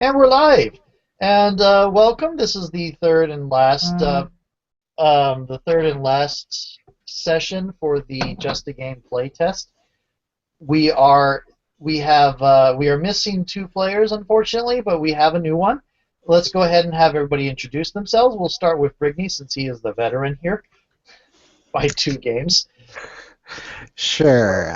And we're live. And welcome. This is the third and last session for the Just a Game playtest. We are we are missing two players, unfortunately, but we have a new one. Let's go ahead and have everybody introduce themselves. We'll start with Brigney since he is the veteran here by 2 games. Sure.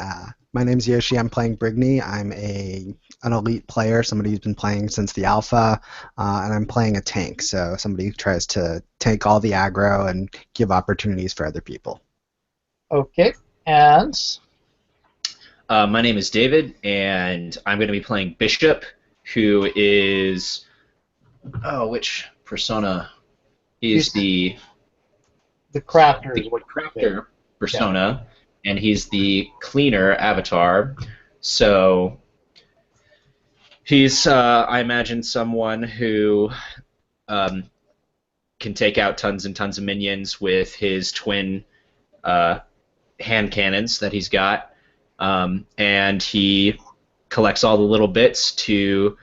My name's Yoshi. I'm playing Brigney. I'm an elite player, somebody who's been playing since the alpha, and I'm playing a tank, so somebody who tries to take all the aggro and give opportunities for other people. Okay, and My name is David, and I'm going to be playing Bishop, who is which persona? He's the crafter is the what you say. crafter persona, and he's the cleaner avatar. So he's, I imagine, someone who um, can take out tons and tons of minions with his twin hand cannons that he's got. And he collects all the little bits to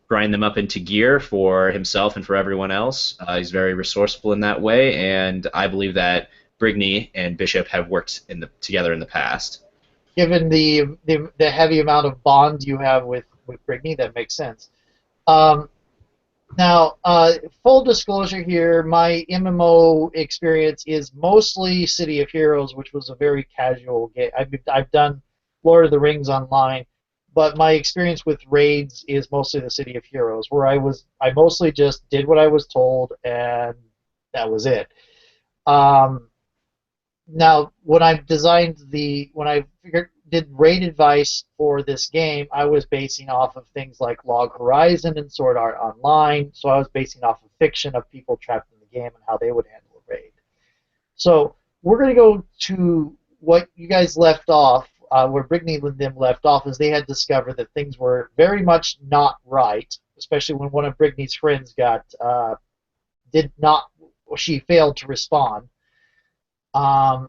grind them up into gear for himself and for everyone else. He's very resourceful in that way, and I believe that Brigney and Bishop have worked together in the past. Given the heavy amount of bond you have with Brigney, that makes sense. Um, Now, full disclosure here, my MMO experience is mostly City of Heroes, which was a very casual game. I've done Lord of the Rings online, but my experience with raids is mostly the City of Heroes, where I mostly just did what I was told, and that was it. Um, Now, when I did raid advice for this game, I was basing off of things like Log Horizon and Sword Art Online. So I was basing off of fiction of people trapped in the game and how they would handle a raid. So we're going to go to what you guys left off, where Brigney and them left off, is they had discovered that things were very much not right, especially when one of Brigney's friends did not, she failed to respond. Um,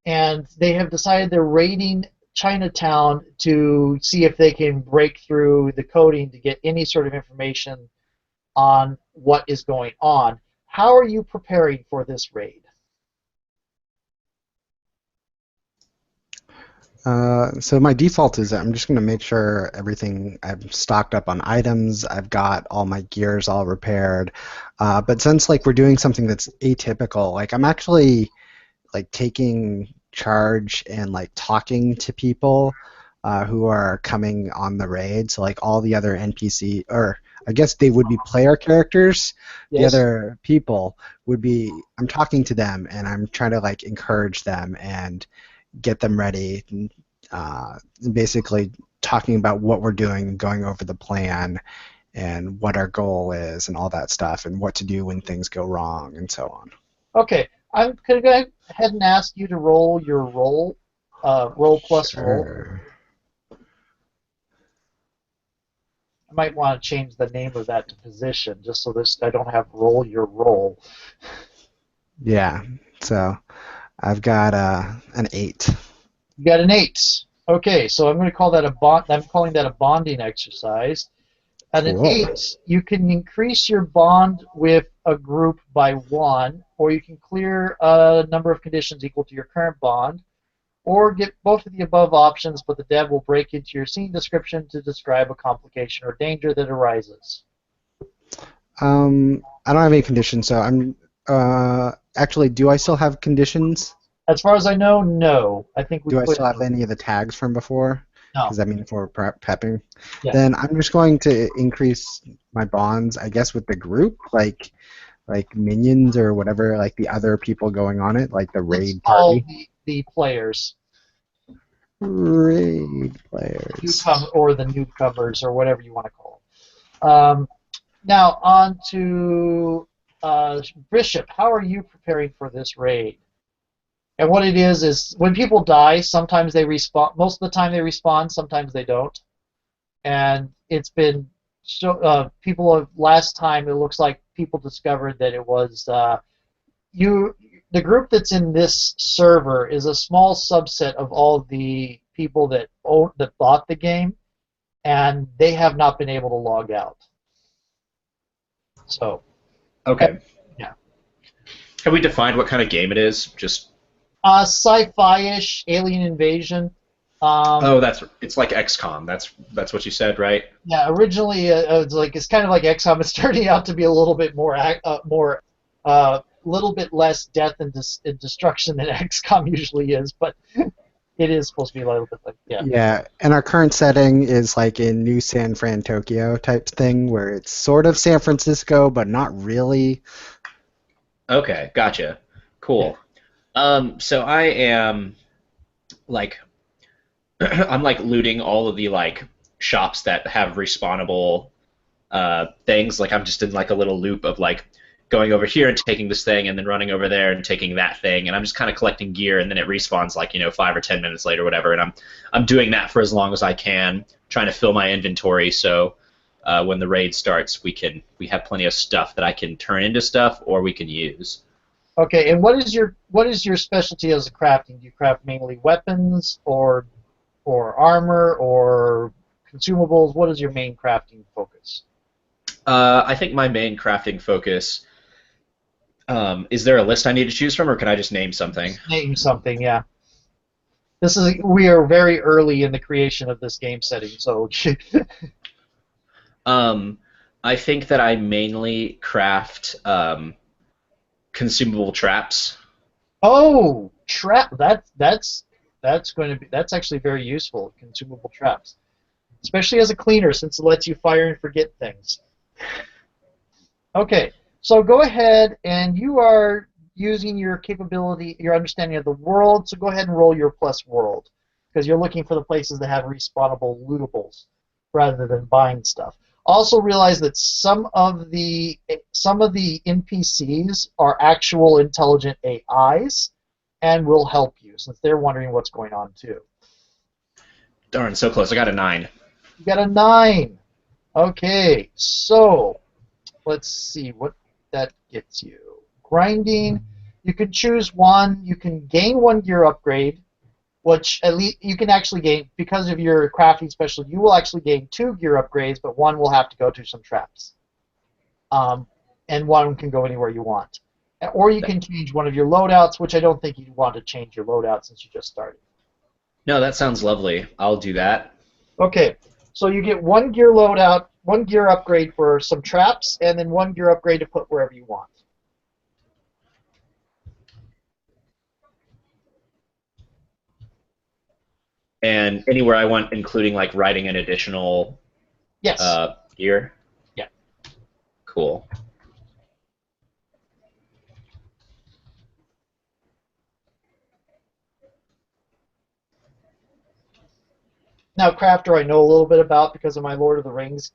and they have decided they're raiding Chinatown to see if they can break through the coding to get any sort of information on what is going on. How are you preparing for this raid? So my default is I'm just going to make sure I've stocked up on items, I've got all my gears all repaired. But since we're doing something that's atypical, I'm actually taking charge and talking to people who are coming on the raid. So all the other NPC, or I guess they would be player characters. The Yes. other people would be. I'm talking to them and I'm trying to encourage them and get them ready. Basically talking about what we're doing, going over the plan, and what our goal is, and all that stuff, and what to do when things go wrong, and so on. Okay, I'm going to go ahead and ask you to roll your roll plus roll. Sure. I might want to change the name of that to position, just so this I don't have roll your roll. Yeah. So I've got an 8. You got an 8. Okay, so I'm going to call that a bond. I'm calling that a bonding exercise. At an Cool. 8, you can increase your bond with a group by 1, or you can clear a number of conditions equal to your current bond, or get both of the above options, but the dev will break into your scene description to describe a complication or danger that arises. I don't have any conditions, so I'm actually. Do I still have conditions? As far as I know, no. I think we Do I put still have any of the tags from before? no. Does that mean for prepping? Yeah. Then I'm just going to increase my bonds, I guess, with the group, like minions or whatever, like the other people going on it, like the raid All party. the players, Raid players. or the newcomers, or whatever you want to call them. Now on to Bishop. How are you preparing for this raid? And what it is when people die, sometimes they respawn. Most of the time they respawn, sometimes they don't. And it's been people have last time. It looks like people discovered that it was you. The group that's in this server is a small subset of all the people that bought the game, and they have not been able to log out. So, Okay. yeah. Have we defined what kind of game it is? Just Sci-fi-ish, alien invasion. oh, it's like XCOM. That's what you said, right? Yeah, originally it's kind of like XCOM. It's turning out to be a little bit little bit less death and destruction than XCOM usually is, but it is supposed to be a little bit like yeah. Yeah, and our current setting is like in New San Fran, Tokyo type thing, where it's sort of San Francisco, but not really. Okay, gotcha. Yeah. Cool. So I am like I'm like looting all of the like shops that have respawnable things. Like I'm just in like a little loop of like going over here and taking this thing, and then running over there and taking that thing, and I'm just kind of collecting gear, and then it respawns like 5 or 10 minutes later, whatever. And I'm doing that for as long as I can, trying to fill my inventory so when the raid starts, we have plenty of stuff that I can turn into stuff or we can use. Okay, and what is your specialty as a crafting? Do you craft mainly weapons or armor or consumables? What is your main crafting focus? I think my main crafting focus. Is there a list I need to choose from, or can I just name something? Name something, yeah. We are very early in the creation of this game setting, so Um, I think that I mainly craft consumable traps. oh, trap. That's going to be that's actually very useful. Consumable traps, especially as a cleaner, since it lets you fire and forget things. Okay, so go ahead and you are using your capability, your understanding of the world. So go ahead and roll your plus world because you're looking for the places that have respawnable lootables rather than buying stuff. Also realize that some of the NPCs are actual intelligent AIs and will help you since they're wondering what's going on too. Darn, so close. I got a 9. You got a 9. Okay, so let's see what that gets you. Grinding, you can choose one. You can gain 1 gear upgrade, which at least you can actually gain because of your crafting specialty. You will actually gain 2 gear upgrades, but one will have to go to some traps, and one can go anywhere you want. Or you can change one of your loadouts, which I don't think you'd want to change your loadout since you just started. No, that sounds lovely. I'll do that. Okay, so you get 1 gear loadout, 1 gear upgrade for some traps, and then 1 gear upgrade to put wherever you want. And anywhere I want, including like writing an additional Yes. gear. Yeah. Cool. Now, Crafter, I know a little bit about because of my Lord of the Rings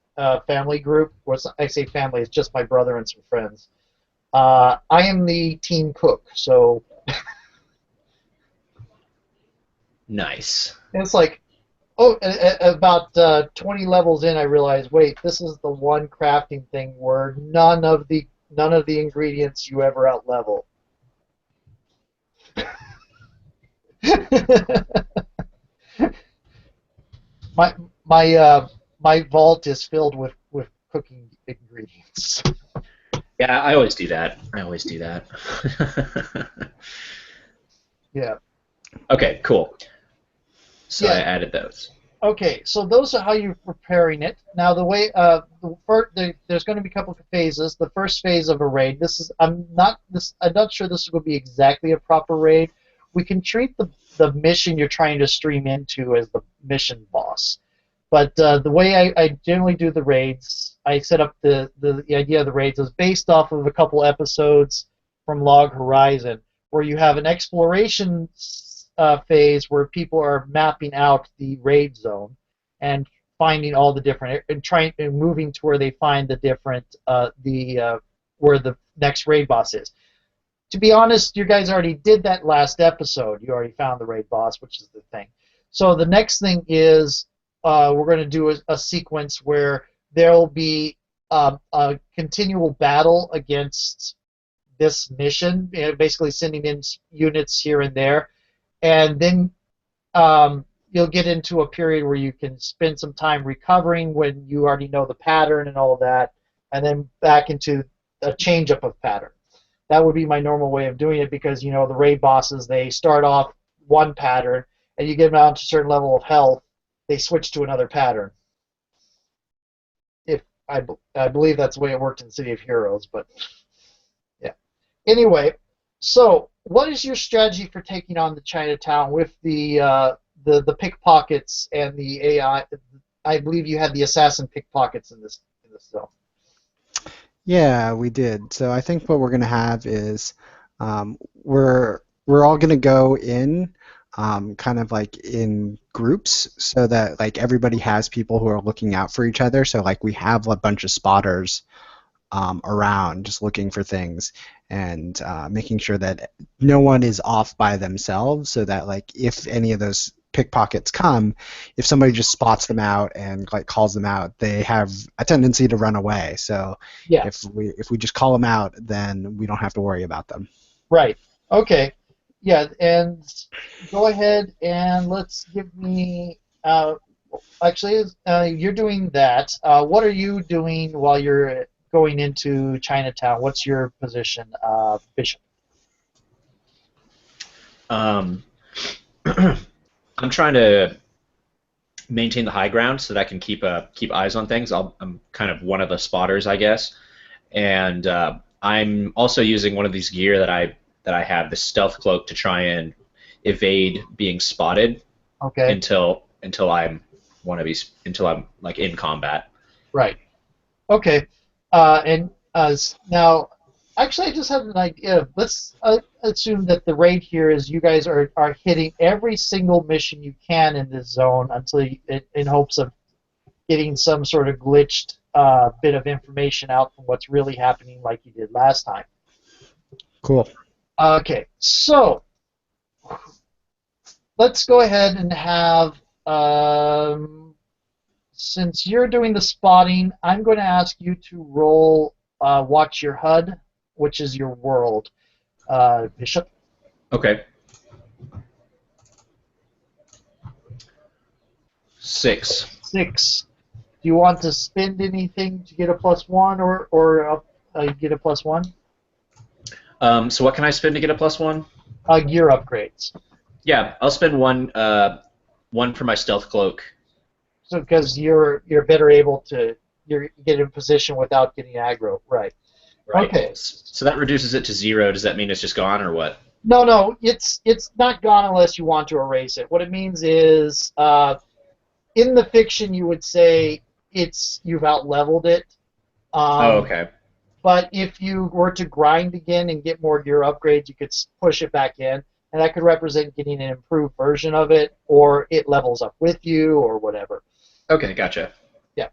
family group. I say family, it's just my brother and some friends. I am the team cook, so Nice. it's like, oh, about 20 levels in, I realized, wait, this is the one crafting thing where none of the ingredients you ever out level. my my vault is filled with cooking ingredients. Yeah, I always do that. I always do that. Yeah. Okay, cool. So Yeah. I added those. Okay, so those are how you're preparing it. Now, the way there's going to be a couple of phases. The first phase of a raid. I'm not sure this will be exactly a proper raid. We can treat the mission you're trying to stream into as the mission boss. But the way I generally do the raids, I set up the idea of the raids is based off of a couple episodes from Log Horizon, where you have an exploration phase where people are mapping out the raid zone and finding all the different and trying and moving to where they find the different where the next raid boss is. To be honest, you guys already did that last episode. You already found the raid boss, which is the thing. So the next thing is we're going to do a sequence where there will be a continual battle against this mission, basically sending in units here and there, and then you'll get into a period where you can spend some time recovering when you already know the pattern and all of that, and then back into a change up of pattern. That would be my normal way of doing it because the raid bosses, they start off one pattern, and you get them down to a certain level of health, they switch to another pattern. If I believe that's the way it worked in City of Heroes, but yeah. Anyway, so what is your strategy for taking on the Chinatown with the pickpockets and the AI? I believe you had the assassin pickpockets in this zone. Yeah, we did. So I think what we're going to have is we're all going to go in kind of like in groups so that like everybody has people who are looking out for each other. So like we have a bunch of spotters around just looking for things and making sure that no one is off by themselves so that like if any of those pickpockets come, if somebody just spots them out and like calls them out, they have a tendency to run away. So Yeah. if we just call them out, then we don't have to worry about them. Right. Okay. Yeah, and go ahead and let's give me. Actually, you're doing that. What are you doing while you're going into Chinatown? What's your position, Bishop? I'm trying to maintain the high ground so that I can keep eyes on things. I'm kind of one of the spotters, I guess, and I'm also using one of these gear that I have, the stealth cloak, to try and evade being spotted. Okay. Until I'm like in combat. Right. Okay. And now, actually, I just have an idea. Let's assume that the raid here is you guys are hitting every single mission you can in this zone until in hopes of getting some sort of glitched bit of information out from what's really happening, like you did last time. Cool. Okay. So let's go ahead and have. Since you're doing the spotting, I'm going to ask you to roll Watch Your HUD, which is your world, Bishop. Okay. 6. 6. Do you want to spend anything to get a +1 or get a +1? So what can I spend to get a +1? Gear upgrades. Yeah, I'll spend one for my stealth cloak. So because you're better able to get in position without getting aggro, right? Right. Okay. So that reduces it to 0. Does that mean it's just gone or what? No, it's not gone unless you want to erase it. What it means is, in the fiction, you would say you've out-leveled it. Oh, okay. But if you were to grind again and get more gear upgrades, you could push it back in, and that could represent getting an improved version of it, or it levels up with you, or whatever. Okay, gotcha. Yeah.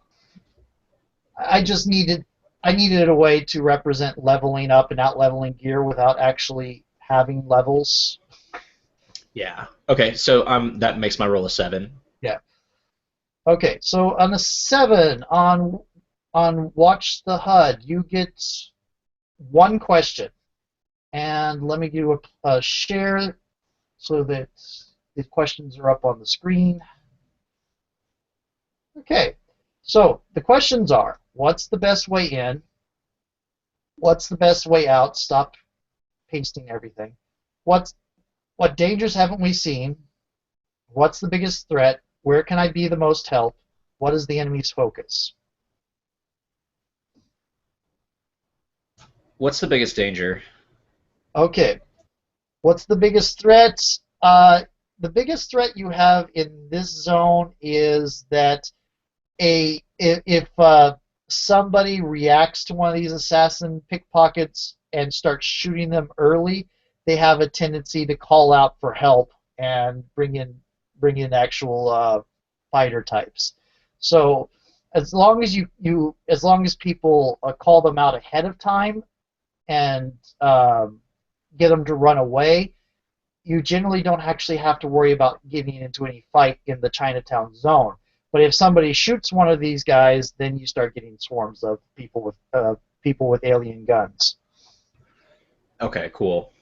I needed a way to represent leveling up and out-leveling gear without actually having levels. Yeah. Okay, so that makes my roll a 7. Yeah. Okay, so on a 7 on Watch the HUD, you get one question, and let me do a share so that the questions are up on the screen. Okay, so the questions are: what's the best way in? What's the best way out? Stop pasting everything. What dangers haven't we seen? What's the biggest threat? Where can I be the most help? What is the enemy's focus? What's the biggest danger? Okay. What's the biggest threat? The biggest threat you have in this zone is that if somebody reacts to one of these assassin pickpockets and starts shooting them early, they have a tendency to call out for help and bring in actual fighter types. So as long as as long as people call them out ahead of time and get them to run away, you generally don't actually have to worry about getting into any fight in the Chinatown zone. But if somebody shoots one of these guys, then you start getting swarms of people with alien guns. Okay, cool.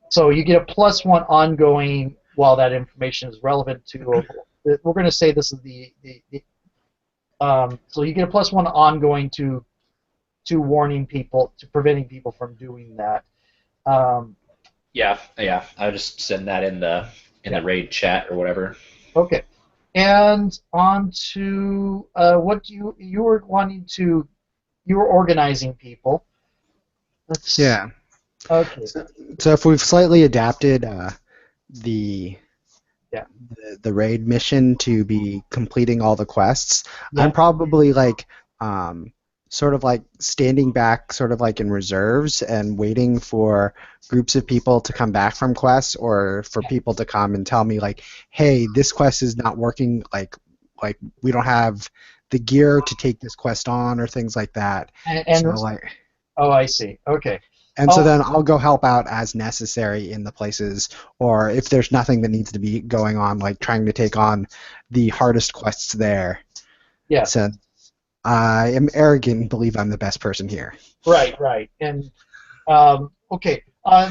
So you get a +1 ongoing while that information is relevant to. We're going to say this is so you get a +1 ongoing to to warning people, to preventing people from doing that. Um, Yeah, yeah. I'll just send that in the yeah. raid chat or whatever. Okay. And on to what you were wanting to, you were organizing people. Let's Yeah. okay. So if we've slightly adapted the Yeah. the raid mission to be completing all the quests, I'm Yeah. probably like sort of like standing back, sort of like in reserves and waiting for groups of people to come back from quests or for Yeah. people to come and tell me like, hey, this quest is not working. Like we don't have the gear to take this quest on or things like that. And So like. oh, I see. Okay. And so Oh, then I'll go help out as necessary in the places, or if there's nothing that needs to be going on, like trying to take on the hardest quests there. yes. Since I am arrogant and believe I'm the best person here. Right, right. And okay.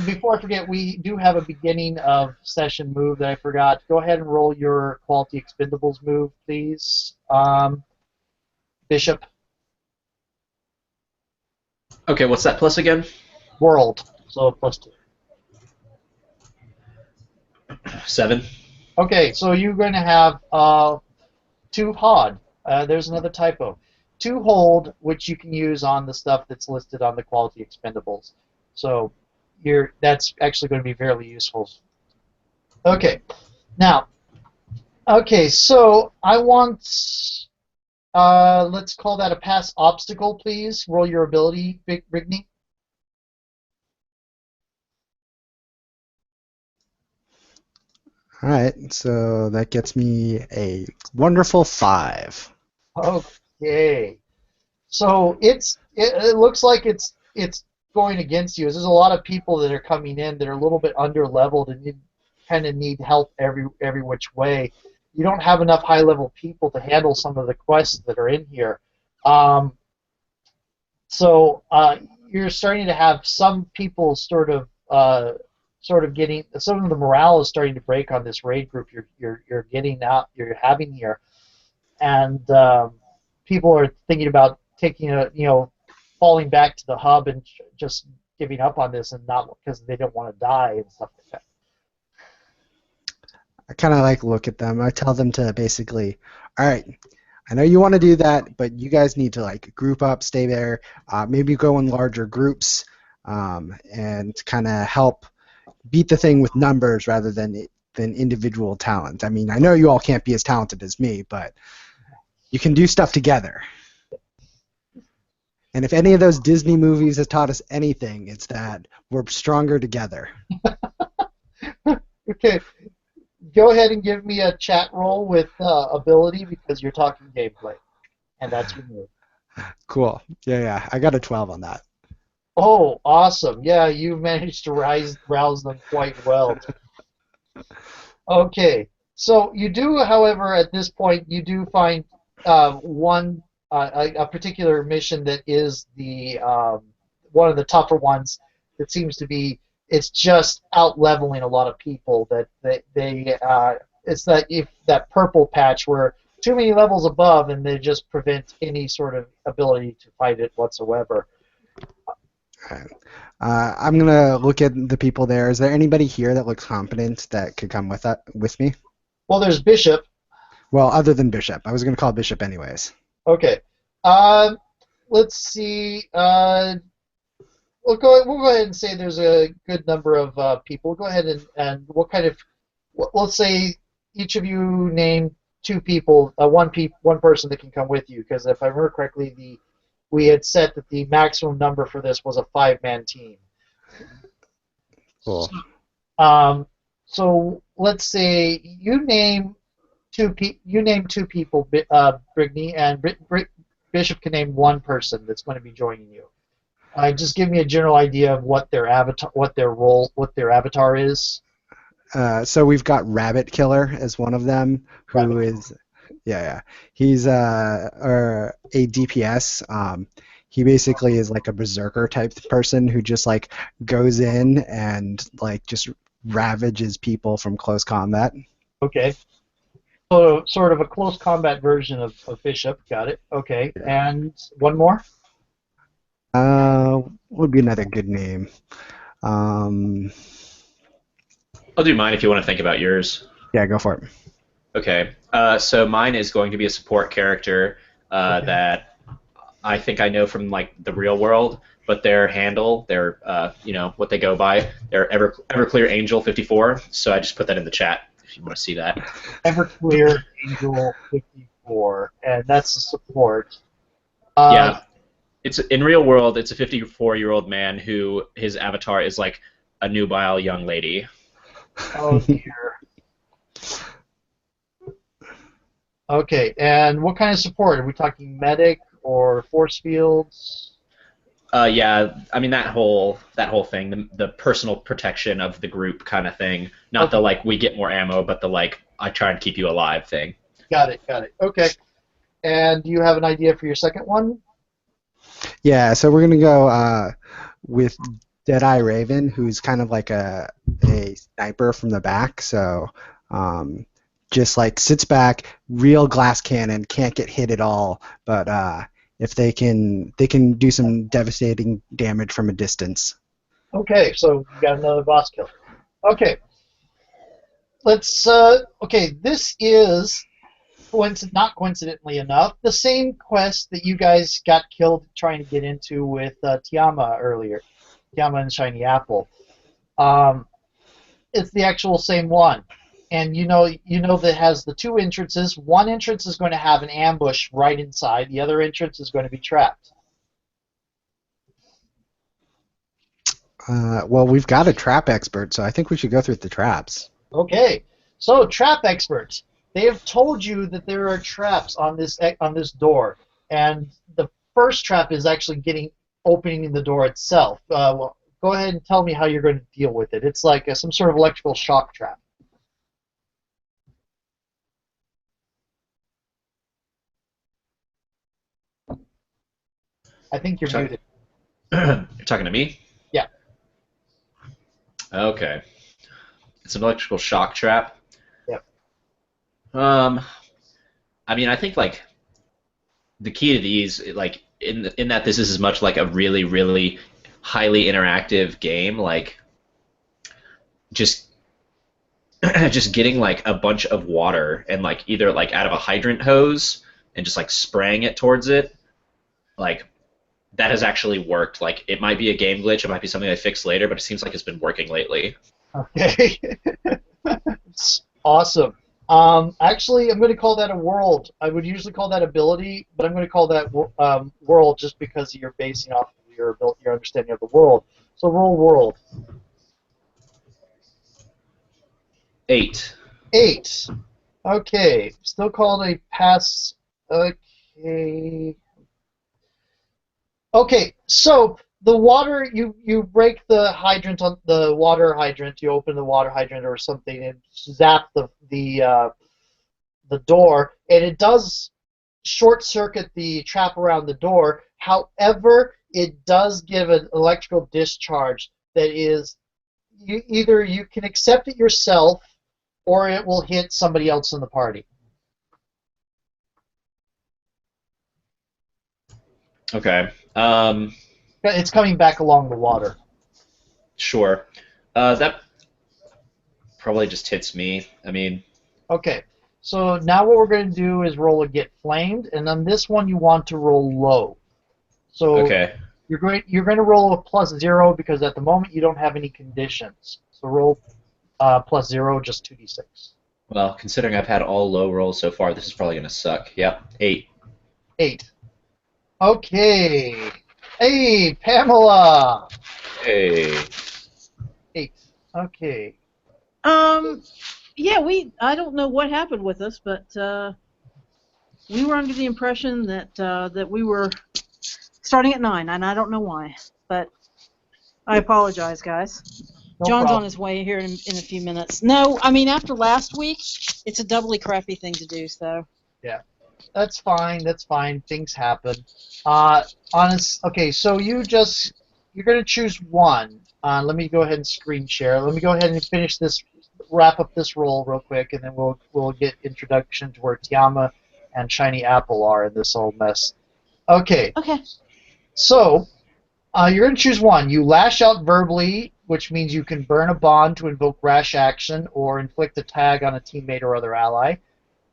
Before I forget, we do have a beginning of session move that I forgot. Go ahead and roll your quality expendables move, please. Bishop Okay, what's that plus again? World. So +2. 7. Okay, so you're going to have 2 HOD. There's another typo. 2 hold, which you can use on the stuff that's listed on the quality expendables. So that's actually going to be fairly useful. Okay, now, okay, so I want, let's call that a pass obstacle, please. Roll your ability, Brigney. All right, so that gets me a wonderful 5. Okay. So it looks like it's going against you. There's a lot of people that are coming in that are a little bit under leveled and you kind of need help every which way. You don't have enough high level people to handle some of the quests that are in here. Um, so you're starting to have some people sort of getting some of the morale is starting to break on this raid group you're getting out you're having here, and people are thinking about taking falling back to the hub and just giving up on this and not because they don't want to die and stuff like that. I kind of like look at them. I tell them to basically, all right, I know you want to do that, but you guys need to like group up, stay there, maybe go in larger groups, and kind of help beat the thing with numbers rather than individual talent. I mean, I know you all can't be as talented as me, but you can do stuff together. And if any of those Disney movies has taught us anything, it's that we're stronger together. Okay, go ahead and give me a chat roll with ability because you're talking gameplay, and that's your move. Cool. Yeah. I got a 12 on that. Oh, awesome! Yeah, you managed to rouse them quite well. Okay, so you do, however, at this point, you do find one a particular mission that is the one of the tougher ones. That seems to be it's just out leveling a lot of people. That they it's that if that purple patch where too many levels above and they just prevent any sort of ability to fight it whatsoever. Alright. I'm gonna look at the people there. Is there anybody here that looks competent that could come with me? Well, there's Bishop. Well, other than Bishop. I was gonna call Bishop anyways. Okay. Let's see. We'll go ahead and say there's a good number of people. Go ahead and what kind of let's say each of you name 2 people, one person that can come with you. Because if I remember correctly, we had set that the maximum number for this was a 5-man team. Cool. So let's say you name you name 2 people, Brigney, and Bishop can name 1 person that's going to be joining you. Just give me a general idea of what their avatar, what their avatar is. So we've got Rabbit Killer as one of them, who Rabbit. is, yeah. He's a DPS. He basically is like a berserker type person who just like goes in and like just ravages people from close combat. Okay. So sort of a close combat version of Bishop. Got it. Okay. Yeah. And one more. would be another good name? Um, I'll do mine if you want to think about yours. yeah, go for it. Okay. So mine is going to be a support character Okay. that I think I know from like the real world, but their handle, their what they go by, they're Everclear Angel 54. So I just put that in the chat if you want to see that. Everclear Angel 54, and that's the support. Yeah. It's in real world. It's a 54-year-old man who his avatar is like a nubile young lady. Oh dear. Okay, and what kind of support? Are we talking medic or force fields? Yeah, I mean that whole thing, the personal protection of the group kind of thing. Not the Okay, like we get more ammo, but the like I try and keep you alive thing. got it, got it. Okay, and do you have an idea for your second one? Yeah, so we're gonna go with Deadeye Raven, who's kind of like a sniper from the back. So just like sits back, real glass cannon, can't get hit at all. But if they can do some devastating damage from a distance. Okay, so you got another boss kill. Okay, let's. Okay, this is not coincidentally enough, the same quest that you guys got killed trying to get into with Tiama earlier, Tiama and Shiny Apple. Um, it's the actual same one, and you know that has the two entrances. One entrance is going to have an ambush right inside. The other entrance is going to be trapped. Well, we've got a trap expert, so I think we should go through the traps. Okay, so trap experts. They have told you that there are traps on this door, and the first trap is actually opening the door itself. Well, go ahead and tell me how you're going to deal with it. It's like some sort of electrical shock trap. I think you're Talk- muted. You're talking to me? Yeah. Okay. It's an electrical shock trap. Yep. Um, I mean, I think like the key to these, like in that this is as much like a really, really highly interactive game, like just just getting like a bunch of water and like either like out of a hydrant hose and just like spraying it towards it, like that has actually worked. Like it might be a game glitch, it might be something I fix later, but it seems like it's been working lately. Okay. It's awesome. Actually, I'm going to call that a world. I would usually call that ability, but I'm going to call that world just because you're basing off of your understanding of the world. So roll world. 8. 8. Okay. Still called a pass. Okay. Okay. So the water, you break the hydrant on the water hydrant. You open the water hydrant or something and zap the door, and it does short circuit the trap around the door. However, it does give an electrical discharge that is either you can accept it yourself or it will hit somebody else in the party. Okay. It's coming back along the water. Sure. That probably just hits me. I mean, Okay, so now what we're going to do is roll a get flamed, and on this one you want to roll low. So okay. you're going to roll a +0 because at the moment you don't have any conditions. So roll +0, just 2d6. Well, considering I've had all low rolls so far, this is probably gonna suck. Yep. 8. 8. Okay. Hey, Pamela. Hey. 8. Okay. Yeah, I don't know what happened with us, but we were under the impression that we were starting at 9, and I don't know why. But I apologize, guys. No John's problem. on his way here in a few minutes. No, I mean after last week, it's a doubly crappy thing to do. So. Yeah. That's fine. That's fine. Things happen. Okay, so you're going to choose one. Let me go ahead and screen share. Let me go ahead and wrap up this roll real quick, and then we'll get introduction to where Tiama and Shiny Apple are in this whole mess. Okay. Okay. So You're going to choose one. You lash out verbally, which means you can burn a bond to invoke rash action or inflict a tag on a teammate or other ally.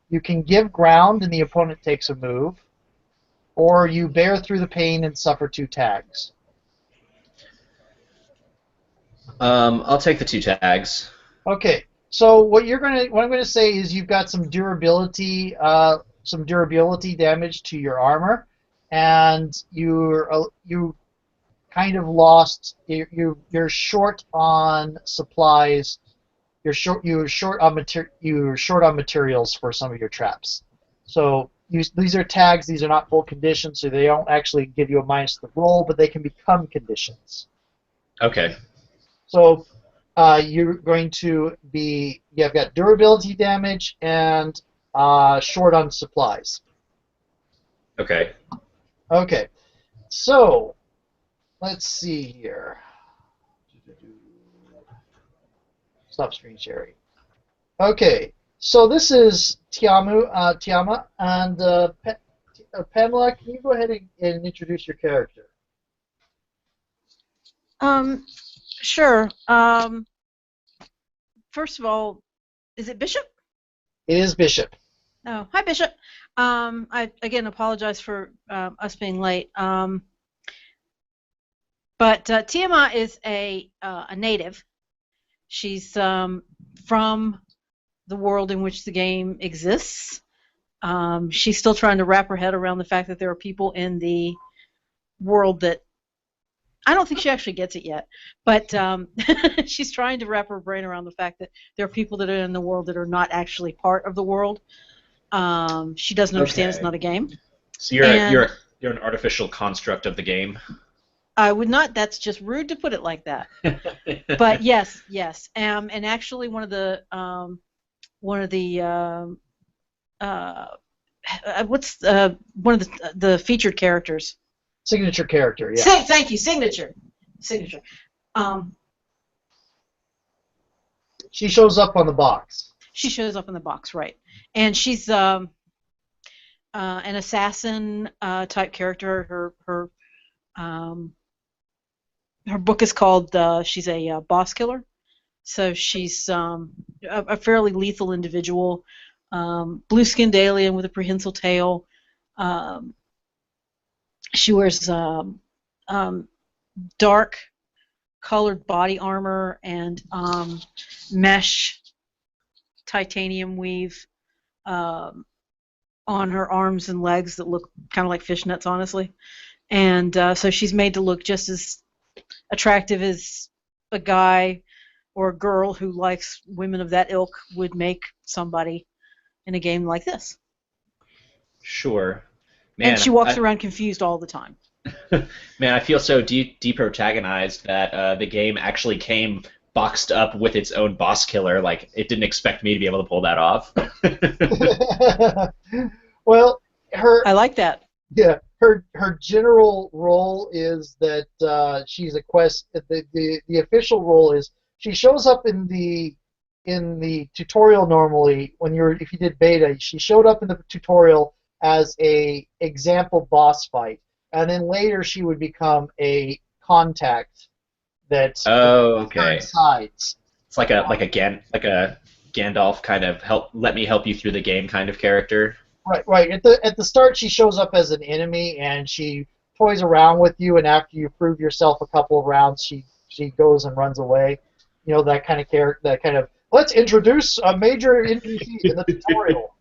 You can give ground and the opponent takes a move. Or you bear through the pain and suffer 2 tags. I'll take the 2 tags. Okay, so what I'm gonna say is you've got some durability damage to your armor, and you kind of lost. You're short on supplies. You're short on materials for some of your traps. So these are tags. These are not full conditions, so they don't actually give you a minus to the roll, but they can become conditions. Okay. So you're going to be. You've got durability damage and short on supplies. Okay. Okay. So let's see here. Stop screen sharing. Okay, so this is Tiama, and Pamela, can you go ahead and introduce your character? Sure. First of all, is it Bishop? It is Bishop. Oh, hi, Bishop. I again apologize for us being late. But Tiamat is a native. She's from the world in which the game exists. She's still trying to wrap her head around the fact that there are people in the world that I don't think she actually gets it yet, but she's trying to wrap her brain around the fact that there are people that are in the world that are not actually part of the world. She doesn't understand it's not a game. So you're an artificial construct of the game. I would not. That's just rude to put it like that. But yes. And actually, one of the featured characters. Signature character, yeah. Thank you, signature. She shows up on the box. She shows up in the box, right? And she's an assassin type character. Her book is called she's a boss killer, so she's a fairly lethal individual, blue-skinned alien with a prehensile tail. She wears dark colored body armor and mesh titanium weave on her arms and legs that look kind of like fishnets, honestly. And so she's made to look just as attractive as a guy or a girl who likes women of that ilk would make somebody in a game like this. Sure. Man, and she walks around confused all the time. Man, I feel so deprotagonized that the game actually came boxed up with its own boss killer. Like, it didn't expect me to be able to pull that off. Well, I like that. Yeah, her general role is that she's a quest. The official role is she shows up in the tutorial normally if you did beta. She showed up in the tutorial as a example boss fight, and then later she would become a contact that sides. It's like a Gandalf kind of let me help you through the game kind of character. Right. At the start, she shows up as an enemy, and she toys around with you. And after you prove yourself a couple of rounds, she goes and runs away. You know, that kind of character. That kind of let's introduce a major NPC in the tutorial.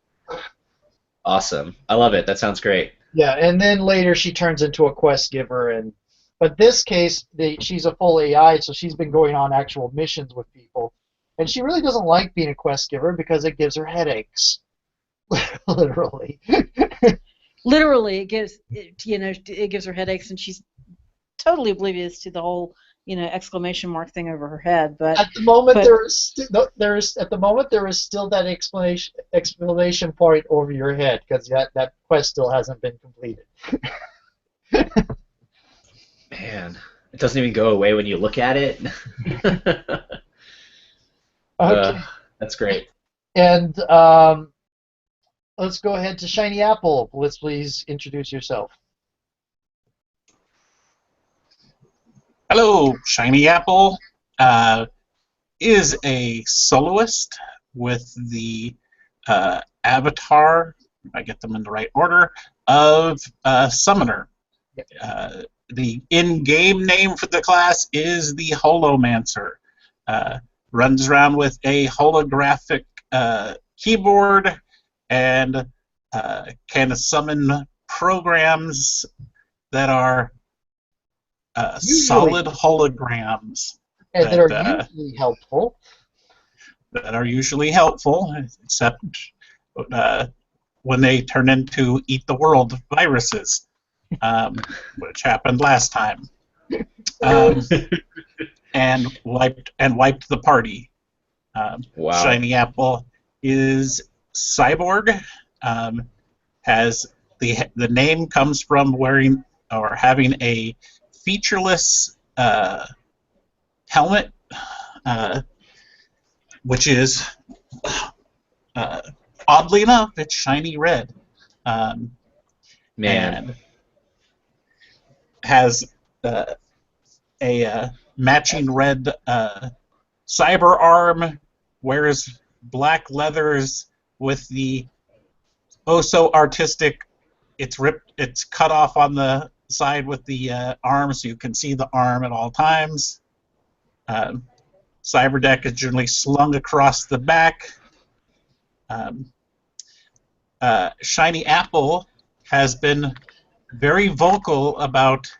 Awesome. I love it. That sounds great. Yeah, and then later she turns into a quest giver, but this case she's a full AI, so she's been going on actual missions with people, and she really doesn't like being a quest giver because it gives her headaches. Literally. Literally, it gives her headaches, and she's totally oblivious to the whole exclamation mark thing over her head. But at the moment there is still that exclamation point over your head because that quest still hasn't been completed. Man, it doesn't even go away when you look at it. Okay. That's great. And let's go ahead to Shiny Apple. Let's please introduce yourself. Hello, Shiny Apple is a soloist with the avatar, if I get them in the right order, of Summoner. The in-game name for the class is the Holomancer. Runs around with a holographic keyboard and can summon programs that are solid holograms and that are usually helpful. That are usually helpful, except when they turn into eat the world viruses, which happened last time, and wiped the party. Wow. Shiny Apple is cyborg. Has the name comes from wearing or having a featureless helmet, which is oddly enough, it's shiny red. Man. And has a matching red cyber arm, wears black leathers with the so artistic. It's cut off on the side with the arm, so you can see the arm at all times. Cyber deck is generally slung across the back. Shiny Apple has been very vocal about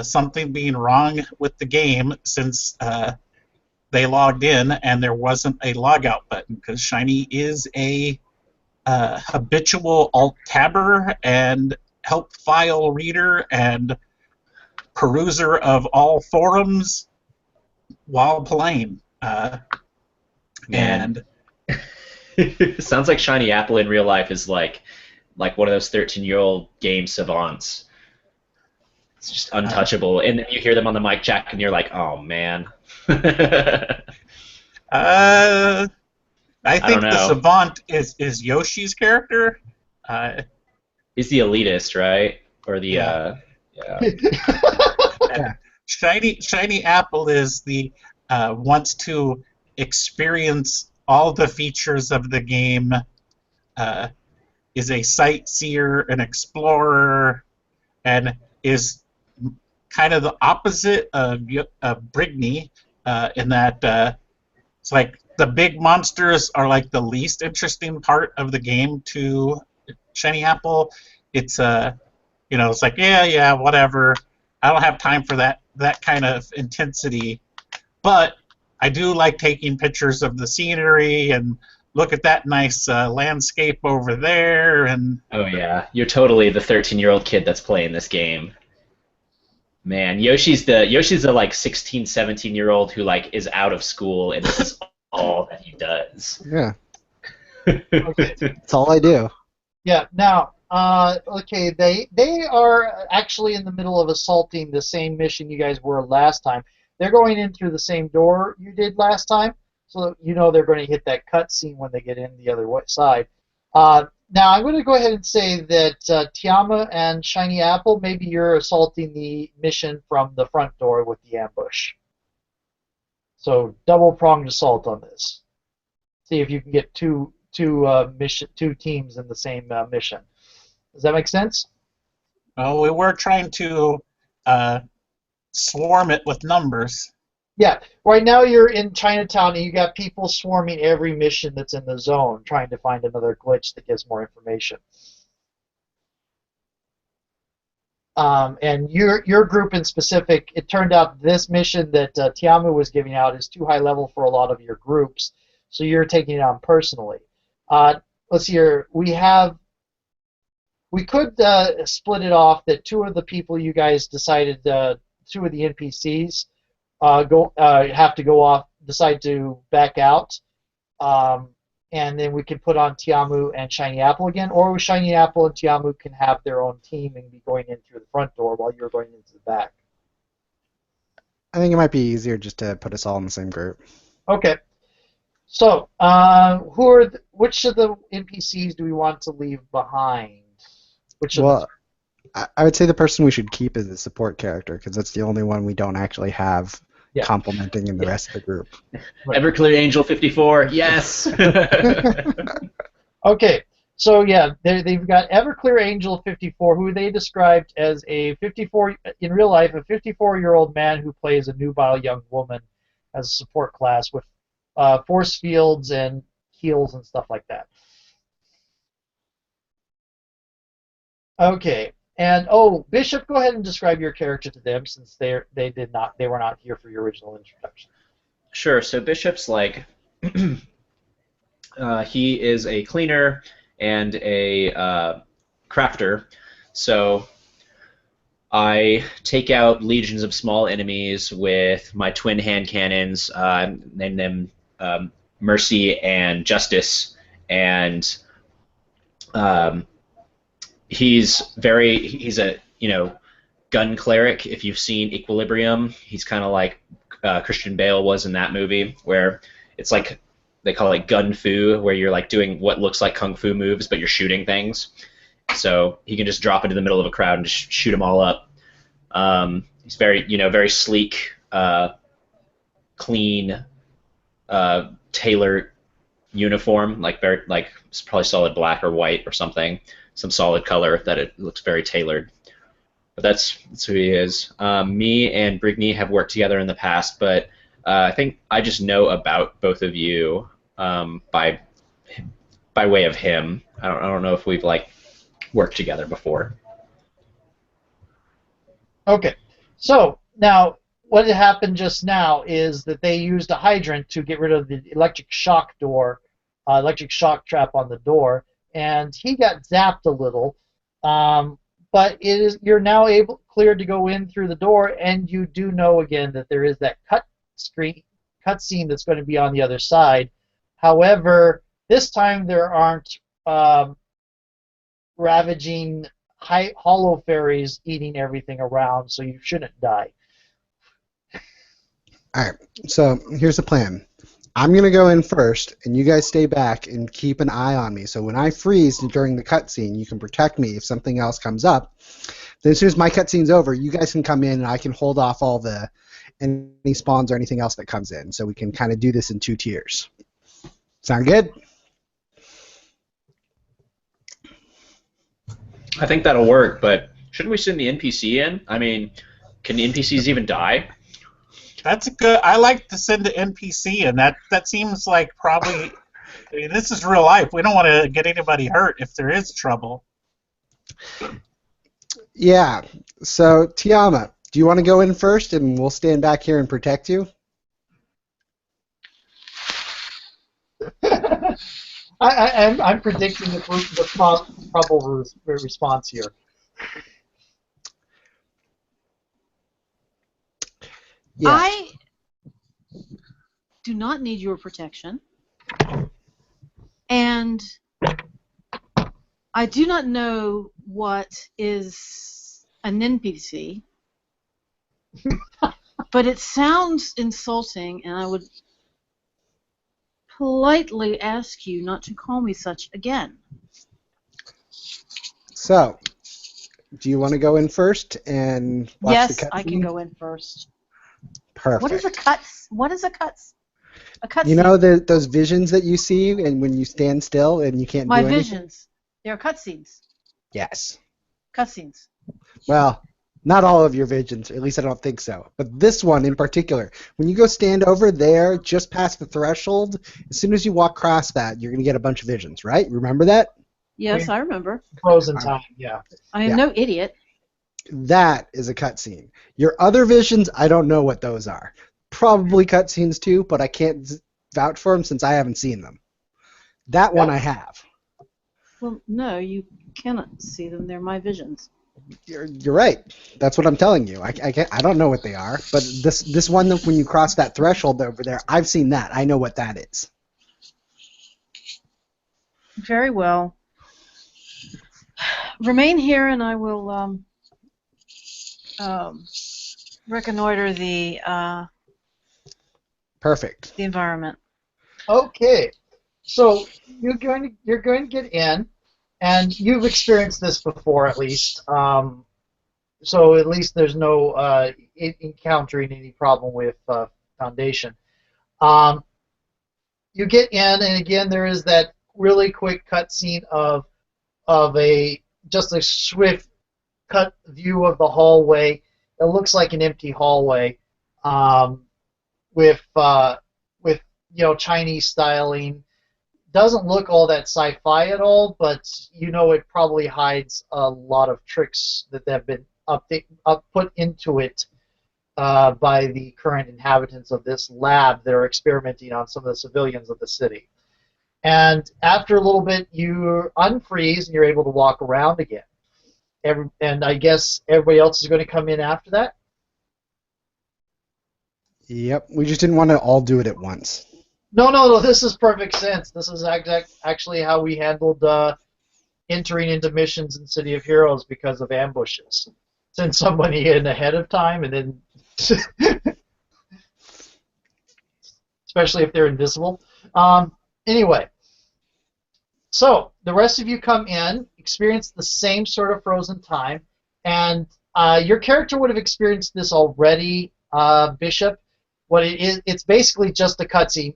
something being wrong with the game since they logged in and there wasn't a logout button, because Shiny is a habitual alt-tabber and help file reader and peruser of all forums while playing. Man. Sounds like Shiny Apple in real life is like one of those 13-year-old game savants. It's just untouchable. And then you hear them on the mic jack and you're like, oh, man. I think the savant is Yoshi's character. He's the elitist, right? Or the Shiny Apple is the wants to experience all the features of the game. Is a sightseer, an explorer, and is kind of the opposite of Brigney in that it's like the big monsters are like the least interesting part of the game to Shiny Apple. It's it's like yeah, whatever. I don't have time for that kind of intensity, but I do like taking pictures of the scenery and look at that nice landscape over there. And oh yeah, you're totally the 13-year-old kid that's playing this game. Man, Yoshi's the like 16, 17-year-old who like is out of school and this is all that he does. Yeah. Okay. That's all I do. Yeah. Now, okay, they are actually in the middle of assaulting the same mission you guys were last time. They're going in through the same door you did last time, so you know they're going to hit that cutscene when they get in the other side. Now, I'm going to go ahead and say that Tiama and Shiny Apple, maybe you're assaulting the mission from the front door with the ambush. So double-pronged assault on this. See if you can get two teams in the same mission. Does that make sense? well, we were trying to swarm it with numbers. Yeah. Right now you're in Chinatown and you got people swarming every mission that's in the zone, trying to find another glitch that gives more information. And your group in specific, it turned out this mission that Tiamu was giving out is too high level for a lot of your groups, so you're taking it on personally. Let's see here. We could split it off that two of the people you guys decided, two of the NPCs have to go off, decide to back out, and then we can put on Tiamu and Shiny Apple again, or Shiny Apple and Tiamu can have their own team and be going in through the front door while you're going into the back. I think it might be easier just to put us all in the same group. Okay. So, which of the NPCs do we want to leave behind? Well, I would say the person we should keep is the support character because that's the only one we don't actually have Yeah. complementing in the Yeah. rest of the group. Right. Everclear Angel 54, yes! Okay, so yeah, they've got Everclear Angel 54, who they described as a 54 in real life, a 54-year-old man who plays a nubile young woman as a support class with force fields and heals and stuff like that. Okay, and Bishop, go ahead and describe your character to them since they were not here for your original introduction. Sure, so Bishop's like, he is a cleaner and a crafter, so I take out legions of small enemies with my twin hand cannons, name them Mercy and Justice, and um, he's a gun cleric. If you've seen Equilibrium, he's kind of like Christian Bale was in that movie, where it's like they call it gun fu, where you're like doing what looks like kung fu moves, but you're shooting things. So he can just drop into the middle of a crowd and just shoot them all up. He's very sleek, clean, tailored uniform, it's probably solid black or white or something, some solid color that it looks very tailored. But that's who he is. Me and Brigney have worked together in the past, but I think I just know about both of you by way of him. I don't know if we've worked together before. Okay, so now what had happened just now is that they used a hydrant to get rid of the electric shock trap on the door, and he got zapped a little. But you're now cleared to go in through the door, and you do know again that there is that cutscene that's going to be on the other side. However, this time there aren't ravaging hollow fairies eating everything around, so you shouldn't die. All right, so here's the plan. I'm going to go in first, and you guys stay back and keep an eye on me. So when I freeze during the cutscene, you can protect me if something else comes up. Then as soon as my cutscene's over, you guys can come in, and I can hold off any spawns or anything else that comes in. So we can kind of do this in 2 tiers. Sound good? I think that'll work, but shouldn't we send the NPC in? I mean, can the NPCs even die? That's good. I like to send an NPC, and that seems like probably. I mean, this is real life. We don't want to get anybody hurt if there is trouble. Yeah. So Tiama, do you want to go in first, and we'll stand back here and protect you? I'm predicting the probable response here. Yeah. I do not need your protection, and I do not know what is an NPC, but it sounds insulting, and I would politely ask you not to call me such again. So, do you want to go in first and watch the Yes, cutscene? I can go in first. Perfect. What is a cuts? What is a cuts? A cutscene. You know those visions that you see, and when you stand still and you can't My do anything? visions. They are cutscenes. Yes. Cutscenes. Well, not all of your visions, or at least I don't think so. But this one in particular, when you go stand over there, just past the threshold, as soon as you walk across that, you're going to get a bunch of visions, right? Remember that? Yes, I remember. Frozen time, yeah. I am Yeah. no idiot. That is a cutscene. Your other visions, I don't know what those are. Probably cutscenes too, but I can't vouch for them since I haven't seen them. That one I have. Well, no, you cannot see them. They're my visions. You're right. That's what I'm telling you. I don't know what they are, but this one that when you cross that threshold over there, I've seen that. I know what that is. Very well. Remain here, and I will reconnoiter the Perfect. environment. Okay, so you're going to get in, And you've experienced this before, at least. So at least there's no encountering any problem with Foundation. Um, you get in, and again, there is that really quick cutscene of a just a swift cut view of the hallway. It looks like an empty hallway, um, with with Chinese styling. Doesn't look all that sci-fi at all, but it probably hides a lot of tricks that have been put into it by the current inhabitants of this lab that are experimenting on some of the civilians of the city. And after a little bit, you unfreeze and you're able to walk around again. And I guess everybody else is going to come in after that. Yep, we just didn't want to all do it at once. No. This is perfect sense. This is actually how we handled entering into missions in City of Heroes because of ambushes. Send somebody in ahead of time, and then, especially if they're invisible. Anyway, so the rest of you come in, experience the same sort of frozen time, and your character would have experienced this already, Bishop. What it is, it's basically just a cutscene.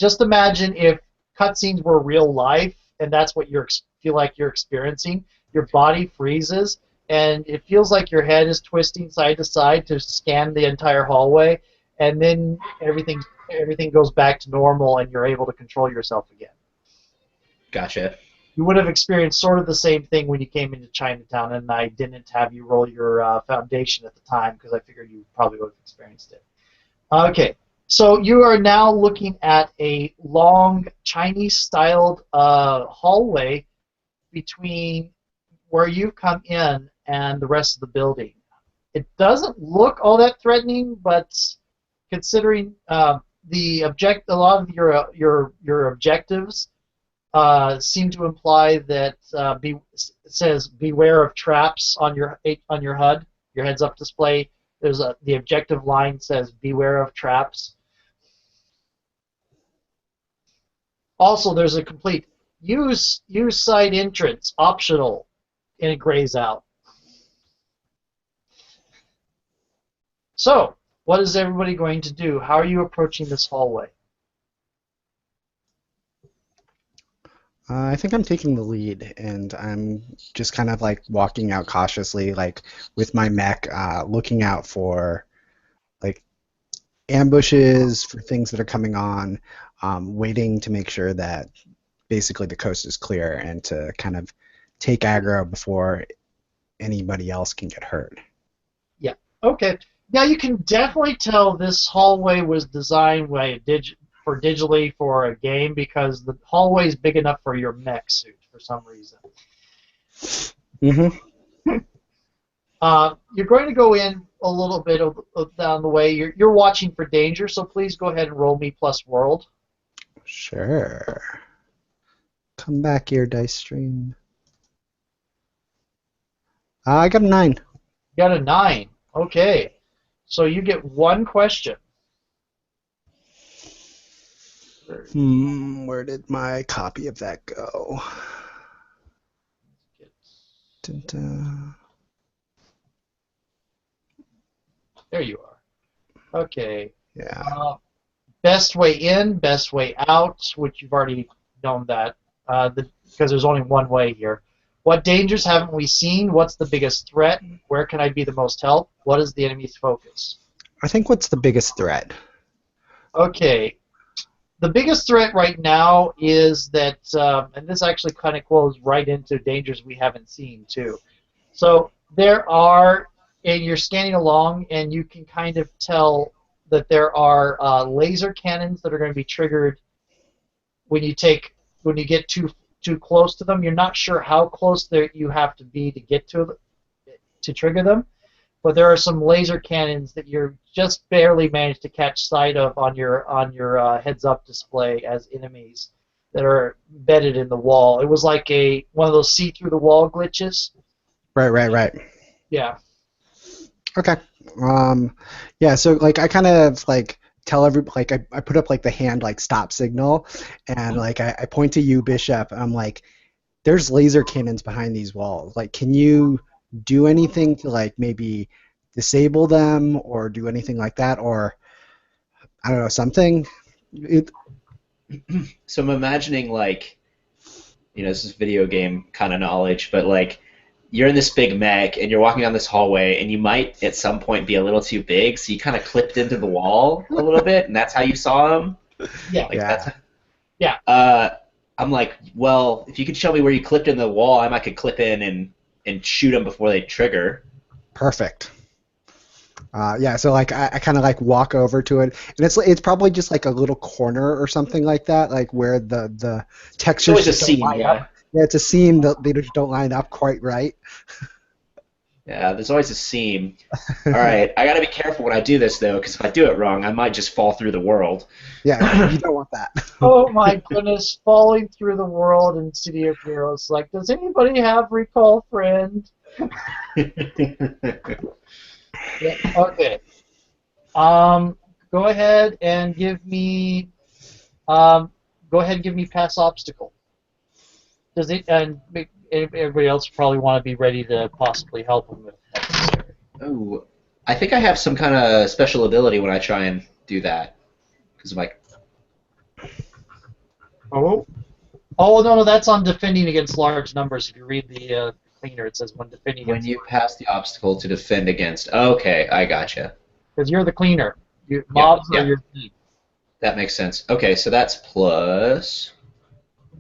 Just imagine if cutscenes were real life, and that's what you feel like you're experiencing. Your body freezes, and it feels like your head is twisting side to side to scan the entire hallway, and then everything goes back to normal, and you're able to control yourself again. Gotcha. You would have experienced sort of the same thing when you came into Chinatown, and I didn't have you roll your Foundation at the time because I figured you probably would have experienced it. Okay. So you are now looking at a long Chinese-styled hallway between where you've come in and the rest of the building. It doesn't look all that threatening, but considering a lot of your objectives seem to imply that it says "Beware of traps" on your HUD, your heads-up display. The objective line says "Beware of traps." Also, there's a complete use side entrance optional, and it grays out. So, what is everybody going to do? How are you approaching this hallway? I think I'm taking the lead, and I'm just kind of like walking out cautiously, like with my mech, looking out for like ambushes, for things that are coming on, waiting to make sure that basically the coast is clear and to kind of take aggro before anybody else can get hurt. Yeah. Okay. Now you can definitely tell this hallway was designed by digitally for a game because the hallway is big enough for your mech suit for some reason. Mm-hmm. You're going to go in a little bit down the way. You're watching for danger, so please go ahead and roll me plus world. Sure. Come back here, Dice Stream. I got a 9. You got a 9. Okay. So you get one question. Where did my copy of that go? Dun-dun. There you are. Okay. Yeah. Best way in, best way out, which you've already known that, because there's only one way here. What dangers haven't we seen? What's the biggest threat? Where can I be the most help? What is the enemy's focus? I think what's the biggest threat? Okay. The biggest threat right now is that, and this actually kind of goes right into dangers we haven't seen, too. So there are, and you're scanning along, and you can kind of tell that there are laser cannons that are going to be triggered when you get too close to them. You're not sure how close you have to be to get to trigger them, but there are some laser cannons that you're just barely managed to catch sight of on your heads-up display as enemies that are embedded in the wall. It was like one of those see-through-the-wall glitches. Right. Yeah. Okay. Yeah, so like I kind of like tell I put up like the hand like stop signal, and like I point to you, Bishop, and I'm like, there's laser cannons behind these walls. Like, can you do anything to like maybe disable them or do anything like that, or I don't know, something? It, So I'm imagining like, this is video game kind of knowledge, but like you're in this big mech and you're walking down this hallway and you might at some point be a little too big, so you kind of clipped into the wall a little bit, and that's how you saw him. Yeah. Like yeah. that's. I'm like, well, if you could show me where you clipped in the wall, I might could clip in and shoot them before they trigger. Perfect. Yeah, so like I kind of like walk over to it, and it's probably just like a little corner or something like that, like where the It's textures always a just don't seam, line yeah. up. Yeah, it's a seam that they just don't line up quite right. Yeah, there's always a seam. All right, I gotta be careful when I do this though, because if I do it wrong, I might just fall through the world. Yeah, you don't want that. Oh my goodness, falling through the world in City of Heroes. Like, does anybody have Recall Friend? Yeah, okay. Go ahead and give me pass obstacle. Does it and everybody else probably want to be ready to possibly help him if necessary. Oh, I think I have some kind of special ability when I try and do that, because I'm like, Oh. Oh no, that's on defending against large numbers. If you read the cleaner, it says when defending when against you pass the obstacle to defend against. Okay, I gotcha. because you're the cleaner. Mobs yeah. are your team. That makes sense. Okay, so that's plus.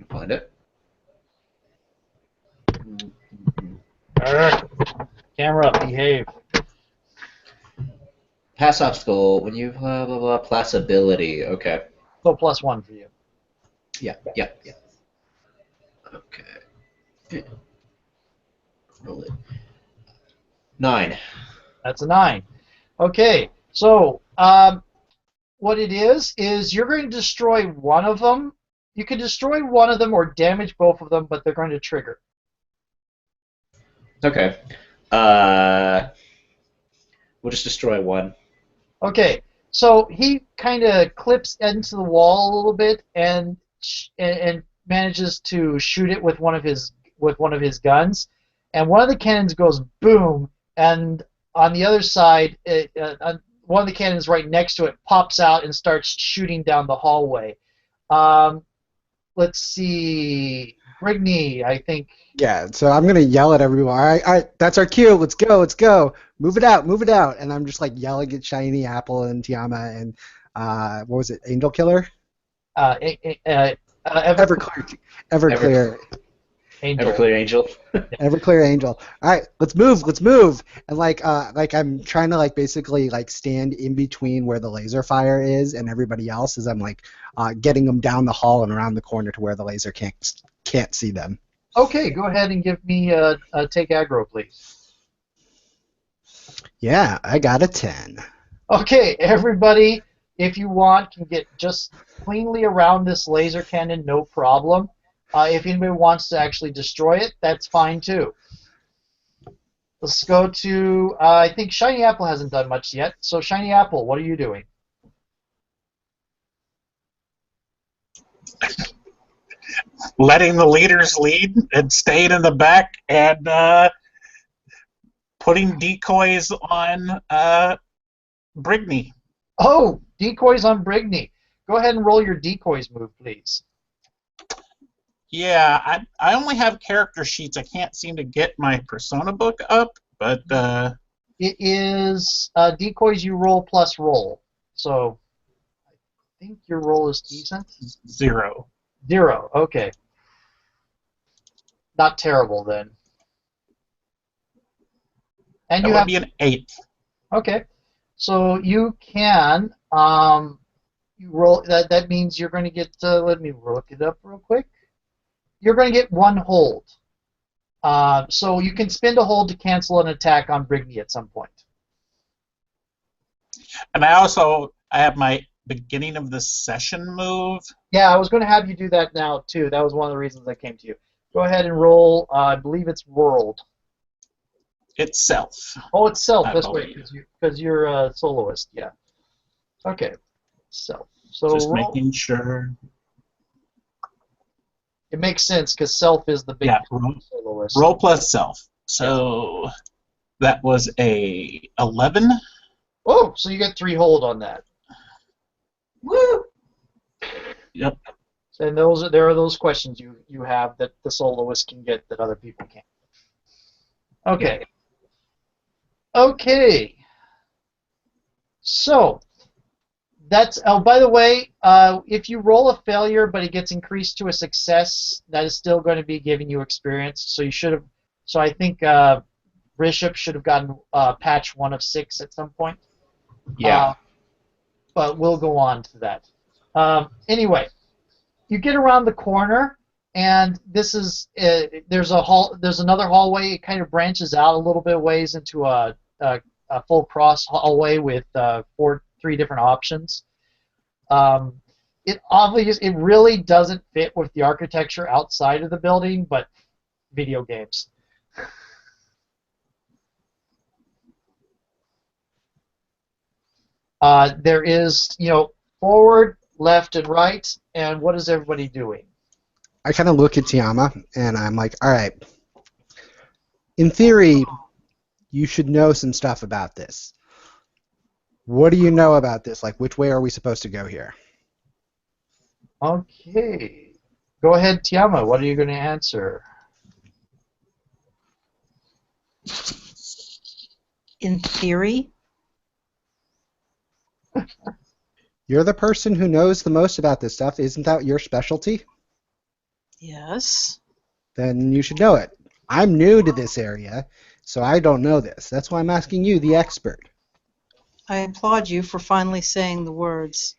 Find it. Camera, behave. Pass obstacle when you blah blah blah plus ability. Okay. So +1 for you. Yeah. Okay. Roll it. 9. That's a 9. Okay, so what it is you're going to destroy one of them. You can destroy one of them or damage both of them, but they're going to trigger. Okay. We'll just destroy one. Okay, so he kind of clips into the wall a little bit and manages to shoot it with one of his guns, and one of the cannons goes boom, and on the other side, one of the cannons right next to it pops out and starts shooting down the hallway. Let's see, Brigney, I think. Yeah, so I'm gonna yell at everyone. All right, that's our cue. Let's go. Move it out. And I'm just like yelling at Shiny Apple and Tiama and what was it, Angel Killer? Everclear. Angel. Everclear Angel. Everclear Angel. All right, let's move. And like I'm trying to like basically like stand in between where the laser fire is and everybody else as I'm like getting them down the hall and around the corner to where the laser can't see them. Okay, go ahead and give me a take aggro, please. Yeah, I got a 10. Okay, everybody, if you want, can get just cleanly around this laser cannon, no problem. If anybody wants to actually destroy it, that's fine too. Let's go to, I think Shiny Apple hasn't done much yet. So Shiny Apple, what are you doing? Letting the leaders lead and staying in the back and putting decoys on Brigney. Oh, decoys on Brigney. Go ahead and roll your decoys move, please. Yeah, I only have character sheets. I can't seem to get my persona book up, but it is decoys you roll plus roll. So I think your roll is decent. 0. 0. Okay. Not terrible then. And That you would have be an 8. okay. So you can you roll that. That means you're going to get. Let me look it up real quick. You're going to get 1 hold. So you can spend a hold to cancel an attack on Brigney at some point. And I have my beginning of the session move. Yeah, I was going to have you do that now too. That was one of the reasons I came to you. Go ahead and roll. I believe it's World. Itself. Oh, it's Self. I That's right, believe. because you're a soloist. Yeah. Okay. Self. So Just roll. making sure. It makes sense because self is the big Yeah, soloist. roll plus self. So that was a 11. Oh, so you get 3 hold on that. Woo! Yep. And there are those questions you have that the soloist can get that other people can't. Okay. Okay. So that's. Oh, by the way, if you roll a failure but it gets increased to a success, that is still going to be giving you experience. So you should have. So I think Bishop should have gotten patch 1 of 6 at some point. Yeah. But we'll go on to that. Anyway, you get around the corner, and this is there's another hallway. It kind of branches out a little bit ways into a full cross hallway with 3 different options. It really doesn't fit with the architecture outside of the building, but video games. There is, forward, left, and right, and what is everybody doing? I kind of look at Tiama, and I'm like, all right, in theory, you should know some stuff about this. What do you know about this? Like, which way are we supposed to go here? Okay. Go ahead, Tiama. What are you going to answer? In theory. You're the person who knows the most about this stuff. Isn't that your specialty? Yes. Then you should know it. I'm new to this area, so I don't know this. That's why I'm asking you, the expert. I applaud you for finally saying the words,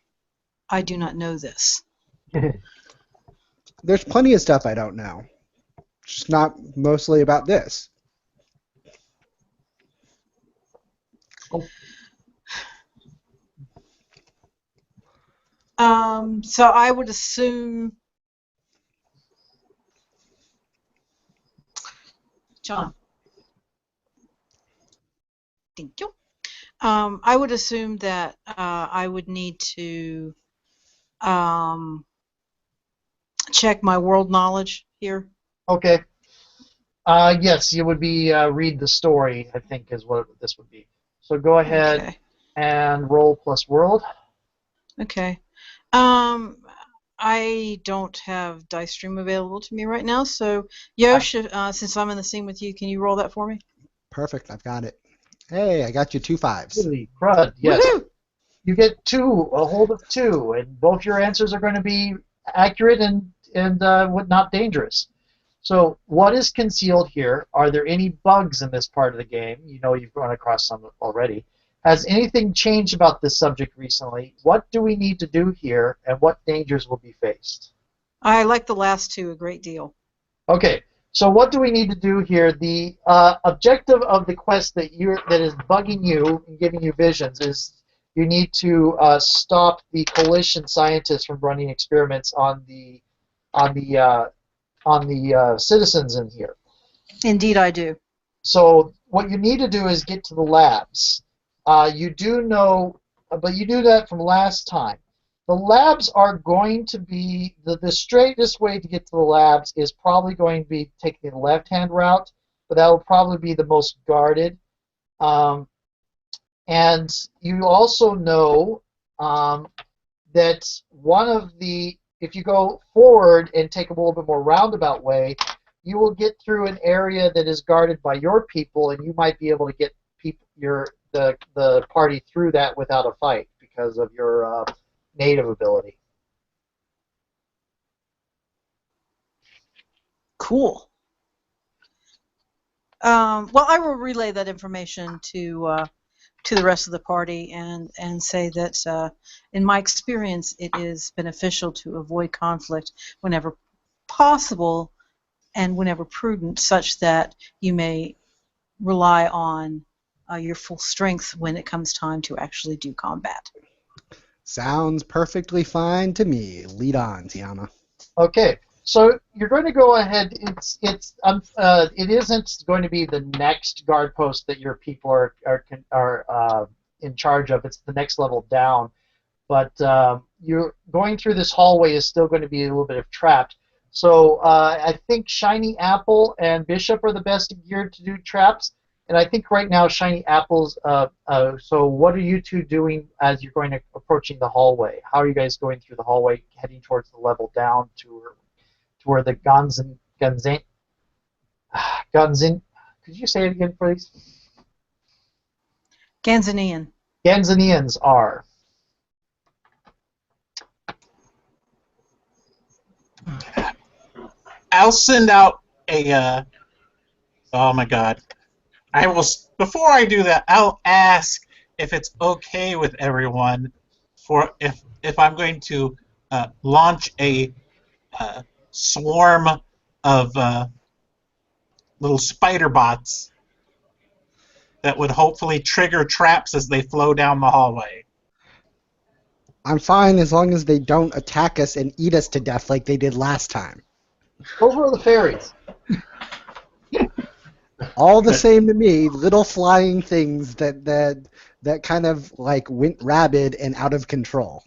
I do not know this. There's plenty of stuff I don't know. Just not mostly about this. So I would assume, John. Thank you. I would assume that I would need to check my world knowledge here. Okay. Yes, you would be read the story, I think, is what this would be. So go ahead Okay. and roll plus world. Okay. I don't have Dice Stream available to me right now, so Yosh, since I'm in the scene with you, can you roll that for me? Perfect, I've got it. Hey, I got you 2 5s. Holy crud, yes. Woohoo! You get a hold of 2, and both your answers are going to be accurate and not dangerous. So what is concealed here? Are there any bugs in this part of the game? You know you've run across some already. Has anything changed about this subject recently? What do we need to do here, and what dangers will be faced? I like the last 2 a great deal. Okay, so what do we need to do here? The objective of the quest that is bugging you and giving you visions is you need to stop the coalition scientists from running experiments on the citizens in here. Indeed, I do. So what you need to do is get to the labs. You do know, but you do that from last time. The labs are going to be, the straightest way to get to the labs is probably going to be taking the left-hand route, but that will probably be the most guarded. And you also know that if you go forward and take a little bit more roundabout way, you will get through an area that is guarded by your people, and you might be able to get the party through that without a fight because of your native ability. Cool. Well, I will relay that information to the rest of the party and say that in my experience it is beneficial to avoid conflict whenever possible and whenever prudent, such that you may rely on your full strength when it comes time to actually do combat. Sounds perfectly fine to me. Lead on, Tiama. Okay, so you're going to go ahead. It isn't going to be the next guard post that your people are in charge of. It's the next level down. But you're going through this hallway is still going to be a little bit of trapped. So I think Shiny Apple and Bishop are the best geared to do traps. And I think right now Shiny Apple's. So what are you two doing as you're approaching the hallway? How are you guys going through the hallway, heading towards the level down to where the Gunzin? Could you say it again, please? Ganzanian. Ganzanians are. I'll send out a. Oh my God! I will. Before I do that, I'll ask if it's okay with everyone for if I'm going to launch a swarm of little spider bots that would hopefully trigger traps as they flow down the hallway. I'm fine as long as they don't attack us and eat us to death like they did last time. Those were the fairies. All the same to me, little flying things that kind of like went rabid and out of control.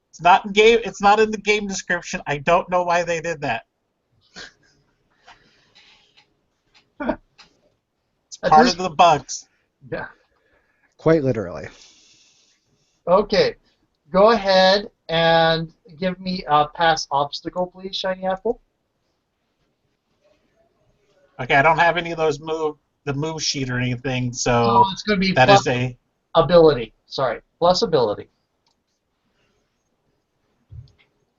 It's not in game. It's not in the game description. I don't know why they did that. It's part of the bugs. Yeah. Quite literally. Okay. Go ahead and give me a pass obstacle, please, Shiny Apple. Okay, I don't have any of those the move sheet or anything, so Oh, it's going to be that plus is a ability. Sorry, plus ability.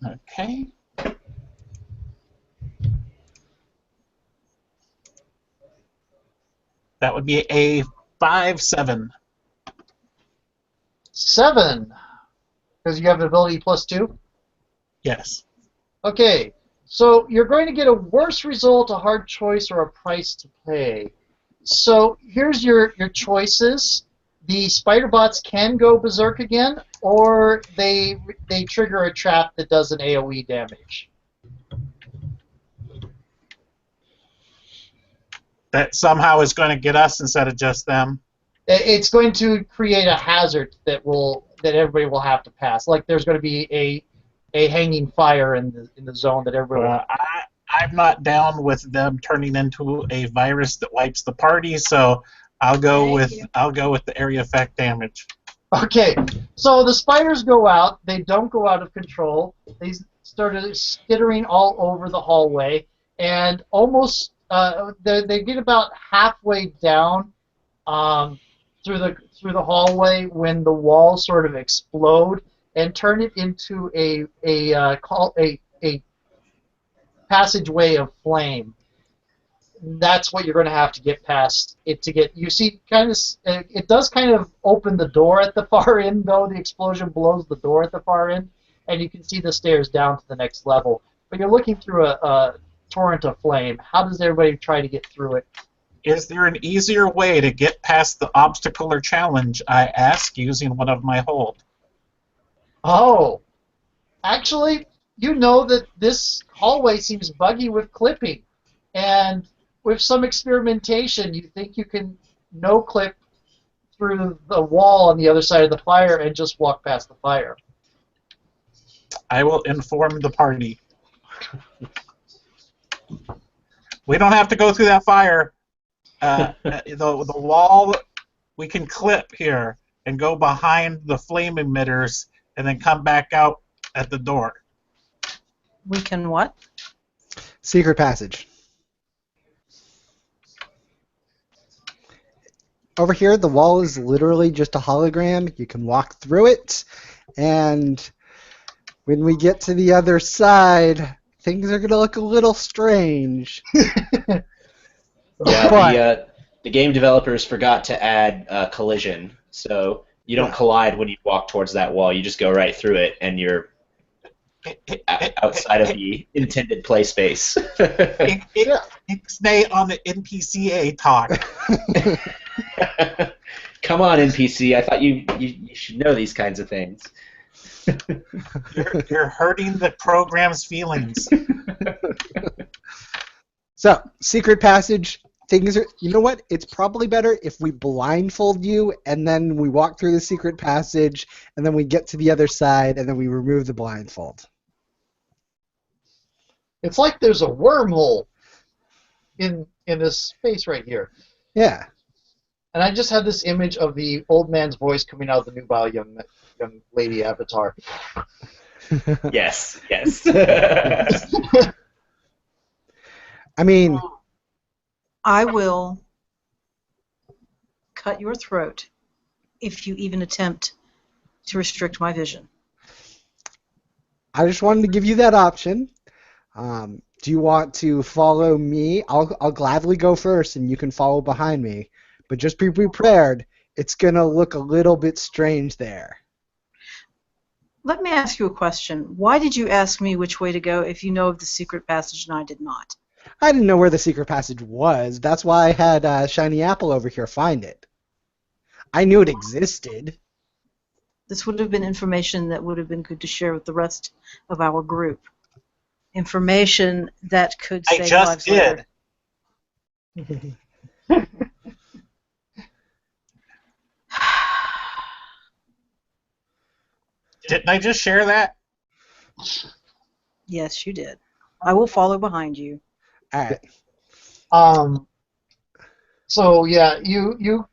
okay. That would be a 5/7. 7. Because you have an ability plus 2? Yes. Okay. So you're going to get a worse result, a hard choice, or a price to pay. So here's your choices. The spider bots can go berserk again, or they trigger a trap that does an AoE damage. That somehow is going to get us instead of just them. It's going to create a hazard that everybody will have to pass. Like there's going to be a hanging fire in the zone that everybody will. I'm not down with them turning into a virus that wipes the party, so I'll go with the area effect damage. Okay, so the spiders go out. They don't go out of control. They started skittering all over the hallway, and almost they get about halfway down through the hallway when the walls sort of explode and turn it into a passageway of flame. That's what you're going to have to get past it to get. You see, it does kind of open the door at the far end, though. The explosion blows the door at the far end, and you can see the stairs down to the next level. But you're looking through a torrent of flame. How does everybody try to get through it? Is there an easier way to get past the obstacle or challenge, I ask, using one of my hold? Oh, actually, you know that this hallway seems buggy with clipping, and with some experimentation, you think you can no-clip through the wall on the other side of the fire and just walk past the fire. I will inform the party. We don't have to go through that fire. The wall, we can clip here and go behind the flame emitters and then come back out at the door. We can what? Secret passage. Over here, the wall is literally just a hologram. You can walk through it, and when we get to the other side, things are going to look a little strange. Yeah, the game developers forgot to add collision, so you don't collide when you walk towards that wall. You just go right through it, and you're outside of the intended play space. Ixnay on the NPCA talk. Come on, NPC. I thought you should know these kinds of things. You're hurting the program's feelings. So, secret passage, things are. You know what? It's probably better if we blindfold you and then we walk through the secret passage and then we get to the other side and then we remove the blindfold. It's like there's a wormhole in this space right here. Yeah. And I just had this image of the old man's voice coming out of the nubile young lady avatar. Yes, yes. I mean, I will cut your throat if you even attempt to restrict my vision. I just wanted to give you that option. Do you want to follow me? I'll gladly go first, and you can follow behind me. But just be prepared. It's gonna look a little bit strange there. Let me ask you a question. Why did you ask me which way to go if you know of the secret passage and I did not? I didn't know where the secret passage was. That's why I had Shiny Apple over here find it. I knew it existed. This would have been information that would have been good to share with the rest of our group. Information that could I save just lives did. later. Didn't I just share that? Yes, you did. I will follow behind you. All right. So yeah, you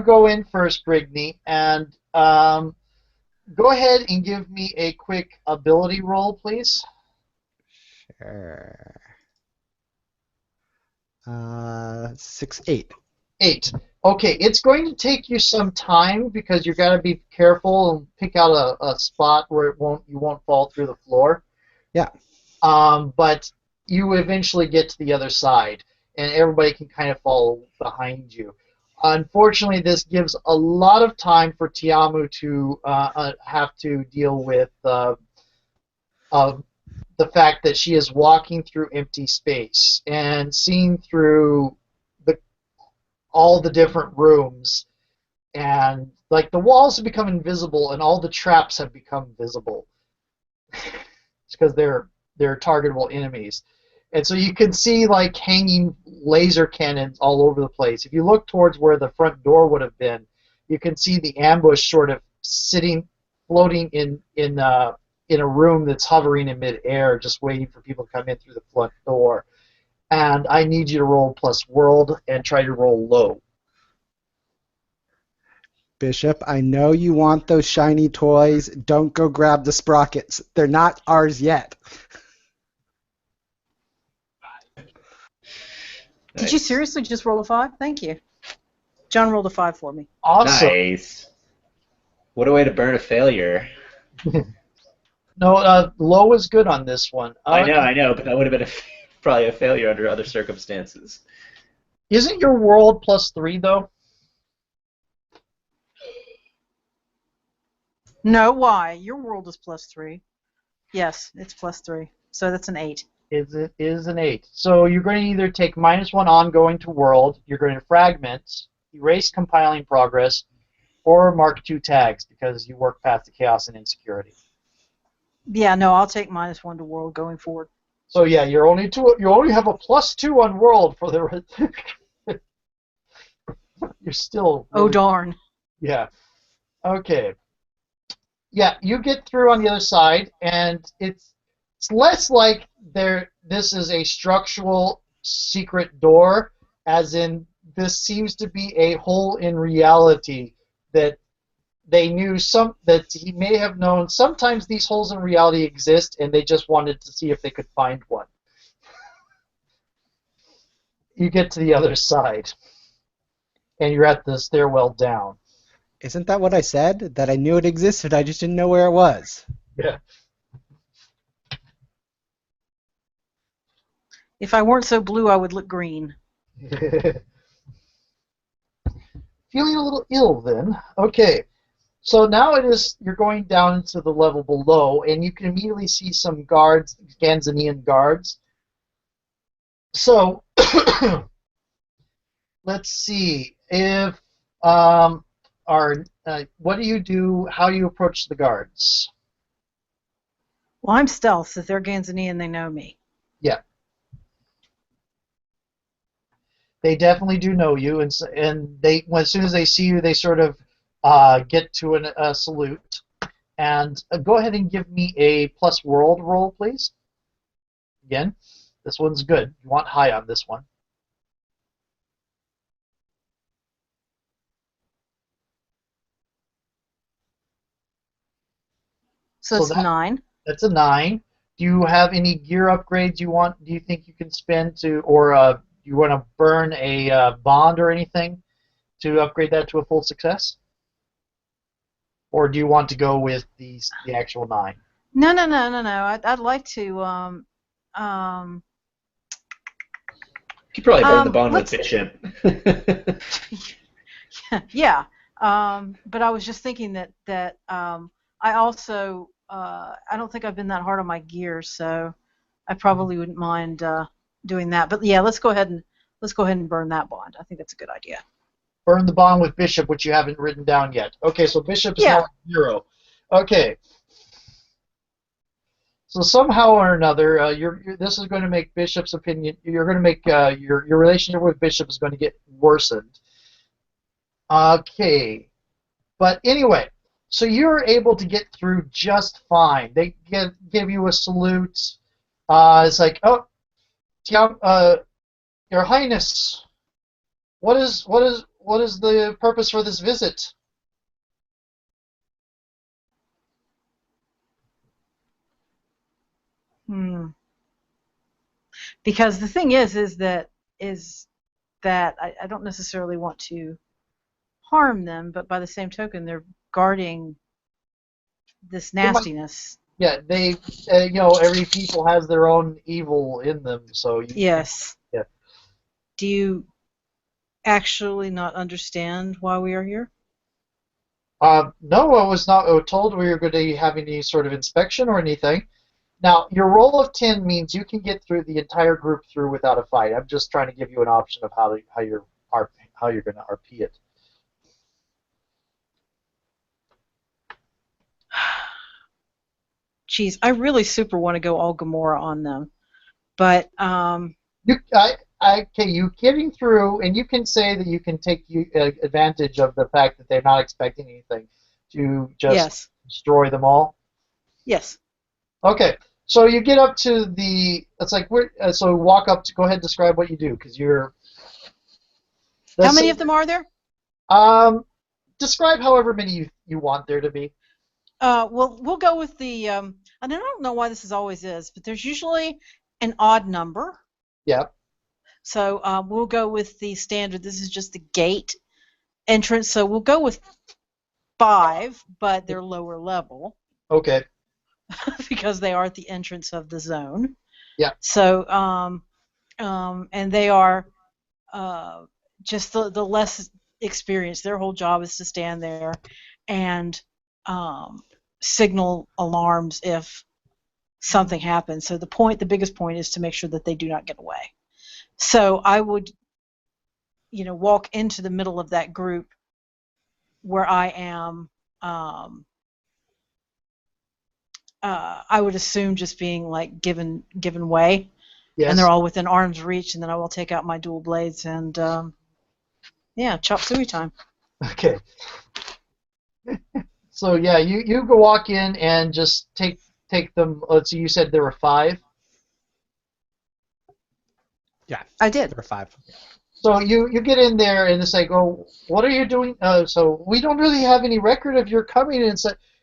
go in first, Brigney, and go ahead and give me a quick ability roll, please. Sure. 6, 8. 8. Okay, it's going to take you some time because you got to be careful and pick out a spot where you won't fall through the floor. Yeah. But you eventually get to the other side, and everybody can kind of follow behind you. Unfortunately, this gives a lot of time for Tiamu to have to deal with the fact that she is walking through empty space and seeing through all the different rooms, and like the walls have become invisible and all the traps have become visible. It's because they're targetable enemies. And so you can see like hanging laser cannons all over the place. If you look towards where the front door would have been, you can see the ambush sort of floating in a room that's hovering in midair, just waiting for people to come in through the front door. And I need you to roll plus world and try to roll low. Bishop, I know you want those shiny toys. Don't go grab the sprockets. They're not ours yet. Did you seriously just roll a 5? Thank you. John rolled a 5 for me. Awesome. Nice. What a way to burn a failure. No, low is good on this one. I know, but that would have been probably a failure under other circumstances. Isn't your world plus 3 though? No, why? Your world is plus 3. Yes, it's plus 3. So that's an 8. It is an 8. So you're going to either take -1 ongoing to world, you're going to fragment, erase compiling progress, or mark 2 tags because you work past the chaos and insecurity. Yeah, no, I'll take -1 to world going forward. So yeah, you only have a +2 on world for the. You're still. Oh darn. Yeah. Okay. Yeah, you get through on the other side, and it's less like this is a structural secret door, as in this seems to be a hole in reality that they knew that he may have known. Sometimes these holes in reality exist, and they just wanted to see if they could find one. You get to the other side, and you're at the stairwell down. Isn't that what I said? That I knew it existed, I just didn't know where it was. Yeah. If I weren't so blue, I would look green. Feeling a little ill then. Okay. So now you're going down into the level below, and you can immediately see some guards, Ganzanian guards. So let's see if what do you do? How do you approach the guards? Well, I'm stealth. If they're Ganzanian, they know me. Yeah. They definitely do know you, and as soon as they see you, they sort of get to a salute. And go ahead and give me a plus world roll, please. Again, this one's good. You want high on this one. So So it's 9. that's a 9. Do you have any gear upgrades you want? Do you think you can spend to, or you want to burn a bond or anything to upgrade that to a full success? Or do you want to go with the actual 9? No. I'd like to. Um, You could probably burn the bond with let's. Bishop. Yeah. But I was just thinking that I also I don't think I've been that hard on my gear, so I probably wouldn't mind doing that. But yeah, let's go ahead and burn that bond. I think that's a good idea. Burn the bond with Bishop, which you haven't written down yet. Okay, so Bishop is now 0. Okay. So somehow or another, this is going to make Bishop's opinion. You're going to make your relationship with Bishop is going to get worsened. Okay, but anyway, so you're able to get through just fine. They give you a salute. It's like, oh, Your Highness, what is the purpose for this visit? Because the thing is that I don't necessarily want to harm them, but by the same token, they're guarding this nastiness. Yeah, they, every people has their own evil in them, so Yes. Yeah. Do you actually not understand why we are here? No, I was not told we were going to have any sort of inspection or anything. Now, your roll of 10 means you can get through the entire group through without a fight. I'm just trying to give you an option of how you're going to RP it. Geez, I really super want to go all Gamora on them, but you getting through, and you can say that you can take advantage of the fact that they're not expecting anything to just destroy them all. Yes. Okay, so you get up to the. It's like so walk up to. Go ahead and describe what you do, because you're. How many of them are there? Describe however many you want there to be. Well, we'll go with the. And I don't know why this always is, but there's usually an odd number. Yeah. So we'll go with the standard. This is just the gate entrance, so we'll go with 5, but they're lower level. Okay. Because they are at the entrance of the zone. Yeah. So and they are just the less experienced. Their whole job is to stand there and signal alarms if something happens. So the biggest point is to make sure that they do not get away. So I would, walk into the middle of that group where I am. I would assume just being like given way. Yes. And they're all within arm's reach, and then I will take out my dual blades and chop suey time. Okay. So yeah, you go walk in and just take them. Let's see, you said there were 5. Yeah, I did. There were 5. So you get in there and it's like, oh, what are you doing? So we don't really have any record of your coming in.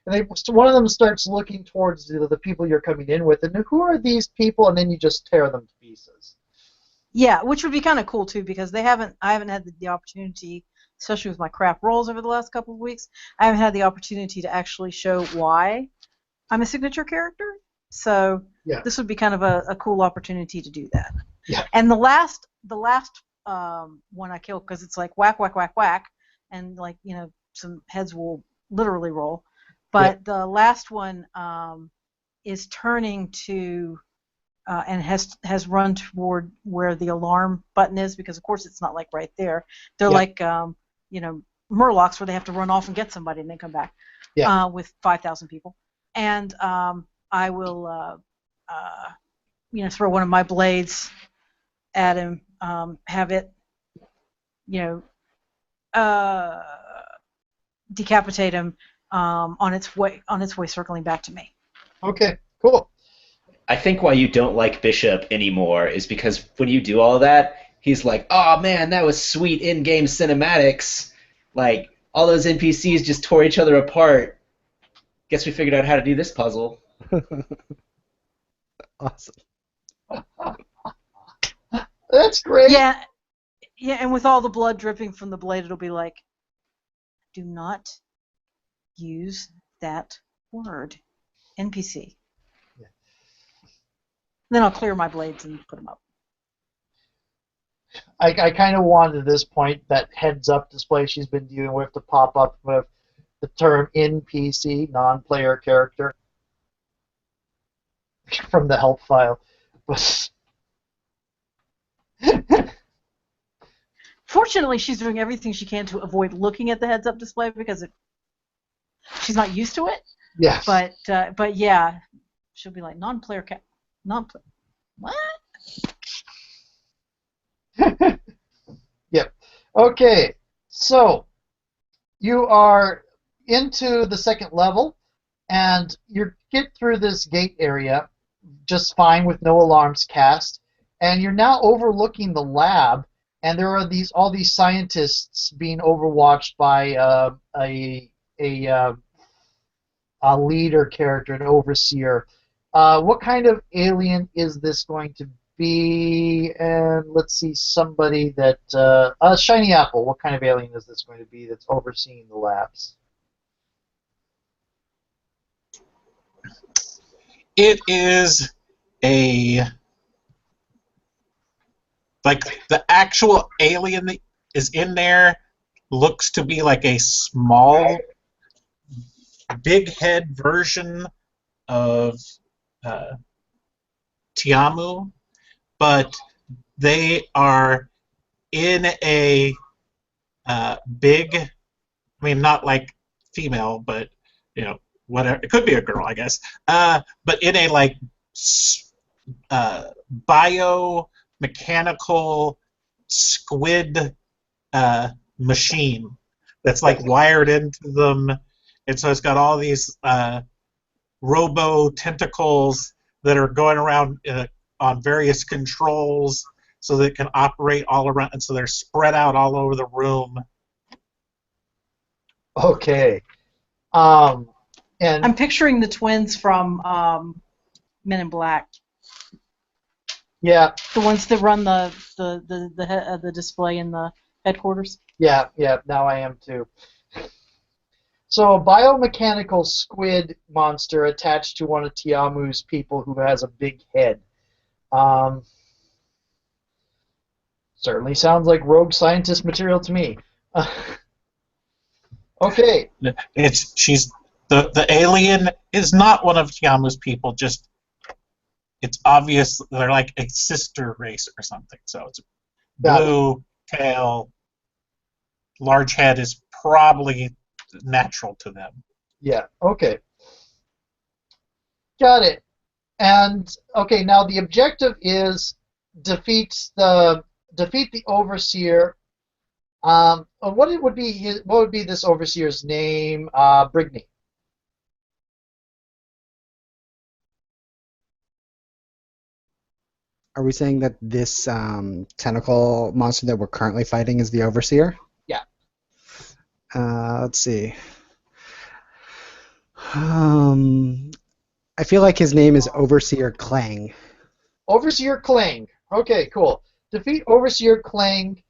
And one of them starts looking towards the people you're coming in with, and who are these people? And then you just tear them to pieces. Yeah, which would be kind of cool too, because I haven't had the opportunity, especially with my crap rolls over the last couple of weeks, I haven't had the opportunity to actually show why I'm a signature character. So This would be kind of a cool opportunity to do that. Yeah. And the last one I killed, because it's like whack, whack, whack, whack, and like some heads will literally roll. But the last one is turning to and has run toward where the alarm button is, because of course it's not like right there. They're like Murlocs, where they have to run off and get somebody and then come back with 5,000 people. And I will throw one of my blades at him, have it uh, decapitate him on its way circling back to me. Okay, cool. I think why you don't like Bishop anymore is because when you do all that, he's like, "Oh man, that was sweet in-game cinematics. Like all those NPCs just tore each other apart. Guess we figured out how to do this puzzle." Awesome. That's great. Yeah, and with all the blood dripping from the blade, it'll be like, do not use that word, NPC. Yeah. Then I'll clear my blades and put them up. I kind of wanted at this point that heads-up display she's been dealing with to pop up with the term NPC, non-player character, from the help file. Fortunately, she's doing everything she can to avoid looking at the heads-up display because she's not used to it. Yeah. But yeah, she'll be like non-player non-player. What? Yep. Okay. So you are into the second level, and you get through this gate area just fine with no alarms cast, and you're now overlooking the lab, and there are all these scientists being overwatched by a leader character, an overseer. What kind of alien is this going to be? And let's see, somebody that Shiny Apple. What kind of alien is this going to be that's overseeing the labs? It is the actual alien that is in there looks to be like a small, big head version of Tiamu, but they are in a big, I mean, not like female, but whatever. It could be a girl, I guess. But in a like biomechanical squid machine that's like wired into them, and so it's got all these robo tentacles that are going around on various controls, so that it can operate all around, and so they're spread out all over the room. Okay. And I'm picturing the twins from Men in Black. yeah, The ones that run the display in the headquarters. yeah. Now I am too. So a biomechanical squid monster attached to one of Tiamu's people who has a big head. Certainly sounds like rogue scientist material to me. Okay. The alien is not one of Tiamu's people. Just it's obvious they're like a sister race or something. So it's blue tail, large head is probably natural to them. Yeah. Okay. Got it. And okay, now the objective is defeat the overseer. What would be this overseer's name? Brigney. Are we saying that this tentacle monster that we're currently fighting is the Overseer? Yeah. Let's see. I feel like his name is Overseer Clang. Overseer Clang. Okay, cool. Defeat Overseer Clang.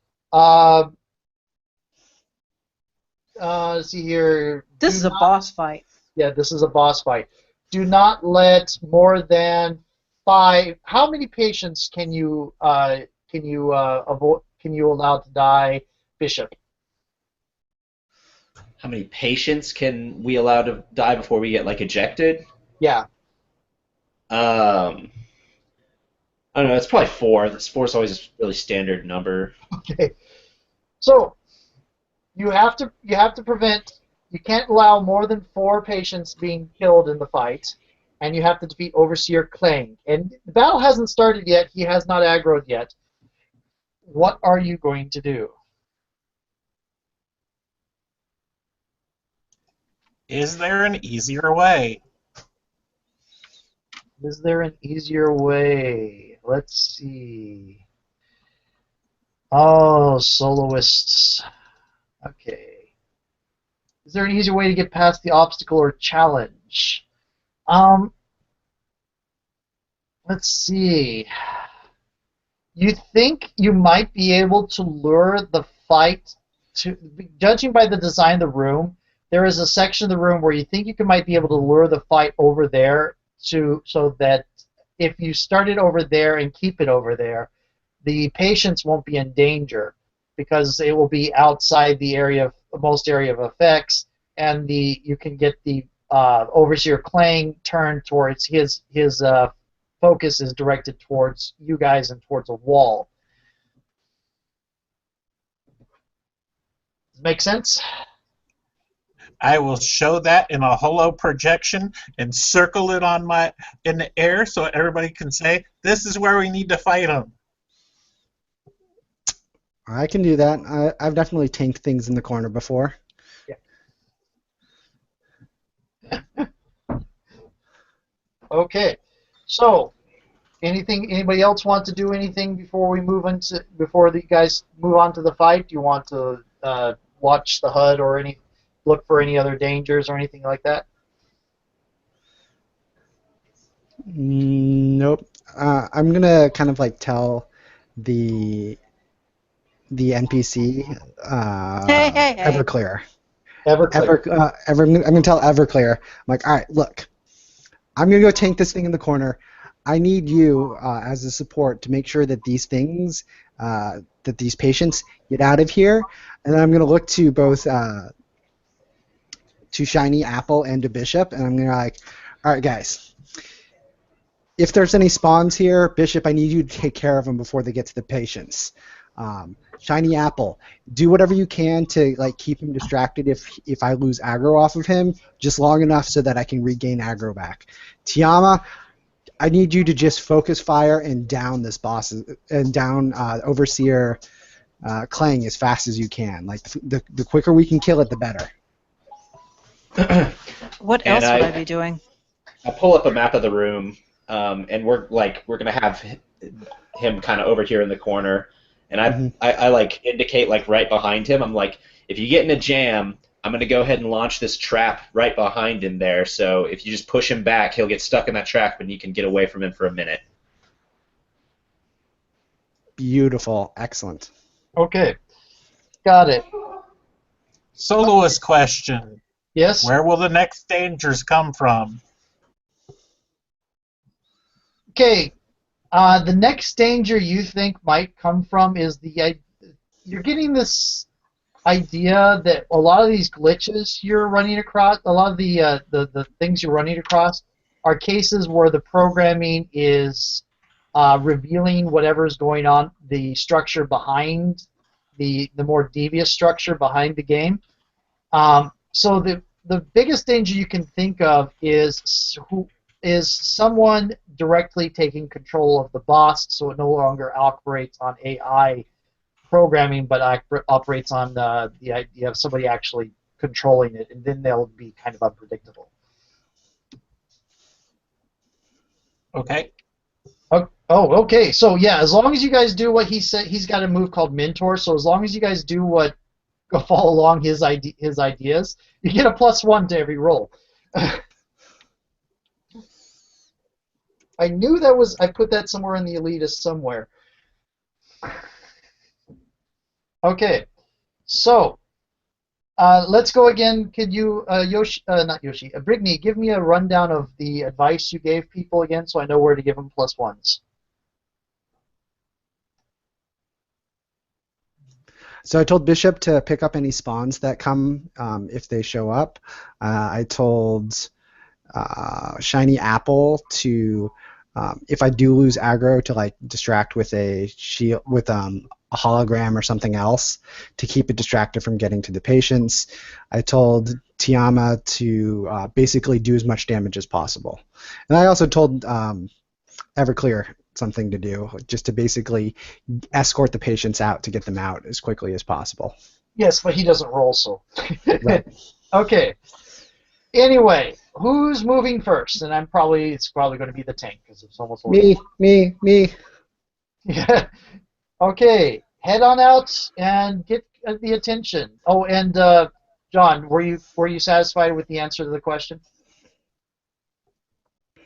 Let's see here. This is a boss fight. Yeah, this is a boss fight. Do not let more than 5. How many patients can you allow to die, Bishop? How many patients can we allow to die before we get ejected? Yeah. I don't know. It's probably 4. This 4 is always a really standard number. Okay. So you have to prevent. You can't allow more than 4 patients being killed in the fight, and you have to defeat Overseer Clang. And the battle hasn't started yet. He has not aggroed yet. What are you going to do? Is there an easier way? Is there an easier way? Let's see. Oh, soloists. Okay. Is there an easier way to get past the obstacle or challenge? Um, let's see. You think you might be able to lure the fight to, judging by the design of the room, there is a section of the room where you think you might be able to lure the fight over there so that if you start it over there and keep it over there, the patients won't be in danger because it will be outside the area of most area of effects, and you can get the overseer Clang turned towards his focus is directed towards you guys and towards a wall. Does it make sense? I will show that in a holo projection and circle it in the air so everybody can say, this is where we need to fight them. I can do that. I've definitely tanked things in the corner before. Yeah. Okay. So, anybody else want to do anything before the guys move on to the fight? Do you want to watch the HUD or look for any other dangers or anything like that? Nope. I'm gonna kind of like tell the NPC Hey. Everclear. Everclear. I'm gonna tell Everclear. I'm like, all right, look, I'm gonna go tank this thing in the corner. I need you as a support to make sure that these things, that these patients get out of here, and then I'm gonna look to both to Shiny Apple and to Bishop, and I'm gonna like, all right, guys. If there's any spawns here, Bishop, I need you to take care of them before they get to the patients. Shiny Apple, do whatever you can to like keep him distracted if I lose aggro off of him, just long enough so that I can regain aggro back. Tiama, I need you to just focus fire and down this boss and down Overseer Clang as fast as you can. Like the quicker we can kill it, the better. What else would I be doing? I pull up a map of the room, and we're gonna have him kind of over here in the corner, and I like indicate like right behind him. I'm like, if you get in a jam, I'm gonna go ahead and launch this trap right behind him there. So if you just push him back, he'll get stuck in that trap, and you can get away from him for a minute. Beautiful, excellent. Okay, got it. Soloist question. Yes. Where will the next dangers come from? Okay, the next danger you think might come from is you're getting this idea that a lot of these glitches you're running across, a lot of the things you're running across, are cases where the programming is revealing whatever's going on, the structure behind the more devious structure behind the game. So the biggest danger you can think of is someone directly taking control of the boss, so it no longer operates on AI programming, but operates on the idea of somebody actually controlling it, and then they'll be kind of unpredictable. Okay. Oh, okay. So yeah, as long as you guys do what he said, he's got a move called Mentor. So as long as you guys do follow along his ideas, you get a +1 to every roll. I knew I put that somewhere in the elitist somewhere. Okay, so let's go again. Could you, Brigney, give me a rundown of the advice you gave people again, so I know where to give them +1s. So I told Bishop to pick up any spawns that come if they show up. I told Shiny Apple to, if I do lose aggro, to like distract with a shield with a hologram or something else to keep it distracted from getting to the patients. I told Tiama to basically do as much damage as possible, and I also told Everclear something to do, just to basically escort the patients out to get them out as quickly as possible. Yes, but he doesn't roll, so. Right. Okay. Anyway, who's moving first? And it's probably going to be the tank because it's almost Me. Yeah. Okay, head on out and get the attention. Oh, and John, were you satisfied with the answer to the question?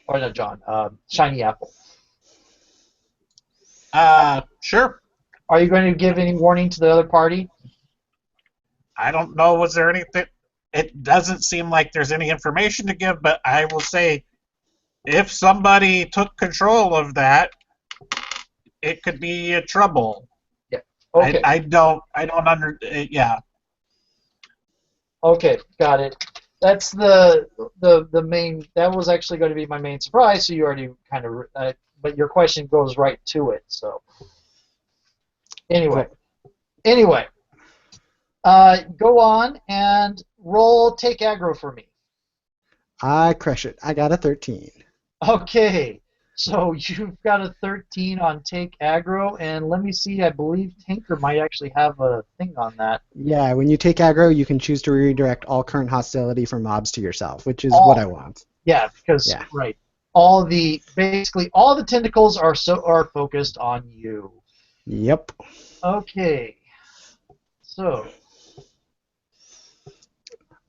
Or no, John, shiny apple. Sure. Are you going to give any warning to the other party? I don't know. Was there anything? It doesn't seem like there's any information to give, but I will say, if somebody took control of that, it could be a trouble. Yeah. Okay. Yeah. Okay, got it. That's the main. That was actually going to be my main surprise. So you already kind of, but your question goes right to it. So anyway, go on and roll take aggro for me. I crush it. I got a 13. Okay, so you've got a 13 on take aggro, and let me see. I believe Tinker might actually have a thing on that. Yeah, when you take aggro, you can choose to redirect all current hostility from mobs to yourself, which is what I want. Yeah, because right, basically all the tentacles are focused on you. Yep. Okay, so.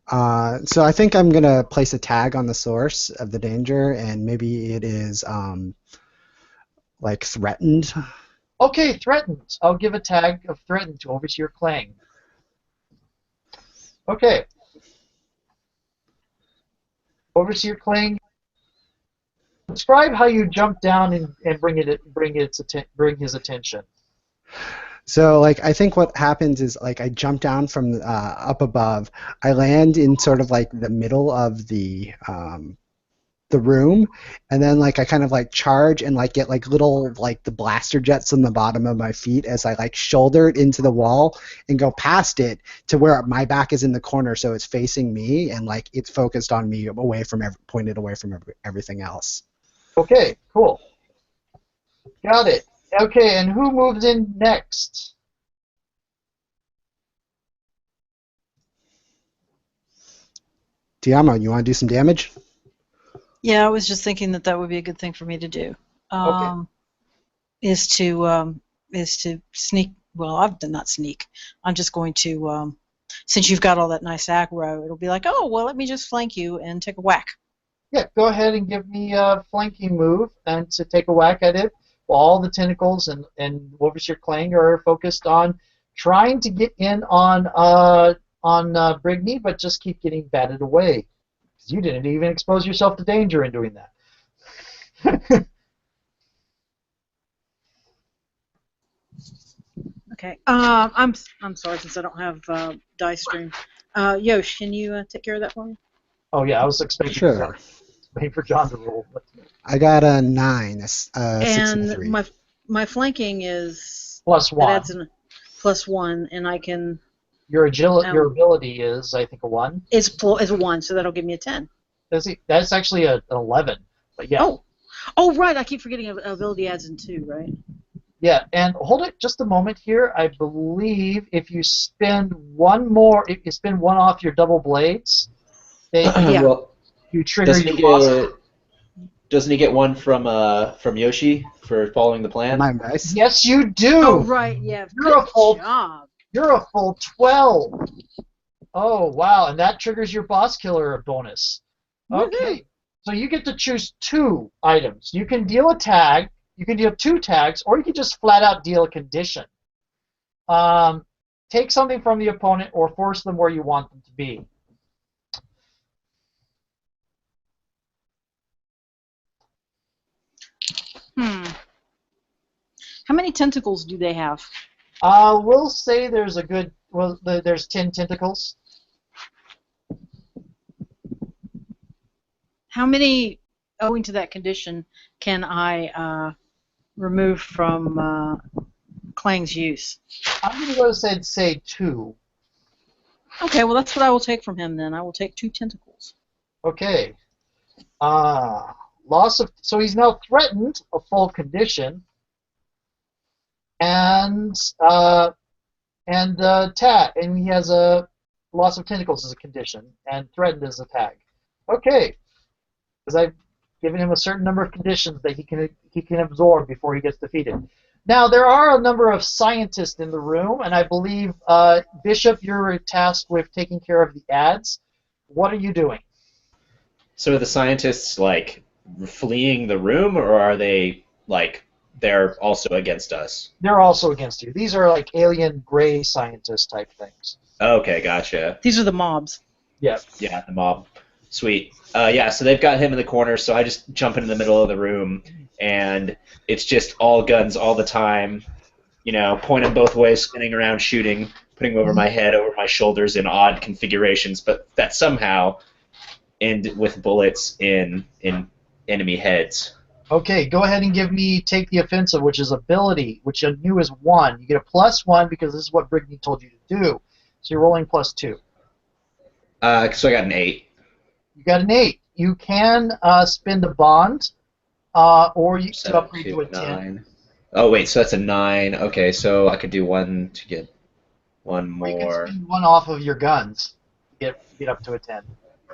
So I think I'm gonna place a tag on the source of the danger, and maybe it is like threatened. Okay, threatened. I'll give a tag of threatened to Overseer Clang. Okay. Overseer Clang, describe how you jump down and bring his attention. So, like, I think what happens is, like, I jump down from up above. I land in sort of like the middle of the room, and then like I kind of like charge and like get like little like the blaster jets on the bottom of my feet as I like shoulder it into the wall and go past it to where my back is in the corner, so it's facing me and like it's focused on me, pointed away from everything else. Okay, cool. Got it. Okay, and who moves in next? Tiamo, you want to do some damage? Yeah, I was just thinking that would be a good thing for me to do. Okay. Is to sneak. Well, I've done not sneak. I'm just going to, since you've got all that nice aggro, it'll be like, oh, well, let me just flank you and take a whack. Yeah, go ahead and give me a flanking move and to take a whack at it. While all the tentacles and Overseer Clang are focused on trying to get in on Brigney, but just keep getting batted away. Because you didn't even expose yourself to danger in doing that. Okay. I'm sorry since I don't have dice stream. Yosh, can you take care of that for me? Oh yeah, I was expecting Sure. waiting for John to roll. I got a 9, 6 and 3. And my flanking is +1. That adds a +1, and I can. Your ability is, I think, a 1. Is a 1, so that'll give me a 10. That's actually an 11. But yeah. Oh, right. I keep forgetting ability adds in 2, right? Yeah, and hold it just a moment here. I believe if you spend one off your double blades, Well, you trigger your boss. Doesn't he get one from Yoshi for following the plan? My nice. Yes, you do. Oh, right. Yeah. You're Good job. You're a full 12. Oh, wow, and that triggers your boss killer bonus. Okay, so you get to choose 2 items. You can deal a tag, you can deal 2 tags, or you can just flat out deal a condition. Take something from the opponent or force them where you want them to be. How many tentacles do they have? We'll say there's there's 10 tentacles. How many, owing to that condition, can I remove from Clang's use? I'm going to go ahead and say 2. Okay, well that's what I will take from him then. I will take 2 tentacles. Okay. So he's now threatened a full condition, and he has a loss of tentacles as a condition, and threatened as a tag. Okay, because I've given him a certain number of conditions that he can absorb before he gets defeated. Now there are a number of scientists in the room, and I believe Bishop, you're tasked with taking care of the ads. What are you doing? So are the scientists like fleeing the room, or are they like they're also against us? They're also against you. These are like alien gray scientist type things. Okay, gotcha. These are the mobs. Yeah. Yeah, the mob. Sweet. Yeah, so they've got him in the corner, so I just jump into the middle of the room, and it's just all guns all the time. You know, point them both ways, spinning around, shooting, putting them over my head, over my shoulders in odd configurations, but that somehow end with bullets in enemy heads. Okay, go ahead and give me take the offensive, which is ability, which you knew is 1. You get a +1 because this is what Brittany told you to do. So you're rolling +2. So I got an 8. You got an 8. You can spend a bond, or you to 7, upgrade 2, to a 10. 9. Oh wait, so that's a 9. Okay, so I could do 1 to get 1 Or you can more. spend 1 off of your guns to get up to a 10.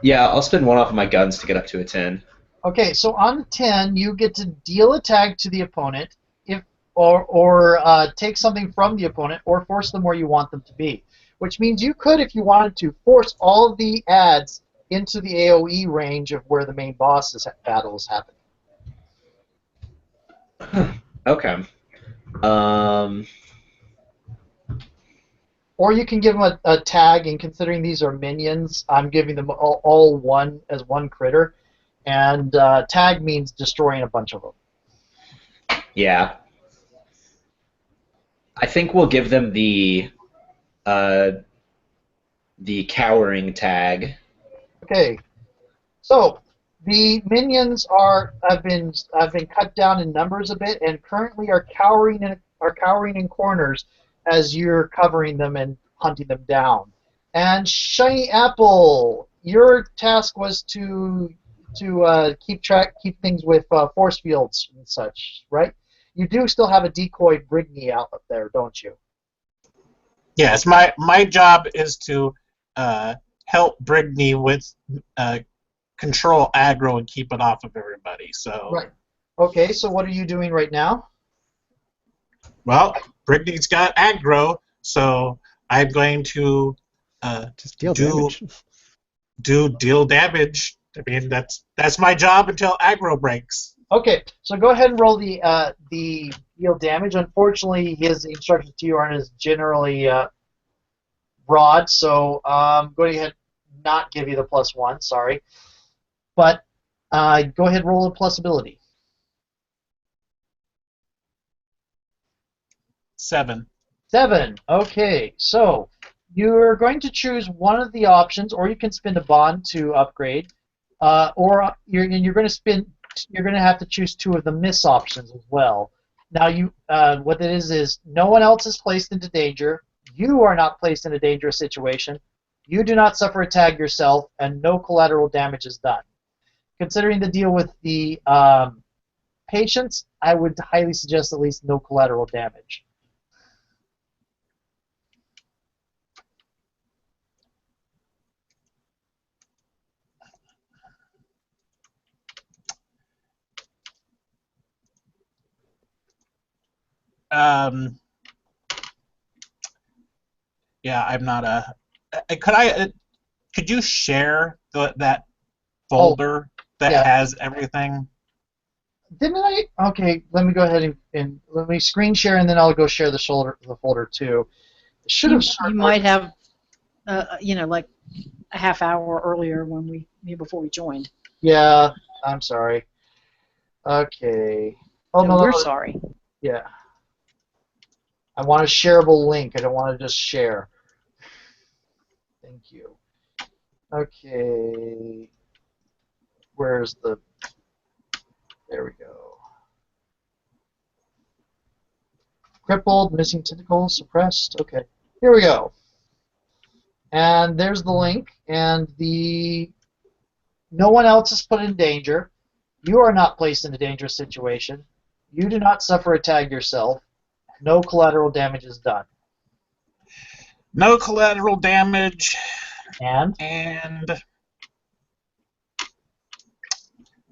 Yeah, I'll spend 1 off of my guns to get up to a 10. Okay, so on the 10, you get to deal a tag to the opponent, or take something from the opponent, or force them where you want them to be. Which means you could, if you wanted to, force all of the ads into the AOE range of where the main boss battle is happening. Okay. Or you can give them a tag, and considering these are minions, I'm giving them all one as one critter. And tag means destroying a bunch of them. Yeah. I think we'll give them the cowering tag. Okay. So the minions have been cut down in numbers a bit, and currently are cowering in corners as you're covering them and hunting them down. And Shiny Apple, your task was to keep things with force fields and such, right? You do still have a decoy Brigney out up there, don't you? Yes, my job is to help Brigney with control aggro and keep it off of everybody. So Right. Okay, so what are you doing right now? well, Brigney's got aggro, so I'm going to Just deal damage. deal damage. I mean that's my job until aggro breaks. Okay, so go ahead and roll the deal damage. Unfortunately, his instructions to you aren't as generally broad, so I'm going to ahead and not give you the +1. Sorry, but go ahead and roll a plus ability. 7. 7. Okay, so you're going to choose one of the options, or you can spend a bond to upgrade, or you're going to have to choose 2 of the miss options as well. Now, what it is no one else is placed into danger. You are not placed in a dangerous situation. You do not suffer a tag yourself, and no collateral damage is done. Considering the deal with the patients, I would highly suggest at least no collateral damage. Yeah, I'm not a. Could you share that folder that yeah. has everything? Didn't I? Okay, let me go ahead and let me screen share, and then I'll go share the folder too. Should have. You might have, like a half hour earlier before we joined. Yeah, I'm sorry. Okay. Oh No, we're sorry. Yeah. I want a shareable link. I don't want to just share. Thank you. Okay. Where's the... There we go. Crippled, missing tentacles, suppressed. Okay. Here we go. And there's the link. And no one else is put in danger. You are not placed in a dangerous situation. You do not suffer a tag yourself. No collateral damage is done. No collateral damage. And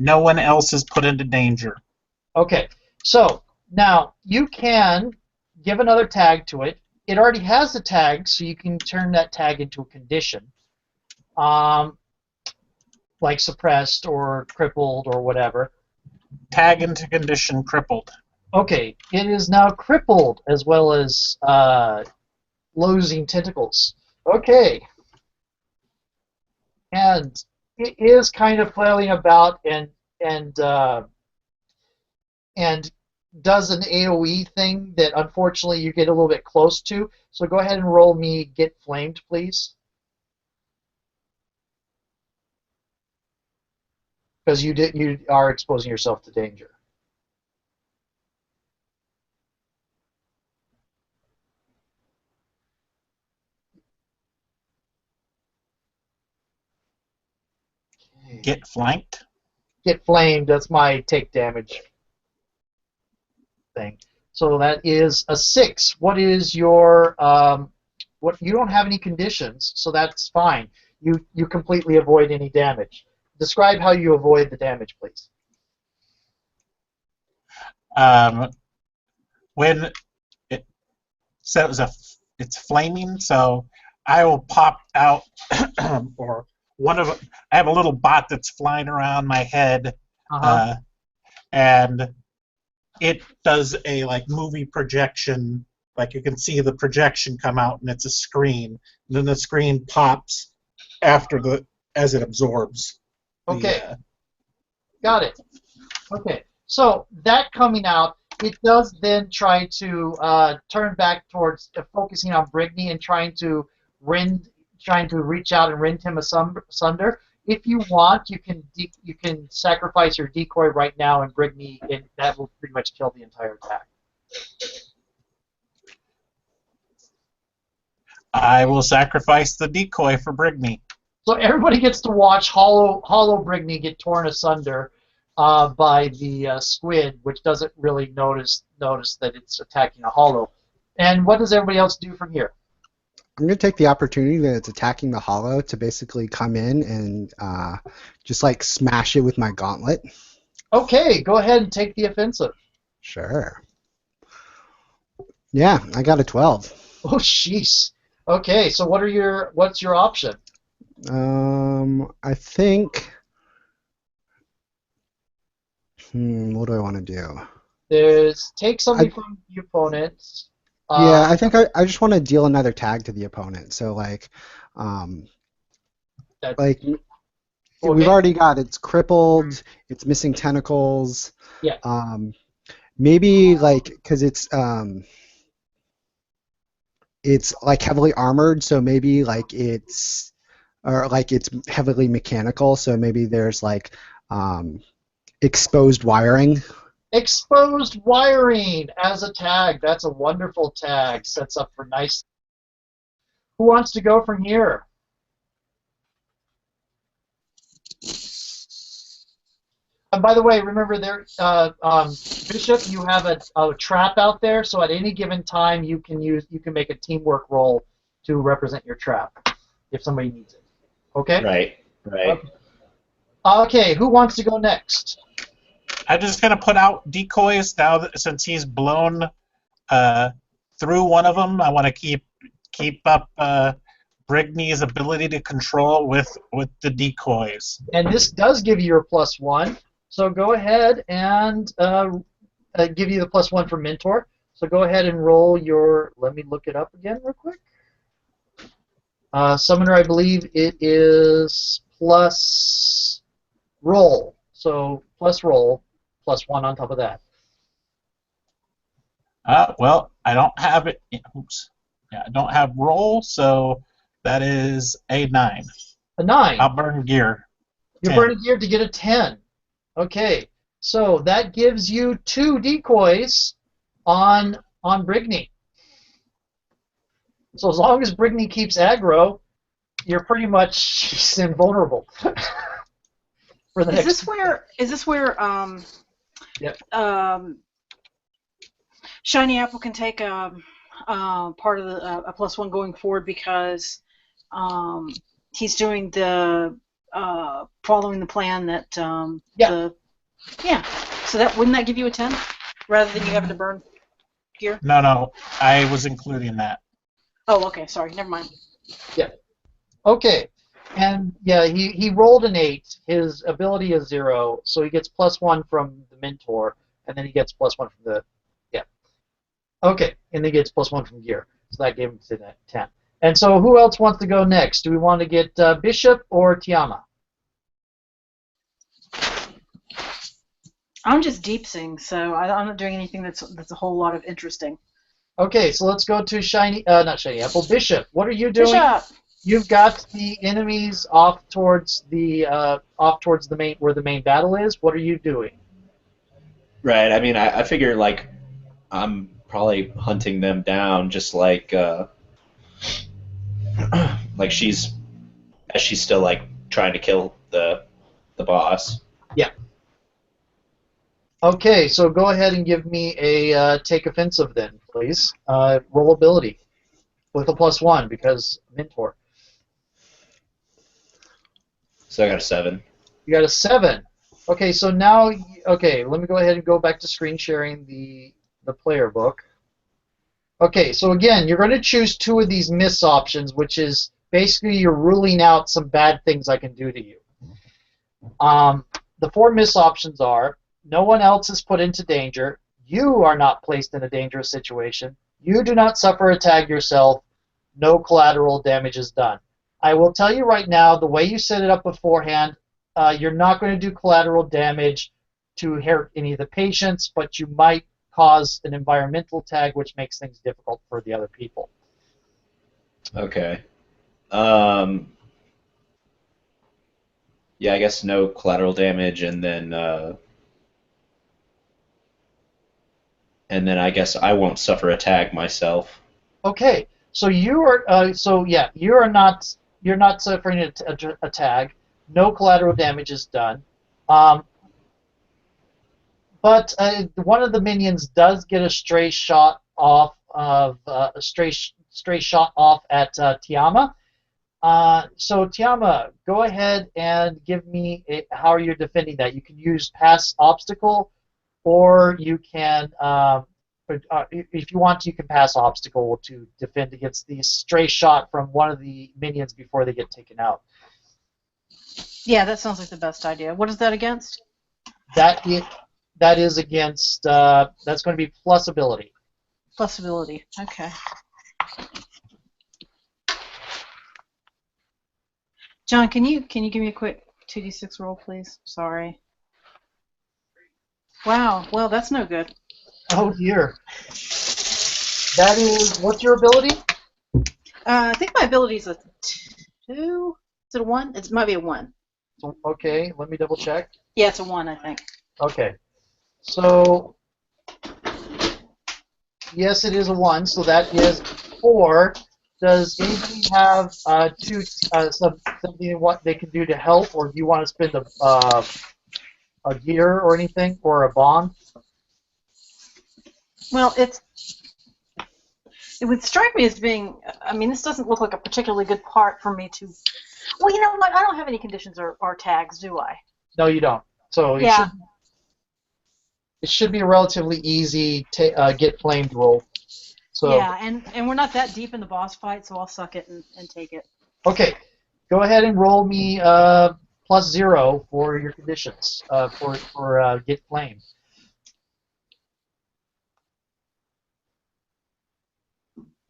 No one else is put into danger. Okay, so now you can give another tag to it. It already has the tag, so you can turn that tag into a condition, like suppressed or crippled or whatever. Tag into condition crippled. Okay, it is now crippled as well as losing tentacles. Okay, and it is kind of flailing about and and does an AoE thing that unfortunately you get a little bit close to. So go ahead and roll me Get Flamed, please. Because you are exposing yourself to danger. Get flanked. Get Flamed, that's my take damage thing. So that is a 6. What is your what? You don't have any conditions, so that's fine. You completely avoid any damage. Describe how you avoid the damage, please. When it says it's flaming, so I will pop out, or I have a little bot that's flying around my head, and it does a like movie projection. Like you can see the projection come out, and it's a screen. And then the screen pops as it absorbs. Okay. Got it. Okay. So that coming out, it does then try to turn back towards focusing on Brigney and trying to reach out and rend him asunder. If you want, you can sacrifice your decoy right now and Brigney, and that will pretty much kill the entire attack. I will sacrifice the decoy for Brigney. So everybody gets to watch Hollow Brigney get torn asunder by the squid, which doesn't really notice that it's attacking a Hollow. And what does everybody else do from here? I'm going to take the opportunity that it's attacking the Hollow to basically come in and just like smash it with my Gauntlet. Okay, go ahead and take the offensive. Sure. Yeah, I got a 12. Oh, jeez. Okay, so what's your option? I think. What do I want to do? There's take something from the opponent. Yeah, I think I just want to deal another tag to the opponent. So like, Okay. We've already got it's crippled, it's missing tentacles. Yeah. Maybe like because it's like heavily armored, so maybe like it's heavily mechanical, so maybe there's like exposed wiring. Exposed wiring as a tag. That's a wonderful tag. Sets up for nice. Who wants to go from here? And by the way, remember there, Bishop, you have a trap out there, so at any given time you can make a teamwork roll to represent your trap if somebody needs it. Okay? Right. Okay, who wants to go next? I'm just gonna put out decoys now since he's blown through one of them. I want to keep up Brigney's ability to control with the decoys. And this does give you your +1. So go ahead and give you the +1 for mentor. So go ahead and roll your. Let me look it up again real quick. Summoner, I believe it is plus roll. So plus roll, +1 on top of that. Well, I don't have it. Oops. Yeah, I don't have roll, so that is a 9. A 9. I'll burn gear. You're burning gear to get a 10. Okay, so that gives you 2 decoys on Brigney. So as long as Brigney keeps aggro, you're pretty much invulnerable. For the Is this where Yep. Shiny Apple can take part of a +1 going forward because he's doing the following the plan that Yeah. yeah. So that wouldn't that give you a 10 rather than you having to burn gear? No, I was including that. Oh, okay. Sorry, never mind. Okay. And yeah, he rolled an 8. His ability is 0, so he gets +1 from the mentor, and then he gets +1 from the Okay, and he gets +1 from gear, so that gave him to that 10. And so who else wants to go next? Do we want to get Bishop or Tiama? I'm just deep seeing, so I'm not doing anything that's a whole lot of interesting. Okay, so let's go to not Shiny Apple, Bishop. What are you doing? Bishop! You've got the enemies off towards the main where the main battle is. What are you doing? Right. I mean, I figure like I'm probably hunting them down, just like like she's still like trying to kill the boss. Yeah. Okay, so go ahead and give me a take offensive then, please. Roll ability with a +1 because mentor. So I got a 7. You got a 7. Okay, so now, okay, let me go ahead and go back to screen sharing the player book. Okay, so again, you're going to choose 2 of these miss options, which is basically you're ruling out some bad things I can do to you. The 4 miss options are no one else is put into danger, you are not placed in a dangerous situation, you do not suffer a tag yourself, no collateral damage is done. I will tell you right now, the way you set it up beforehand, you're not going to do collateral damage to hurt any of the patients, but you might cause an environmental tag, which makes things difficult for the other people. Okay. Yeah, I guess no collateral damage, and then I guess I won't suffer a tag myself. Okay, so you are you're not suffering a tag. No collateral damage is done. But one of the minions does get a stray shot off of a stray shot off at Tiama. So Tiama, go ahead and give me how you're defending that. You can use pass obstacle, or you can, if you want, you can pass obstacle to defend against the stray shot from one of the minions before they get taken out. Yeah, that sounds like the best idea. What is that against? That is against. That's going to be plus ability. Plus ability. Okay. John, can you give me a quick 2d6 roll, please? Sorry. Wow. Well, that's no good. Oh dear. That is. What's your ability? I think my ability is a 2. Is it a 1? It might be a 1. Okay. Let me double check. Yeah, it's a 1, I think. Okay. So. Yes, it is a 1. So that is 4. Does anybody have something what they can do to help, or do you want to spend a gear or anything, or a bond? Well, it would strike me as being. I mean, this doesn't look like a particularly good part for me to. Well, you know what? I don't have any conditions or tags, do I? No, you don't. So Yeah. It should be a relatively easy get flamed roll. So, yeah, and we're not that deep in the boss fight, so I'll suck it and take it. Okay, go ahead and roll me +0 for your conditions for get flamed.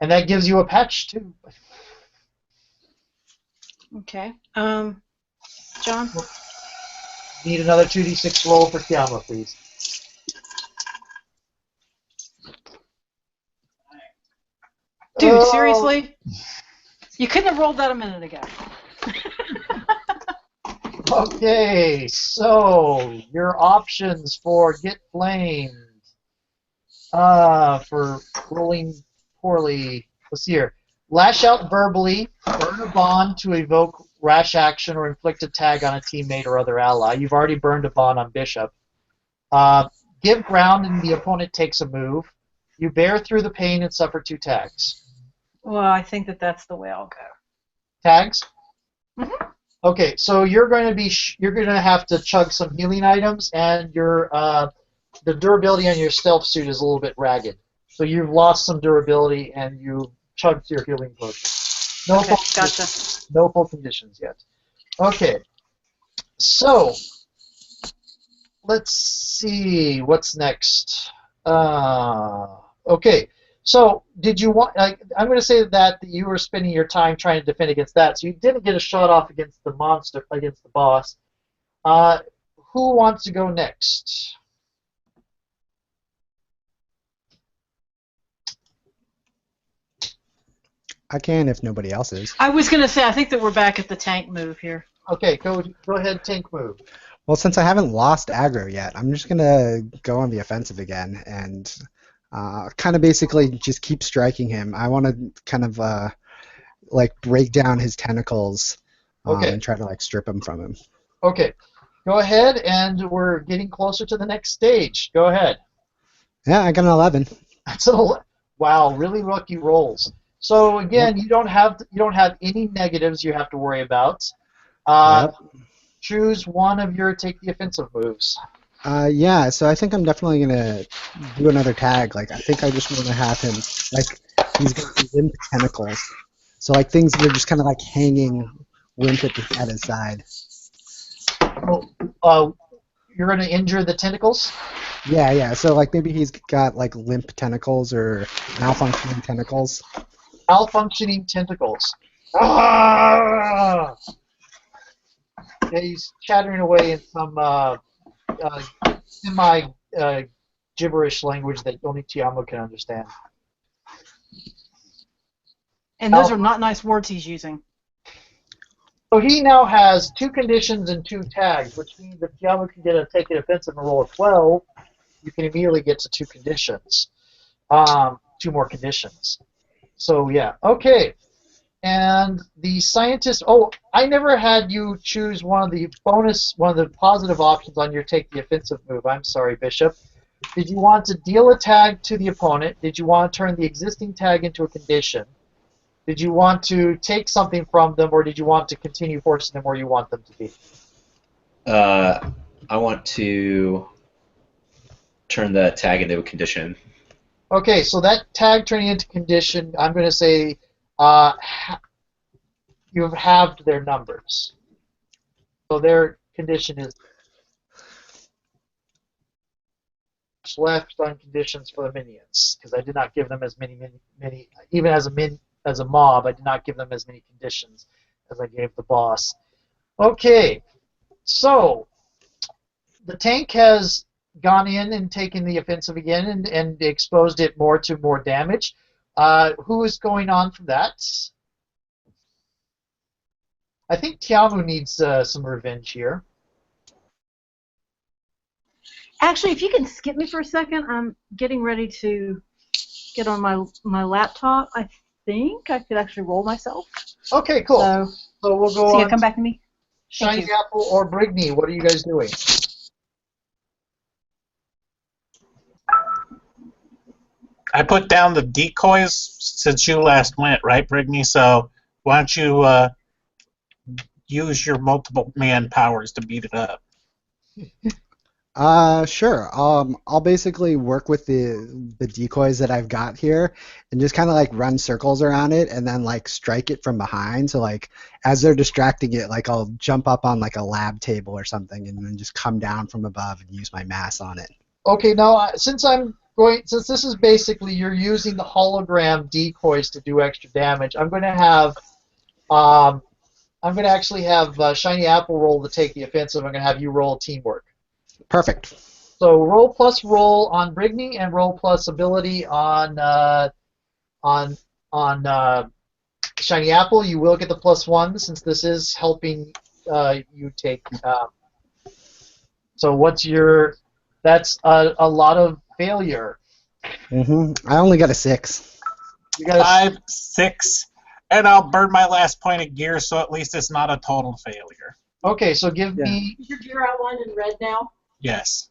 And that gives you a patch too. Okay. John? Need another 2d6 roll for Tiama, please. Dude, seriously? You couldn't have rolled that a minute ago. Okay, so your options for get flamed for rolling poorly. Let's see here. Lash out verbally, burn a bond to evoke rash action or inflict a tag on a teammate or other ally. You've already burned a bond on Bishop. Give ground and the opponent takes a move. You bear through the pain and suffer 2 tags. Well, I think that's the way I'll go. Tags? Mm-hmm. Okay, so you're going to be you're going to have to chug some healing items, and your the durability on your stealth suit is a little bit ragged. So you've lost some durability, and you chugged your healing potion. No Okay, full gotcha. conditions, no full conditions yet. Okay, so let's see what's next. Okay, so did you want? I'm going to say that you were spending your time trying to defend against that, so you didn't get a shot off against the monster, against the boss. Uh, who wants to go next? I can if nobody else is. I was gonna say I think that we're back at the tank move here. Okay, go ahead, tank move. Well, since I haven't lost aggro yet, I'm just gonna go on the offensive again and kind of basically just keep striking him. I want to kind of like break down his tentacles Okay. and try to like strip him from him. Okay, go ahead, and we're getting closer to the next stage. Go ahead. Yeah, I got an 11. That's wow, really lucky rolls. So again, you don't have any negatives you have to worry about. Yep. Choose one of your take the offensive moves. Yeah, so I think I'm definitely gonna do another tag. Like I think I just want to have him like he's got limp tentacles, so like things that are just kind of like hanging limp at his side. You're going to injure the tentacles? Yeah. So like maybe he's got like limp tentacles or malfunctioning tentacles. Malfunctioning tentacles. Ah! Yeah, he's chattering away in some semi gibberish language that only Tiamo can understand. And those are not nice words he's using. So he now has 2 conditions and 2 tags, which means if Tiamo can take an offensive and roll a 12, you can immediately get to 2 conditions. 2 more conditions. So yeah, okay. And the scientist. Oh, I never had you choose one of the positive options on your take the offensive move. I'm sorry, Bishop. Did you want to deal a tag to the opponent? Did you want to turn the existing tag into a condition? Did you want to take something from them, or did you want to continue forcing them where you want them to be? I want to turn the tag into a condition. Okay, so that tag turning into condition, I'm going to say you've halved their numbers. So their condition is left on conditions for the minions, because I did not give them as many even as a mob, I did not give them as many conditions as I gave the boss. Okay, so the tank has gone in and taken the offensive again and exposed it more to more damage. Who is going on from that? I think Tiamu needs some revenge here. Actually, if you can skip me for a second, I'm getting ready to get on my laptop. I think I could actually roll myself. Okay, cool. So we'll go yeah, on. come back to me. Shiny Apple or Brigney, what are you guys doing? I put down the decoys since you last went, right, Brigney? So why don't you use your multiple man powers to beat it up? Sure. I'll basically work with the decoys that I've got here and just kind of like run circles around it and then like strike it from behind. So like as they're distracting it, like I'll jump up on like a lab table or something and then just come down from above and use my mass on it. Okay, now since this is basically you're using the hologram decoys to do extra damage, I'm going to actually have Shiny Apple roll to take the offensive. I'm going to have you roll teamwork. Perfect. So roll plus roll on Brigney and roll plus ability on Shiny Apple. You will get the +1 since this is helping you take. So what's your? That's a lot of failure. I only got a 6. You got 5, 6, and I'll burn my last point of gear, so at least it's not a total failure. Okay, so give me. Is your gear outlined in red now? Yes.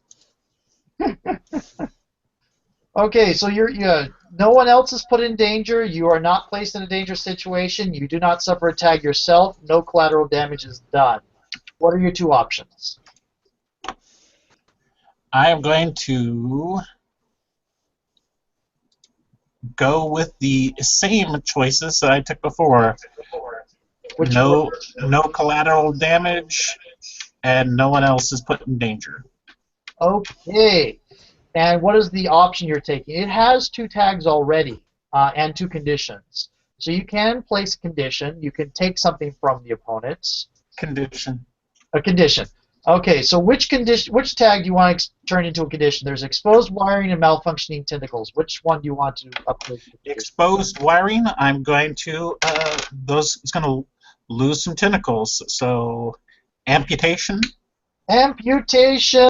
Okay, so no one else is put in danger. You are not placed in a dangerous situation. You do not suffer a tag yourself. No collateral damage is done. What are your two options? I am going to go with the same choices that I took before. Which No collateral damage, and no one else is put in danger. Okay. And what is the option you're taking? It has two tags already and two conditions. So you can place a condition. You can take something from the opponent. Condition. A condition. Okay, so which tag do you want to turn into a condition? There's exposed wiring and malfunctioning tentacles. Which one do you want to upgrade to condition? Exposed wiring, I'm going to, it's going to lose some tentacles. So, amputation. Amputation.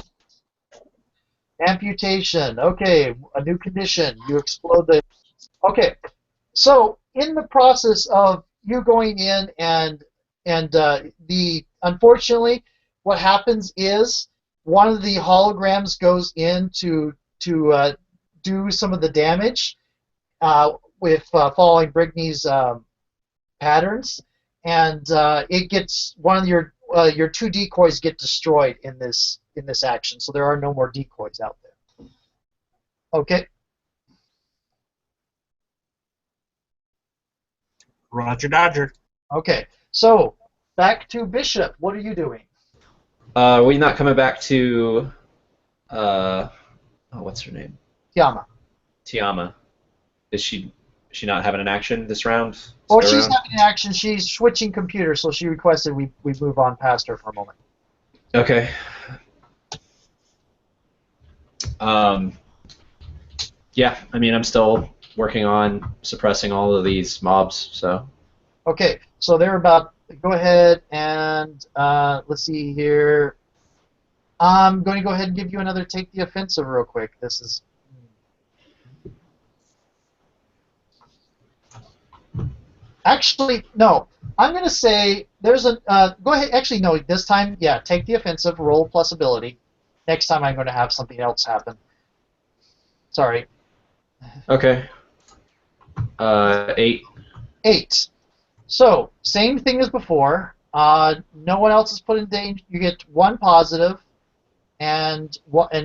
Amputation. Okay, a new condition. You explode the. Okay, so in the process of you going in and unfortunately, what happens is one of the holograms goes in to do some of the damage with following Brigney's patterns, and it gets one of your two decoys get destroyed in this action. So there are no more decoys out there. Okay. Roger Dodger. Okay. So back to Bishop. What are you doing? Are we not coming back to, what's her name? Tiama. Tiama. Is she not having an action this round? Oh, she's having an action. She's switching computers, so she requested we move on past her for a moment. Okay. Yeah, I mean, I'm still working on suppressing all of these mobs, so. Okay, so they're about. Go ahead and let's see here. I'm going to go ahead and give you another take the offensive real quick. This is. Actually, no. I'm going to say there's a. Go ahead. Actually, no. This time, yeah, take the offensive, roll plus ability. Next time, I'm going to have something else happen. Sorry. Okay. 8. 8. So, same thing as before. No one else is put in danger. You get 1 positive and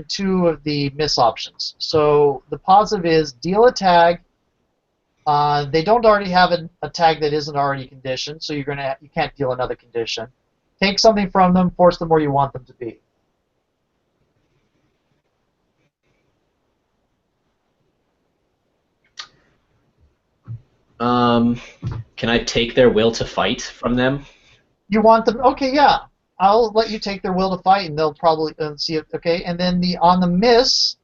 2 of the miss options. So the positive is deal a tag. They don't already have a tag that isn't already conditioned, so you can't deal another condition. Take something from them, force them where you want them to be. Can I take their will to fight from them? You want them? Okay, yeah. I'll let you take their will to fight, and they'll probably see it. Okay, and then on the miss,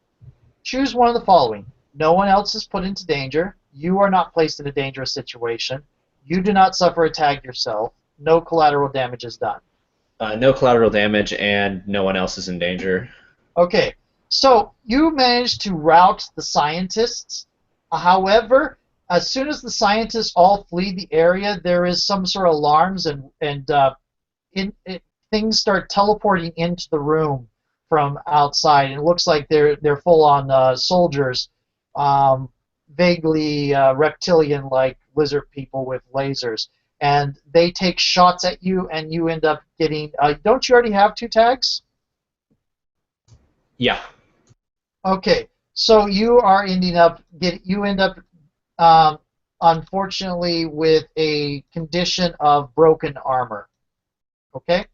choose one of the following. No one else is put into danger. You are not placed in a dangerous situation. You do not suffer a tag yourself. No collateral damage is done. No collateral damage, and no one else is in danger. Okay, so you managed to rout the scientists. However, as soon as the scientists all flee the area, there is some sort of alarms and things start teleporting into the room from outside. And it looks like they're full on soldiers, vaguely reptilian-like lizard people with lasers, and they take shots at you, and you end up getting. Don't you already have 2 tags? Yeah. Okay, so you are ending up unfortunately with a condition of broken armor. Okay.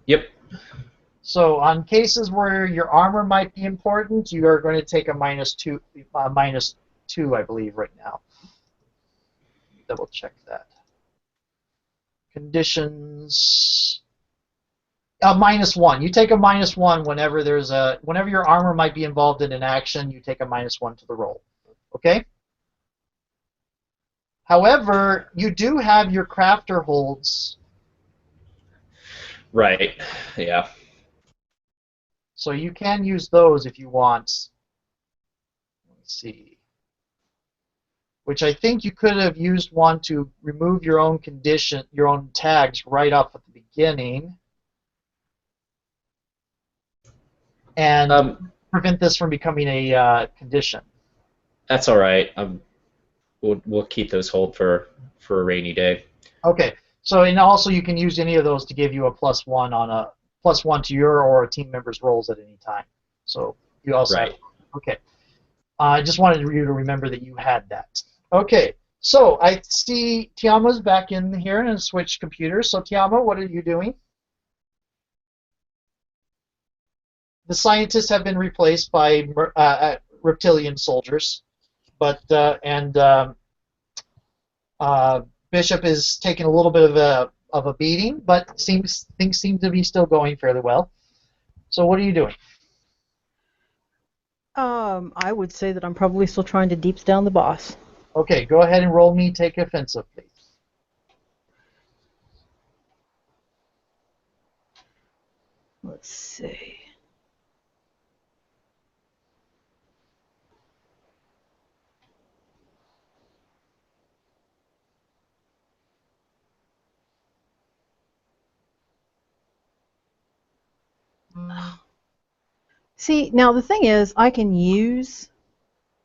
Yep. So on cases where your armor might be important, you are going to take a -2, -2, I believe, right now. Double check that. Conditions. -1. You take a -1 whenever your armor might be involved in an action. You take a -1 to the roll. Okay. However, you do have your crafter holds. Right. Yeah. So you can use those if you want. Let's see. Which I think you could have used one to remove your own condition, your own tags right off at the beginning. And prevent this from becoming a condition. That's all right. We'll keep those hold for a rainy day. Okay. So and also you can use any of those to give you a +1 to your or a team member's rolls at any time. So you also Right. have. Okay. I just wanted you to remember that you had that. Okay. So I see Tiama's back in here and switch computers. So Tiama, what are you doing? The scientists have been replaced by reptilian soldiers, but Bishop is taking a little bit of a beating, but things seem to be still going fairly well. So what are you doing? I would say that I'm probably still trying to deeps down the boss. Okay, go ahead and roll me take offensive, please. Let's see. See, now the thing is, I can use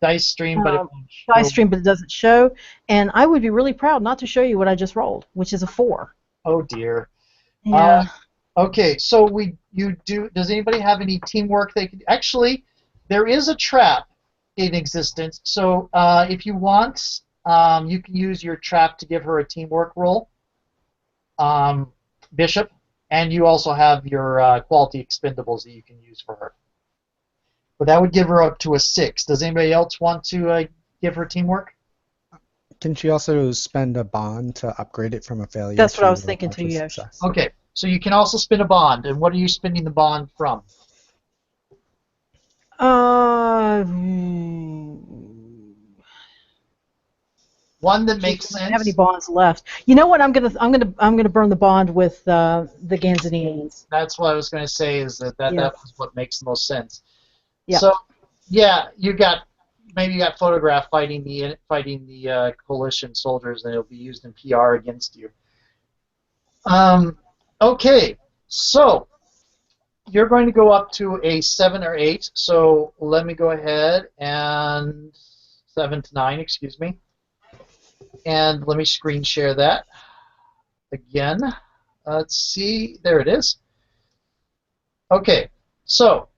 Dice stream, but it um, won't show. dice stream, but it doesn't show. And I would be really proud not to show you what I just rolled, which is a 4. Oh dear. Yeah. Okay, so you do. Does anybody have any teamwork they could? Actually, there is a trap in existence. So if you want, you can use your trap to give her a teamwork roll, Bishop, and you also have your quality expendables that you can use for her. But that would give her up to a 6. Does anybody else want to give her teamwork? Can she also spend a bond to upgrade it from a failure That's what to I was a thinking too, partial yes. success? Okay, so you can also spin a bond. And what are you spending the bond from? One that makes I don't have any sense. bonds left. You know what? I'm gonna burn the bond with the Ganzanians. That's what I was going to say. Is that Yeah. was what makes the most sense. Yeah. So, yeah, maybe you got photographed fighting the coalition soldiers, and it'll be used in PR against you. Okay, so you're going to go up to a 7 or 8. So let me go ahead and 7 to 9, excuse me, and let me screen share that again. Let's see, there it is. Okay, so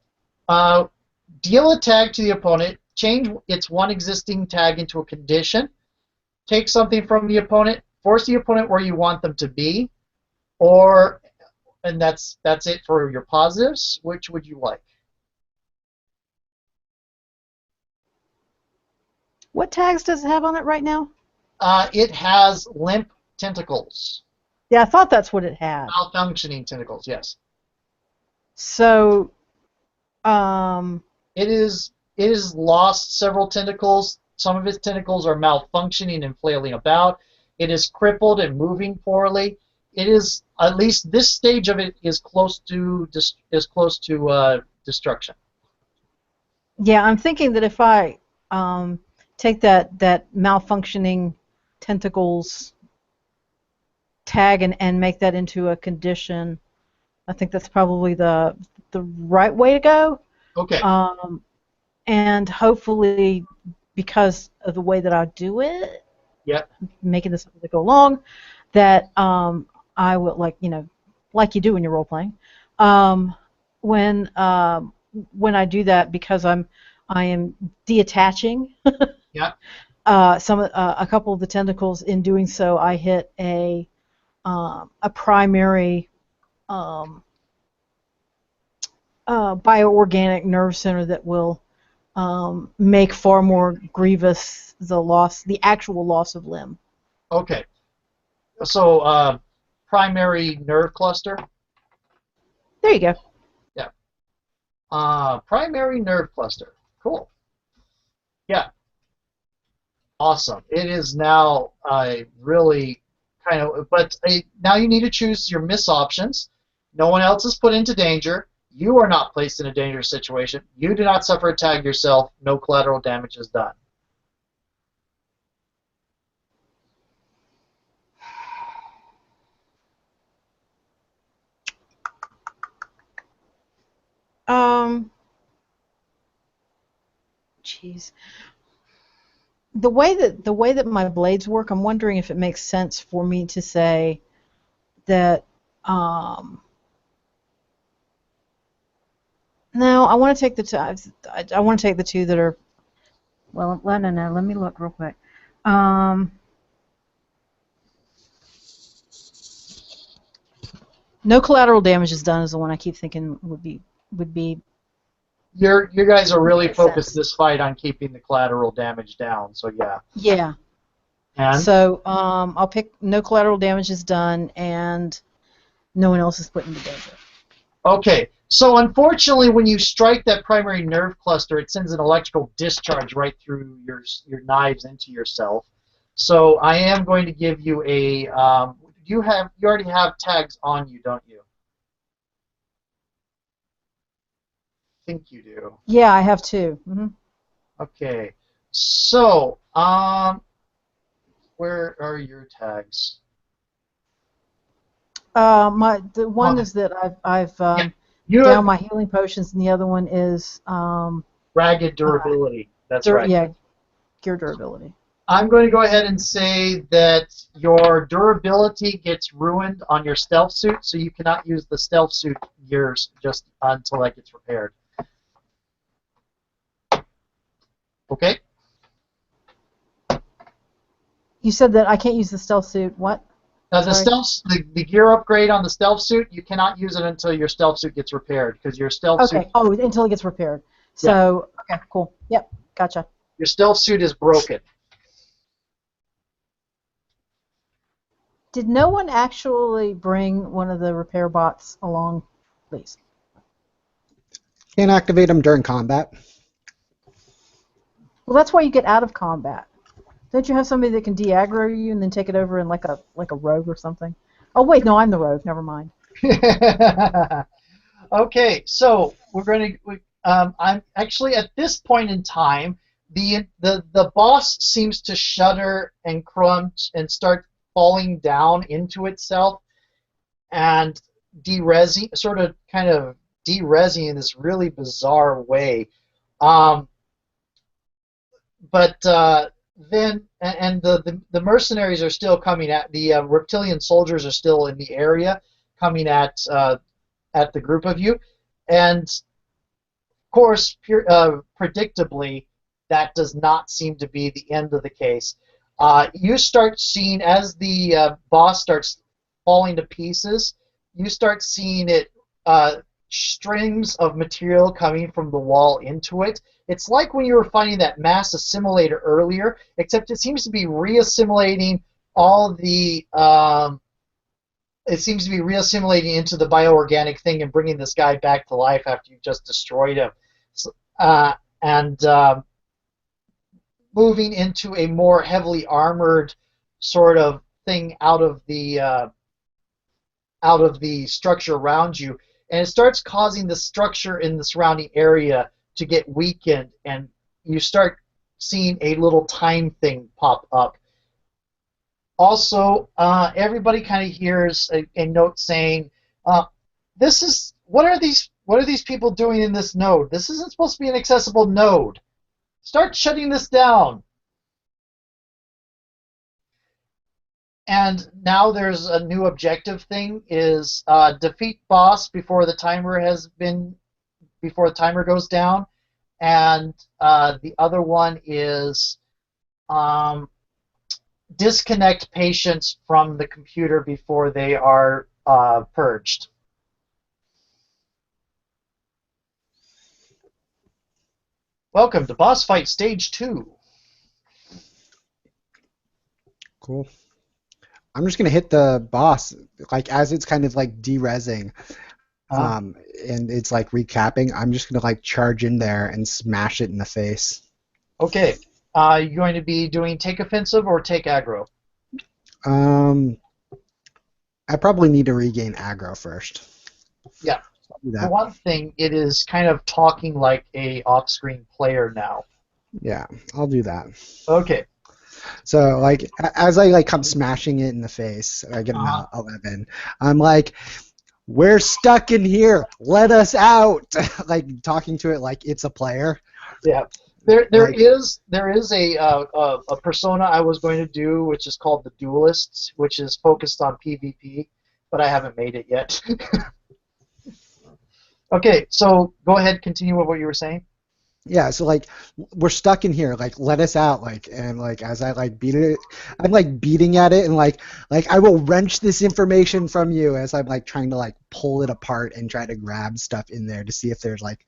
deal a tag to the opponent, change its one existing tag into a condition, take something from the opponent, force the opponent where you want them to be, and that's it for your positives. Which would you like? What tags does it have on it right now? It has limp tentacles, Yeah, I thought that's what it had. malfunctioning tentacles. Yes, So, it is lost several tentacles. Some of its tentacles are malfunctioning and flailing about. It is crippled and moving poorly. It is, at least this stage of it is close to destruction. yeah, I'm thinking that if I take that malfunctioning tentacles tag and make that into a condition, I think that's probably the right way to go. Okay. And hopefully, because of the way that I do it, Yep. making this as I go along, that I will like you do when you're role playing. When I do that, because I am deattaching Yep. a couple of the tentacles. In doing so, I hit a primary bioorganic nerve center that will make far more grievous the actual loss of limb. Okay. So primary nerve cluster. There you go. Yeah. Primary nerve cluster. Cool. Yeah. Awesome. It is now really kind of, but now you need to choose your miss options. No one else is put into danger. You are not placed in a dangerous situation. You do not suffer a tag yourself. No collateral damage is done. Um, jeez. The way that my blades work, I'm wondering if it makes sense for me to say that. No, I want to take the two. I want to take the two that are. Well, no. Let me look real quick. No collateral damage is done is the one I keep thinking would be. You guys are really Makes focused sense. this fight on keeping the collateral damage down. So yeah. Yeah. And So I'll pick no collateral damage is done and no one else is put into danger. okay. So unfortunately, when you strike that primary nerve cluster, it sends an electrical discharge right through your knives into yourself. So I am going to give you a. You already have tags on you, don't you? I think you do. Yeah, I have two. Okay. So where are your tags? The one Oh, is that I've yeah. You down have my healing potions, and the other one is ragged durability. That's right. yeah, gear durability. I'm going to go ahead and say that your durability gets ruined on your stealth suit, so you cannot use the stealth suit gears just until that gets repaired. Okay? You said that I can't use the stealth suit. What? Now Sorry. the gear upgrade on the stealth suit, you cannot use it until your stealth suit gets repaired, because your stealth suit Okay. Oh, until it gets repaired. So okay, cool. Yep, gotcha. your stealth suit is broken. Did no one actually bring one of the repair bots along, please? Can't activate them during combat. Well, that's why you get out of combat. Don't you have somebody that can de-aggro you and then take it over in like a rogue or something? Oh wait, no, I'm the rogue. Never mind. Okay, so we're going to. I'm actually at this point in time, the boss seems to shudder and crunch and start falling down into itself and de-resing, sort of kind of de-resing in this really bizarre way. Um, but then and the mercenaries are still coming at the reptilian soldiers are still in the area coming at the group of you, and of course predictably that does not seem to be the end of the case. You start seeing as the boss starts falling to pieces, you start seeing it strings of material coming from the wall into it. It's like when you were finding that mass assimilator earlier, except it seems to be reassimilating all the. It seems to be reassimilating into the bioorganic thing and bringing this guy back to life after you've just destroyed him, so, and moving into a more heavily armored sort of thing out of the structure around you, and it starts causing the structure in the surrounding area to get weakened, and you start seeing a little time thing pop up. Also, everybody kind of hears a note saying, "This is what are these people doing in this node? This isn't supposed to be an accessible node. Start shutting this down." And now there's a new objective thing: is defeat boss before the timer goes down, and the other one is disconnect patients from the computer before they are purged. Welcome to Boss Fight Stage 2. Cool. I'm just gonna hit the boss like as it's kind of like de-resing, and it's like recapping. I'm just gonna like charge in there and smash it in the face. Okay. You going to be doing take offensive or take aggro? I probably need to regain aggro first. Yeah. I'll do For that. one thing, it is kind of talking like a off-screen player now. Yeah, I'll do that. Okay. So like as I like come smashing it in the face, I get an 11. I'm like, we're stuck in here. Let us out. Like talking to it like it's a player. Yeah. Like, there is a persona I was going to do, which is called the Duelists, which is focused on PvP, but I haven't made it yet. Okay, so go ahead, continue with what you were saying. yeah, so like we're stuck in here. Like, let us out. Like, and like as I like beat it, I'm like beating at it, and like I will wrench this information from you as I'm like trying to like pull it apart and try to grab stuff in there to see if there's like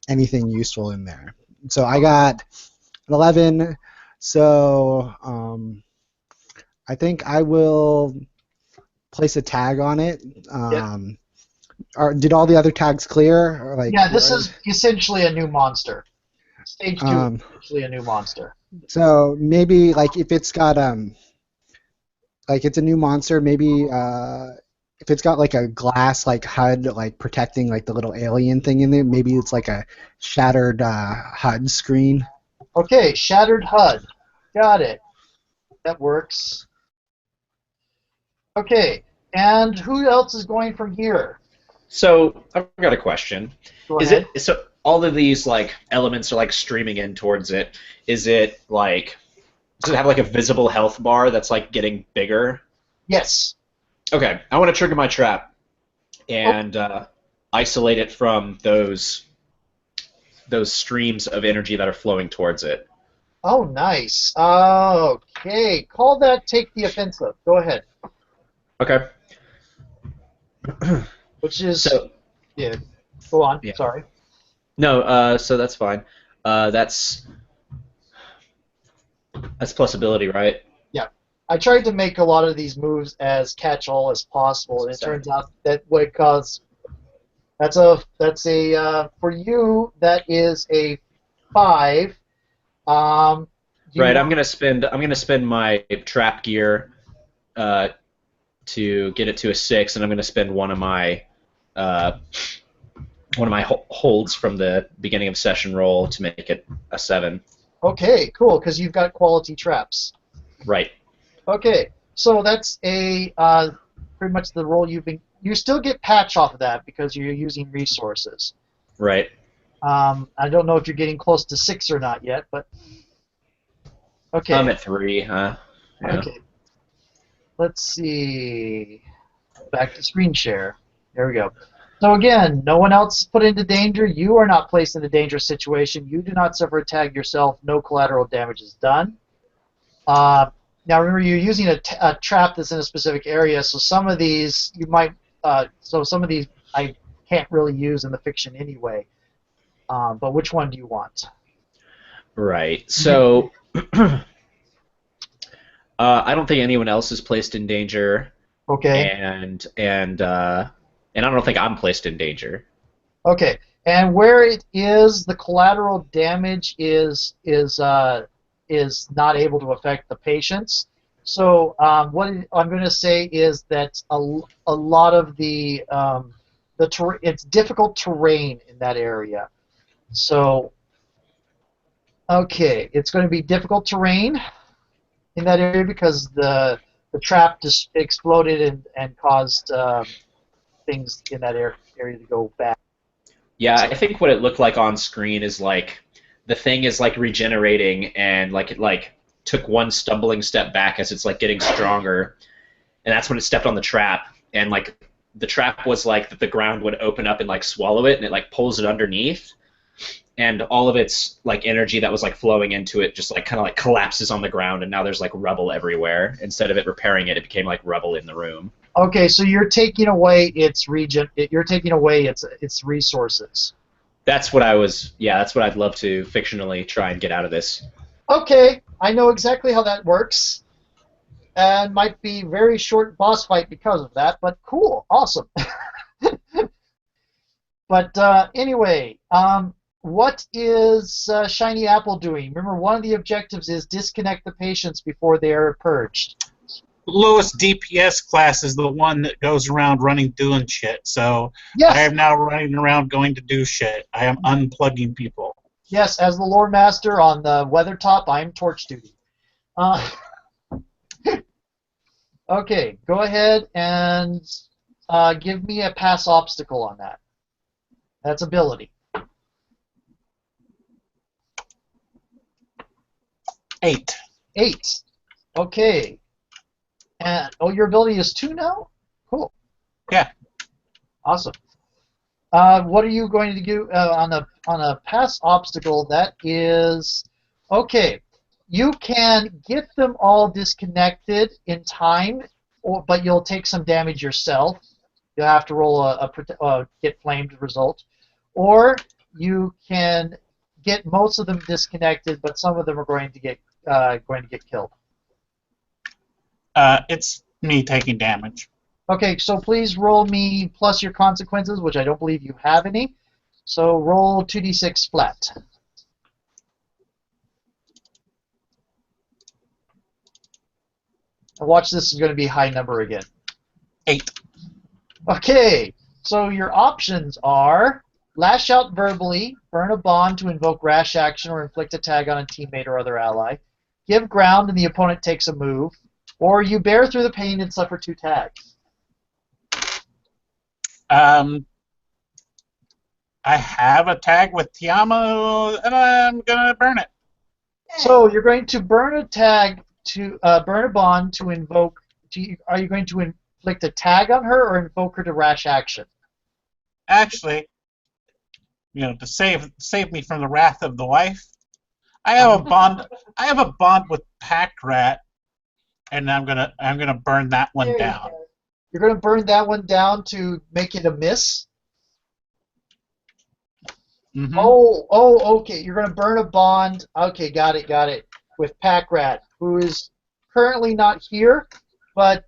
anything useful in there. So I got an 11. So I think I will place a tag on it. Yeah. Did all the other tags clear? Or like, Yeah, this is essentially a new monster. Stage 2 is um, essentially a new monster. so maybe like if it's got like it's a new monster, maybe if it's got like a glass like HUD like protecting like the little alien thing in there, maybe it's like a shattered HUD screen. Okay, shattered HUD. Got it. That works. Okay, and who else is going from here? So I've got a question. Go Is ahead. it so all of these like elements are like streaming in towards it? Is it like does it have like a visible health bar that's like getting bigger? Yes. Okay, I want to trigger my trap Oh, and isolate it from those streams of energy that are flowing towards it. oh, nice. Okay, call that take the offensive. Go ahead. Okay. Which is, So yeah, go on. yeah. Sorry. No, so that's fine. That's plus ability, right? Yeah. I tried to make a lot of these moves as catch-all as possible, and it turns out that what cause that's a for you that is a 5. Do you Right. want? I'm gonna spend my trap gear uh, to get it to a 6, and I'm gonna spend uh, one of my holds from the beginning of session roll to make it a 7. Okay, cool, because you've got quality traps. Right. Okay, so that's a pretty much the role you've been. You still get patch off of that because you're using resources. Right. I don't know if you're getting close to 6 or not yet, but okay. I'm at 3. Yeah. Okay. Let's see. Back to screen share. There we go. So again, no one else is put into danger. You are not placed in a dangerous situation. You do not suffer a tag yourself. No collateral damage is done. Now remember, you're using a trap that's in a specific area, so some of these you might. Some of these I can't really use in the fiction anyway. But which one do you want? Right. So I don't think anyone else is placed in danger, Okay. and I don't think I'm placed in danger. Okay. And where it is, the collateral damage is not able to affect the patients. So what I'm going to say is that a lot of it's difficult terrain in that area. So okay, it's going to be difficult terrain in that area because the trap just exploded and caused things in that area to go bad. Yeah, I think what it looked like on screen is like the thing is like regenerating and like it like took one stumbling step back as it's like getting stronger, and that's when it stepped on the trap, and like the trap was like that the ground would open up and like swallow it, and it like pulls it underneath, and all of its like energy that was like flowing into it just like kind of like collapses on the ground, and now there's like rubble everywhere. Instead of it repairing it, it became like rubble in the room. Okay, so you're taking away its you're taking away its resources. That's what I was. Yeah, that's what I'd love to fictionally try and get out of this. Okay, I know exactly how that works, and might be very short boss fight because of that. But cool, awesome. But anyway, what is Shiny Apple doing? Remember, one of the objectives is disconnect the patients before they are purged. Lowest DPS class is the one that goes around doing shit. So Yes. I am now running around going to do shit. I am unplugging people. Yes, as the Lore Master on the Weathertop, I am torch duty. Okay, go ahead and give me a pass obstacle on that. That's ability. 8. 8. Okay. And your ability is 2 now? Cool. Yeah. Awesome. What are you going to do on a pass obstacle? That is okay. You can get them all disconnected in time, but you'll take some damage yourself. You'll have to roll a get flamed result, or you can get most of them disconnected, but some of them are going to get killed. It's me taking damage. Okay, so please roll me plus your consequences, which I don't believe you have any. So roll 2d6 flat. And watch, this is going to be a high number again. 8. Okay, so your options are lash out verbally, burn a bond to invoke rash action or inflict a tag on a teammate or other ally, give ground and the opponent takes a move, or you bear through the pain and suffer 2 tags. I have a tag with Tiamo, and I'm gonna burn it. So you're going to burn a tag to burn a bond to invoke. Are you going to inflict a tag on her or invoke her to rash action? Actually, to save me from the wrath of the wife, I have a bond. I have a bond with Pack Rat, and I'm gonna burn that one down. You're going to burn that one down to make it a miss. Mm-hmm. Oh, okay. You're going to burn a bond. Okay, got it. With Pack Rat, who is currently not here, but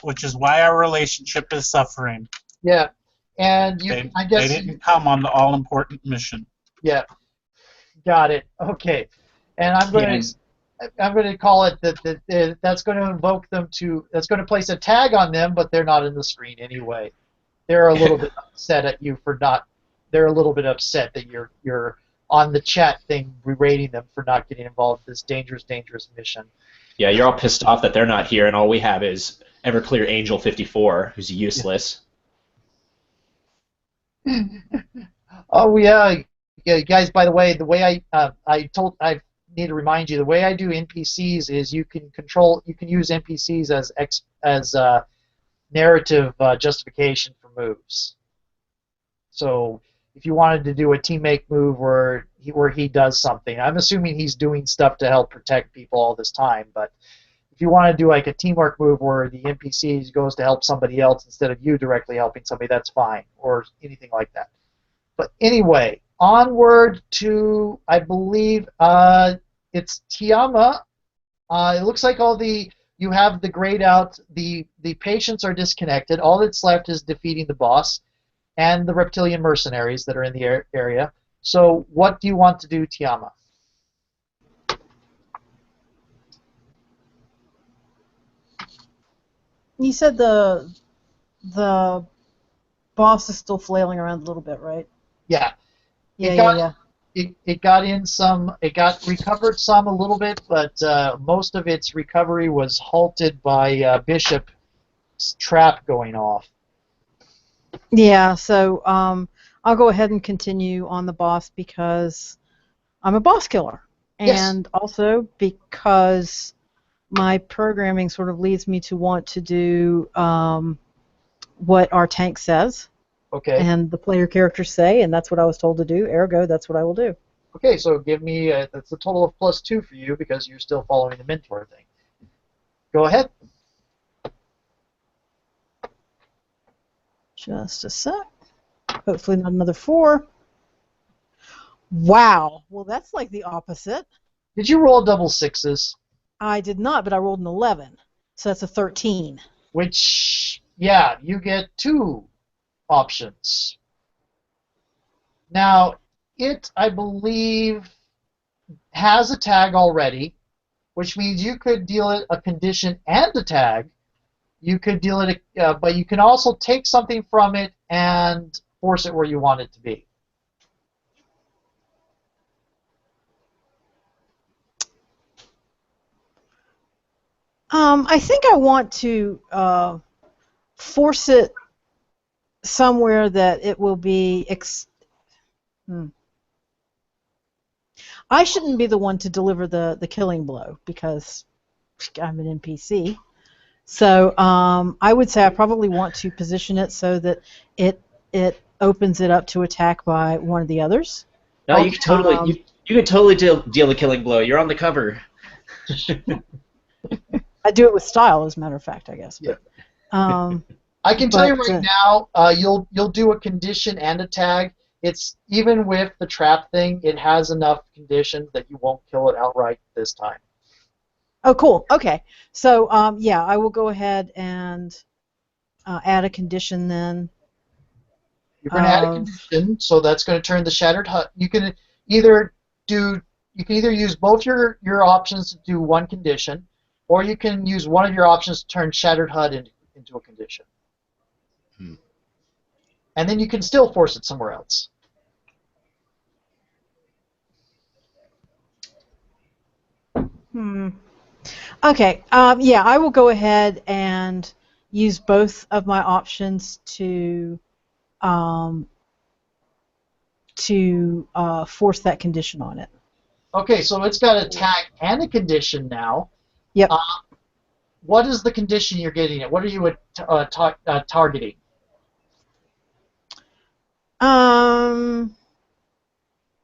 which is why our relationship is suffering. Yeah, and I guess they didn't come on the all-important mission. Yeah, got it. Okay, and I'm going to call it that's going to invoke them to. That's going to place a tag on them, but they're not in the screen anyway. They're a little bit upset at you for not. They're a little bit upset that you're on the chat thing berating them for not getting involved in this dangerous mission. Yeah, you're all pissed off that they're not here, and all we have is Everclear Angel 54, who's useless. Oh yeah, guys. By the way, I need to remind you, the way I do NPCs is you can use NPCs as narrative justification for moves. So if you wanted to do a teammate move where he does something, I'm assuming he's doing stuff to help protect people all this time, but if you want to do like a teamwork move where the NPC goes to help somebody else instead of you directly helping somebody, that's fine, or anything like that. But anyway, onward to, I believe, it's Tiama. It looks like you have the grayed out, the patients are disconnected. All that's left is defeating the boss and the reptilian mercenaries that are in the area. So what do you want to do, Tiama? You said the boss is still flailing around a little bit, right? Yeah. Yeah. It got recovered some a little bit, but most of its recovery was halted by Bishop's trap going off. Yeah, so I'll go ahead and continue on the boss because I'm a boss killer. And also because my programming sort of leads me to want to do what our tank says. Okay. And the player characters say, and that's what I was told to do, ergo, that's what I will do. Okay, so give me, that's a total of +2 for you because you're still following the mentor thing. Go ahead. Just a sec. Hopefully not another 4. Wow. Well, that's like the opposite. Did you roll double 6s? I did not, but I rolled an 11. So that's a 13. Which, yeah, you get 2 options. Now, it, I believe, has a tag already, which means you could deal it a condition and a tag. You could deal it, but you can also take something from it and force it where you want it to be. I think I want to force it somewhere that it will be. I shouldn't be the one to deliver the killing blow because I'm an NPC. So I would say I probably want to position it so that it opens it up to attack by one of the others. No, you could totally Um, you could totally deal the killing blow. You're on the cover. I do it with style, as a matter of fact, I guess. Yeah. But, I can tell you but, right now, you'll do a condition and a tag. It's even with the trap thing, it has enough conditions that you won't kill it outright this time. oh, cool. Okay. So yeah, I will go ahead and add a condition then. You're going to add a condition, so that's going to turn the shattered hut. You can either use both your options to do one condition, or you can use one of your options to turn shattered hut into a condition. And then you can still force it somewhere else. Okay. Yeah, I will go ahead and use both of my options to force that condition on it. Okay, so it's got a tag and a condition now. Yep. What is the condition you're getting at? What are you targeting?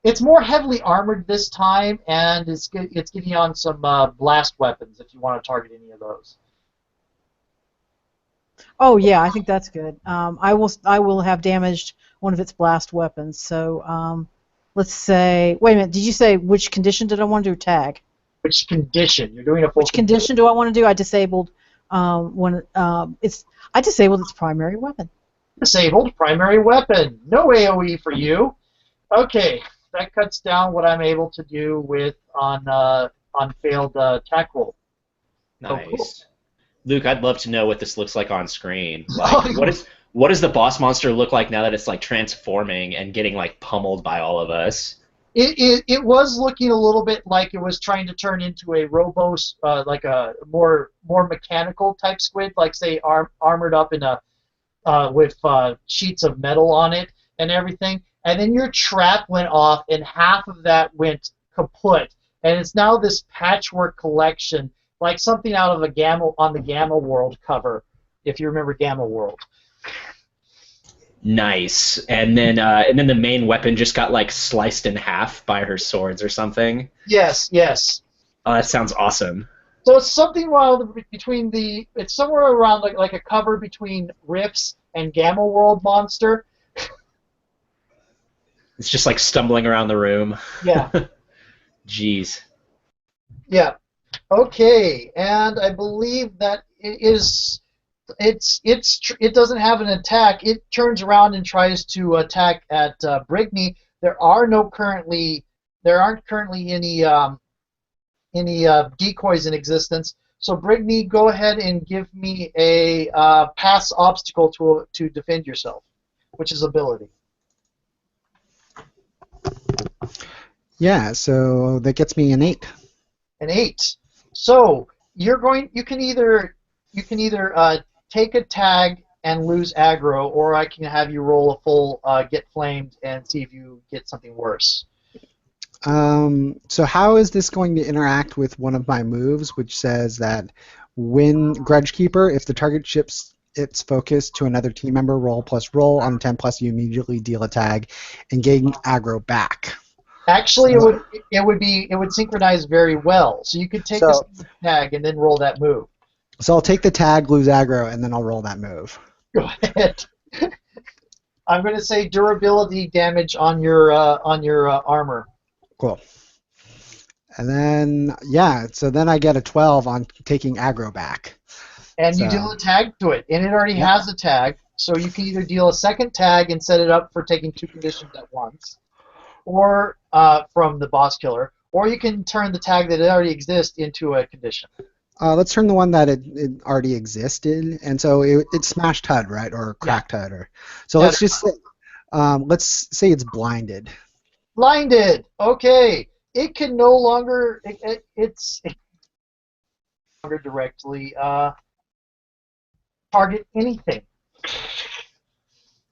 It's more heavily armored this time, and it's getting on some blast weapons if you want to target any of those. Oh yeah, I think that's good. I will have damaged one of its blast weapons. So let's say. Wait a minute. Did you say which condition did I want to do tag? Which condition? You're doing a full. Which condition do I want to do? I disabled I disabled its primary weapon. Disabled primary weapon. No AOE for you. Okay, that cuts down what I'm able to do with on failed attack roll. Nice. Oh, cool. Luke, I'd love to know what this looks like on screen. Like, what does the boss monster look like now that it's like transforming and getting like pummeled by all of us? It was looking a little bit like it was trying to turn into a robos, like a more mechanical type squid, like say armored up in a with sheets of metal on it and everything. And then your trap went off, and half of that went kaput, and it's now this patchwork collection, like something out of on the Gamma World cover, if you remember Gamma World. Nice. And then the main weapon just got like sliced in half by her swords or something. Yes, yes. Oh, that sounds awesome. So it's something between it's somewhere around like a cover between Riffs and Gamma World Monster. It's just like stumbling around the room. Yeah. Jeez. Yeah. Okay, and I believe that it doesn't have an attack. It turns around and tries to attack at Brigney. There aren't currently any decoys in existence. So Brigney, go ahead and give me a pass obstacle to defend yourself, which is ability. Yeah, so that gets me an 8. An 8. So you can either take a tag and lose aggro, or I can have you roll a full get flamed and see if you get something worse. So how is this going to interact with one of my moves, which says that when Grudge Keeper, if the target shifts its focus to another team member, roll on a 10 plus, you immediately deal a tag and gain aggro back. Actually, it would synchronize very well. So you could take this tag and then roll that move. So I'll take the tag, lose aggro, and then I'll roll that move. Go ahead. I'm going to say durability damage on your armor. Cool. And then so then I get a 12 on taking aggro back. And you deal a tag to it, and it already has a tag, so you can either deal a second tag and set it up for taking 2 conditions at once, or from the boss killer, or you can turn the tag that already exists into a condition. Let's turn the one that it already existed, and so it's smashed HUD, right, or cracked HUD, or so. Let's just let's say it's blinded. Blinded. Okay. It can no longer. It's no longer directly target anything.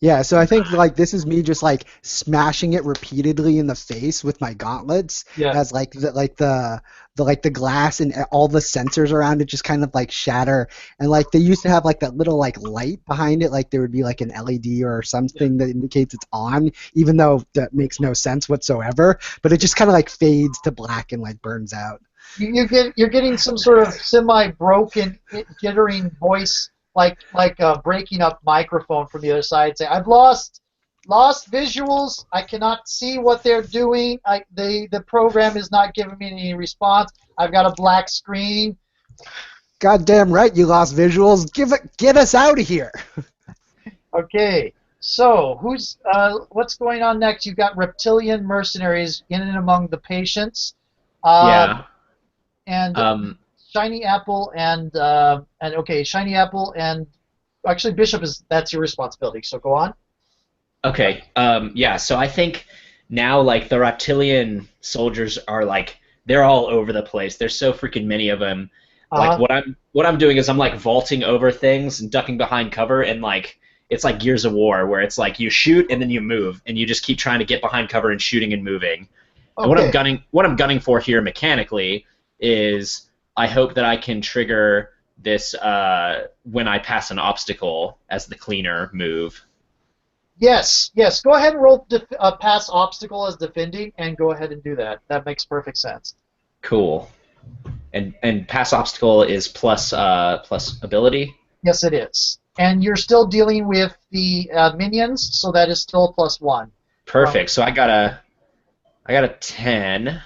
Yeah, so I think like this is me just like smashing it repeatedly in the face with my gauntlets Yeah. as like the glass and all the sensors around it just kind of like shatter. And like they used to have like that little like light behind it, like there would be like an LED or something that indicates it's on, even though that makes no sense whatsoever. But it just kind of like fades to black and like burns out. You're getting some sort of semi-broken, jittering voice, like a breaking up microphone from the other side, saying, "I've lost visuals. I cannot see what they're doing. The program is not giving me any response. I've got a black screen." Goddamn right, you lost visuals. Get us out of here. Okay, so what's going on next? You've got reptilian mercenaries in and among the patients. Yeah. And Shiny Apple Shiny Apple and actually Bishop that's your responsibility. So go on. Okay. Yeah. So I think now like the reptilian soldiers are like they're all over the place. There's so freaking many of them. Like what I'm doing is I'm like vaulting over things and ducking behind cover and like it's like Gears of War where it's like you shoot and then you move and you just keep trying to get behind cover and shooting and moving. And Okay. what I'm gunning for here mechanically is I hope that I can trigger this when I pass an obstacle as the cleaner move. Yes. Go ahead and roll pass obstacle as defending, and go ahead and do that. That makes perfect sense. Cool. And pass obstacle is plus ability. Yes, it is. And you're still dealing with the minions, so that is still +1. Perfect. So I got a 10.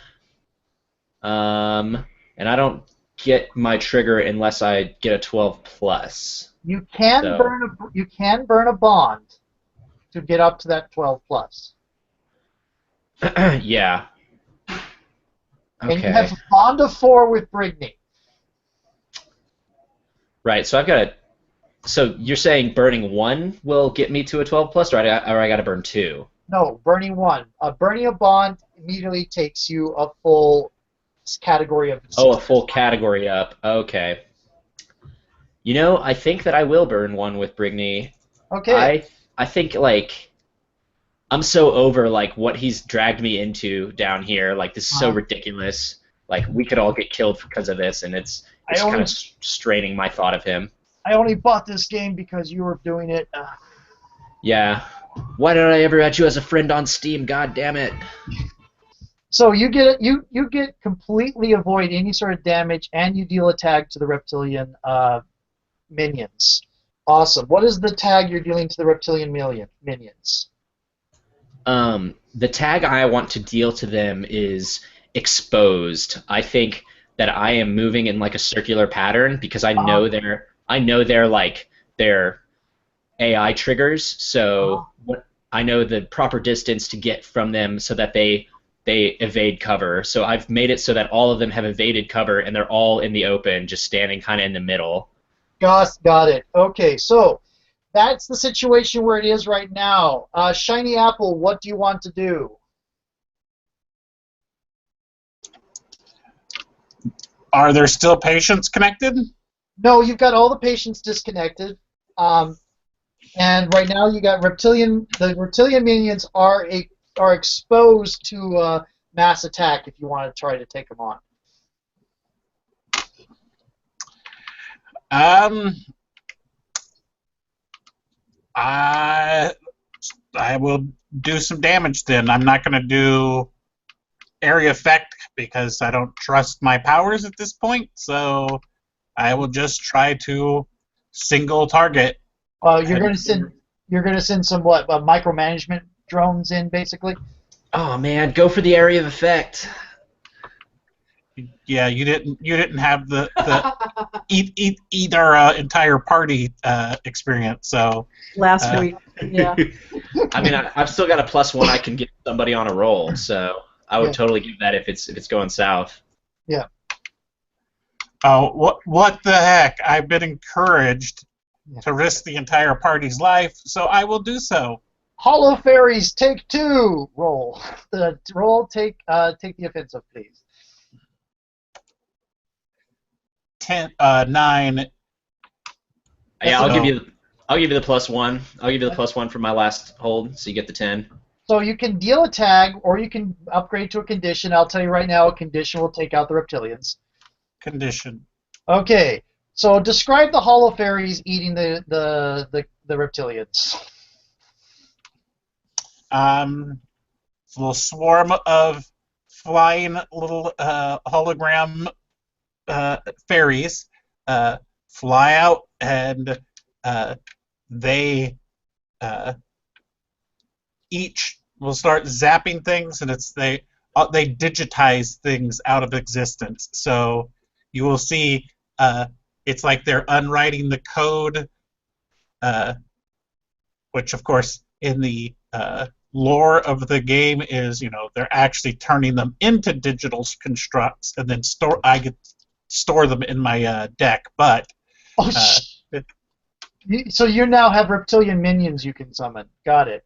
And I don't get my trigger unless I get a 12 plus. You can So burn a bond to get up to that 12 plus. yeah. And you have Okay. a bond of 4 with Brigney. Right. So I've got a. So you're saying burning 1 will get me to a 12 plus, or I got to burn 2? No, burning 1. Burning a bond immediately takes you a full category of Oh, a success. full category up. Okay. You know, I think that I will burn 1 with Brigney. Okay. I think like I'm so over like what he's dragged me into down here. Like this is so ridiculous. Like we could all get killed because of this, and it's kind of straining my thought of him. I only bought this game because you were doing it. Yeah. Why did I ever add you as a friend on Steam? God damn it. So you get completely avoid any sort of damage, and you deal a tag to the reptilian minions. Awesome. What is the tag you're dealing to the reptilian minions? The tag I want to deal to them is exposed. I think that I am moving in like a circular pattern because I know they're like they're AI triggers. So I know the proper distance to get from them so that they evade cover. So I've made it so that all of them have evaded cover and they're all in the open, just standing kind of in the middle. Got it. Okay, so that's the situation where it is right now. Shiny Apple, what do you want to do? Are there still patients connected? No, you've got all the patients disconnected. And right now you got the reptilian minions are exposed to mass attack if you want to try to take them on. I will do some damage then. I'm not going to do area effect because I don't trust my powers at this point, so I will just try to single target. You're going to send some micromanagement drones in basically. Oh man, go for the area of effect. Yeah, you didn't have the eat our entire party experience. So Last week, yeah. I mean, I've still got a +1. I can get somebody on a roll, so I would totally give that if it's going south. Yeah. Oh, what the heck? I've been encouraged to risk the entire party's life, so I will do so. Hollow Fairies, take 2. Roll. Take the offensive, please. 9. Yeah, I'll give you the +1. I'll give you the +1 for my last hold, so you get the 10. So you can deal a tag, or you can upgrade to a condition. I'll tell you right now, a condition will take out the reptilians. Condition. Okay. So describe the hollow fairies eating the reptilians. It's a little swarm of flying little hologram fairies fly out, and they each will start zapping things, and they digitize things out of existence. So you will see it's like they're unwriting the code, which of course in the lore of the game is, they're actually turning them into digital constructs, and then I could store them in my deck. But so you now have reptilian minions you can summon. Got it.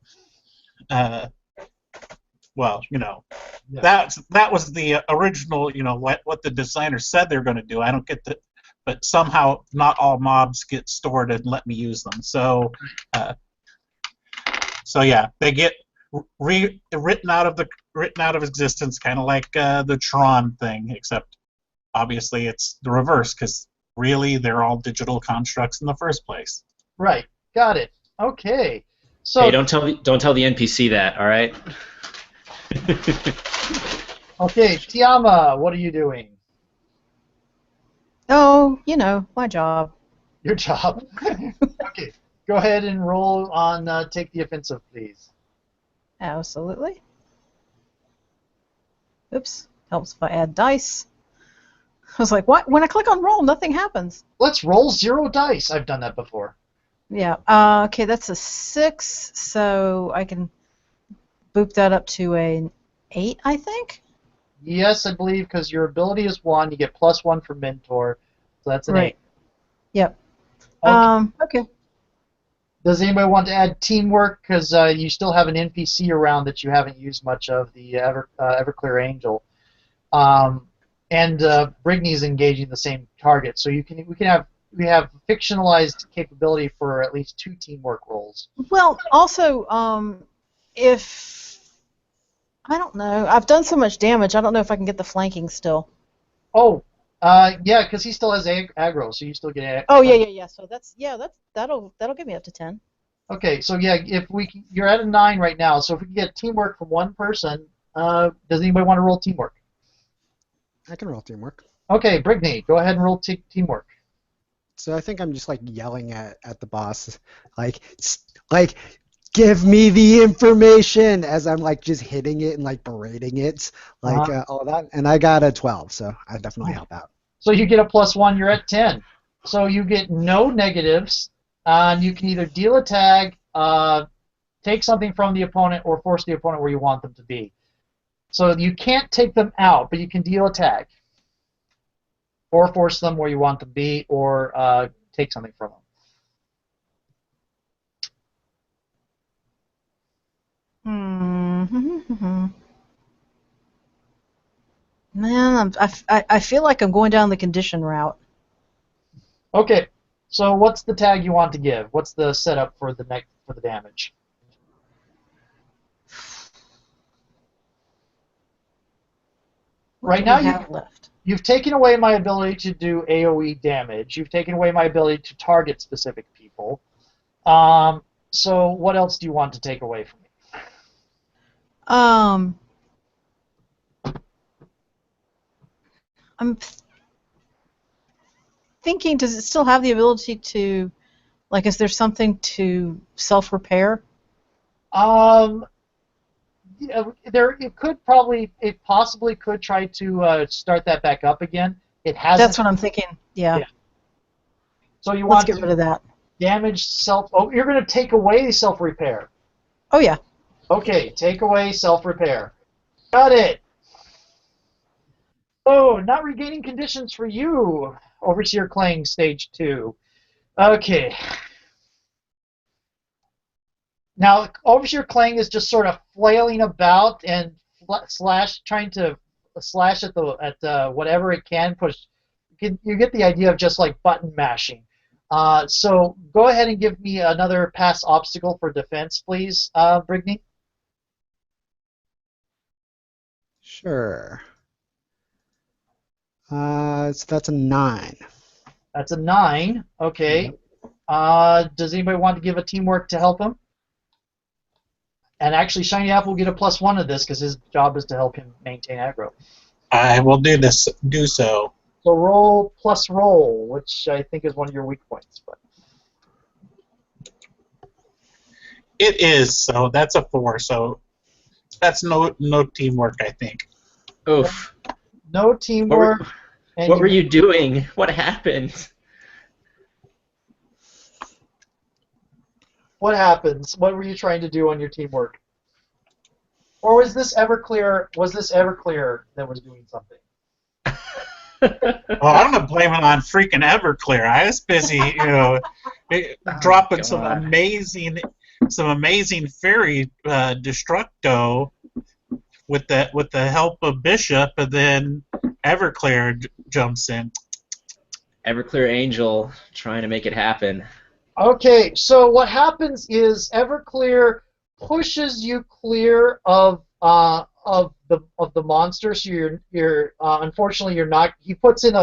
Well, Yeah. that was the original, what the designer said they're going to do. I don't get that, but somehow not all mobs get stored and let me use them. So yeah, they get written out of existence, kind of like the Tron thing, except obviously it's the reverse, because really they're all digital constructs in the first place. Right. Got it. Okay. So Hey, don't tell the NPC that, all right? okay, Tiama, what are you doing? Oh, my job. Your job. Okay. Go ahead and roll on take the offensive, please. Absolutely. Oops. Helps if I add dice. I was like, what? When I click on roll, nothing happens. Let's roll 0 dice. I've done that before. Yeah. Okay, that's a 6, so I can boop that up to an 8, I think. Yes, I believe, because your ability is 1. You get +1 for mentor, so that's an 8. Yep. Okay. Does anybody want to add teamwork? Because you still have an NPC around that you haven't used much of, the Everclear Angel, and Brigny's engaging the same target. So we have fictionalized capability for at least 2 teamwork rolls. Well, also, if I don't know, I've done so much damage. I don't know if I can get the flanking still. Oh, yeah, because he still has aggro, so you still get. Oh yeah. So that'll get me up to 10. Okay, so yeah, you're at a 9 right now. So if we can get teamwork from one person, does anybody want to roll teamwork? I can roll teamwork. Okay, Brigny, go ahead and roll teamwork. So I think I'm just like yelling at the boss, like give me the information, as I'm like just hitting it and like berating it, like all that. And I got a 12, so I definitely help out. So you get a +1, you're at 10. So you get no negatives, and you can either deal a tag, take something from the opponent, or force the opponent where you want them to be. So you can't take them out, but you can deal a tag, or force them where you want them to be, or take something from them. Man, I feel like I'm going down the condition route. Okay, so what's the tag you want to give? What's the setup for the damage? Right now, you've taken away my ability to do AoE damage. You've taken away my ability to target specific people. So what else do you want to take away from me? I'm thinking, does it still have the ability to, like, is there something to self-repair? It possibly could try to start that back up again. It hasn't. That's what I'm thinking. Yeah. So you Let's want get rid of that. Damage self. Oh, you're going to take away self-repair. Oh yeah. Okay, take away self-repair. Got it. Oh, not regaining conditions for you. Overseer Clang, stage 2. Okay. Now, Overseer Clang is just sort of flailing about and trying to slash at whatever it can push. You get the idea of just like button mashing. So go ahead and give me another pass obstacle for defense, please, Brigney. Sure. So that's a 9. That's a 9. Okay. Yep. Does anybody want to give a teamwork to help him? And actually, Shiny Apple will get a +1 of this because his job is to help him maintain aggro. I will do so. So roll plus roll, which I think is one of your weak points. But It is, so that's a 4. So that's no teamwork, I think. Oof. no teamwork. What were you doing? What happened? What happens? What were you trying to do on your teamwork? Or was this Everclear? Was this Everclear that was doing something? Well, I'm gonna blame it on freaking Everclear. I was busy, dropping some God. amazing fairy destructo with the help of Bishop, and then Everclear jumps in. Everclear Angel trying to make it happen. Okay, so what happens is Everclear pushes you clear of the monster. So you're unfortunately you're not. He puts in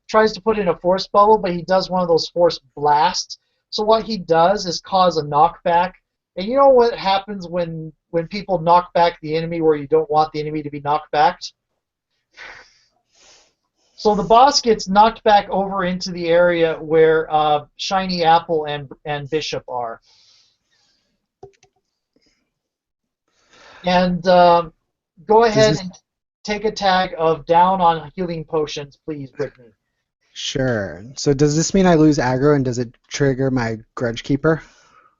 tries to put in a force bubble, but he does one of those force blasts. So what he does is cause a knockback. And you know what happens when people knock back the enemy where you don't want the enemy to be knocked back? So the boss gets knocked back over into the area where Shiny Apple and Bishop are. And go ahead and take a tag of down on healing potions, please, Brittany. Sure. So does this mean I lose aggro, and does it trigger my Grudge Keeper?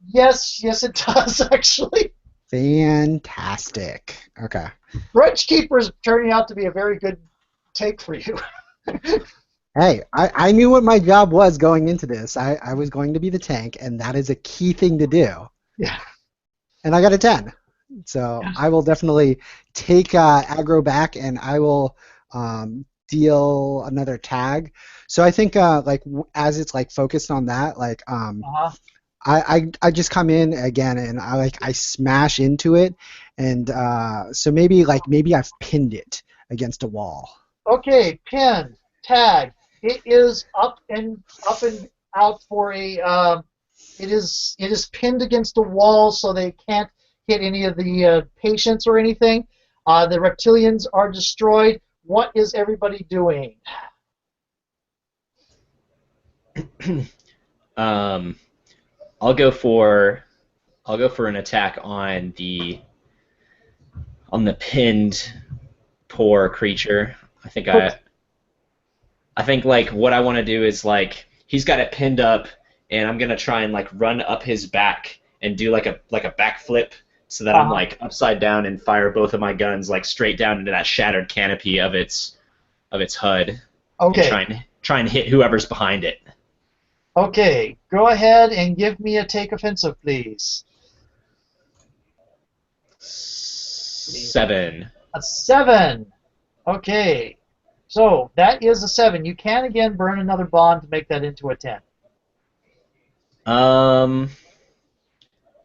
Yes, it does, actually. Fantastic. Okay. Grudge Keeper is turning out to be a very good take for you. Hey, I knew what my job was going into this. I was going to be the tank, and that is a key thing to do. Yeah. And I got a 10. So I will definitely take aggro back, and I will deal another tag. So I think as it's focused on that, I just come in again and I smash into it, and so maybe I've pinned it against a wall. Okay, pin, tag. It is up and out for a. It is pinned against a wall, so they can't hit any of the patients or anything. The reptilians are destroyed. What is everybody doing? I'll go for an attack on the pinned poor creature. I think what I want to do is he's got it pinned up, and I'm gonna try and run up his back and do a backflip so that I'm upside down and fire both of my guns straight down into that shattered canopy of its HUD. Okay. And try and hit whoever's behind it. Okay, go ahead and give me a take offensive, please. 7. A 7. Okay, so that is a 7. You can again burn another bond to make that into a 10.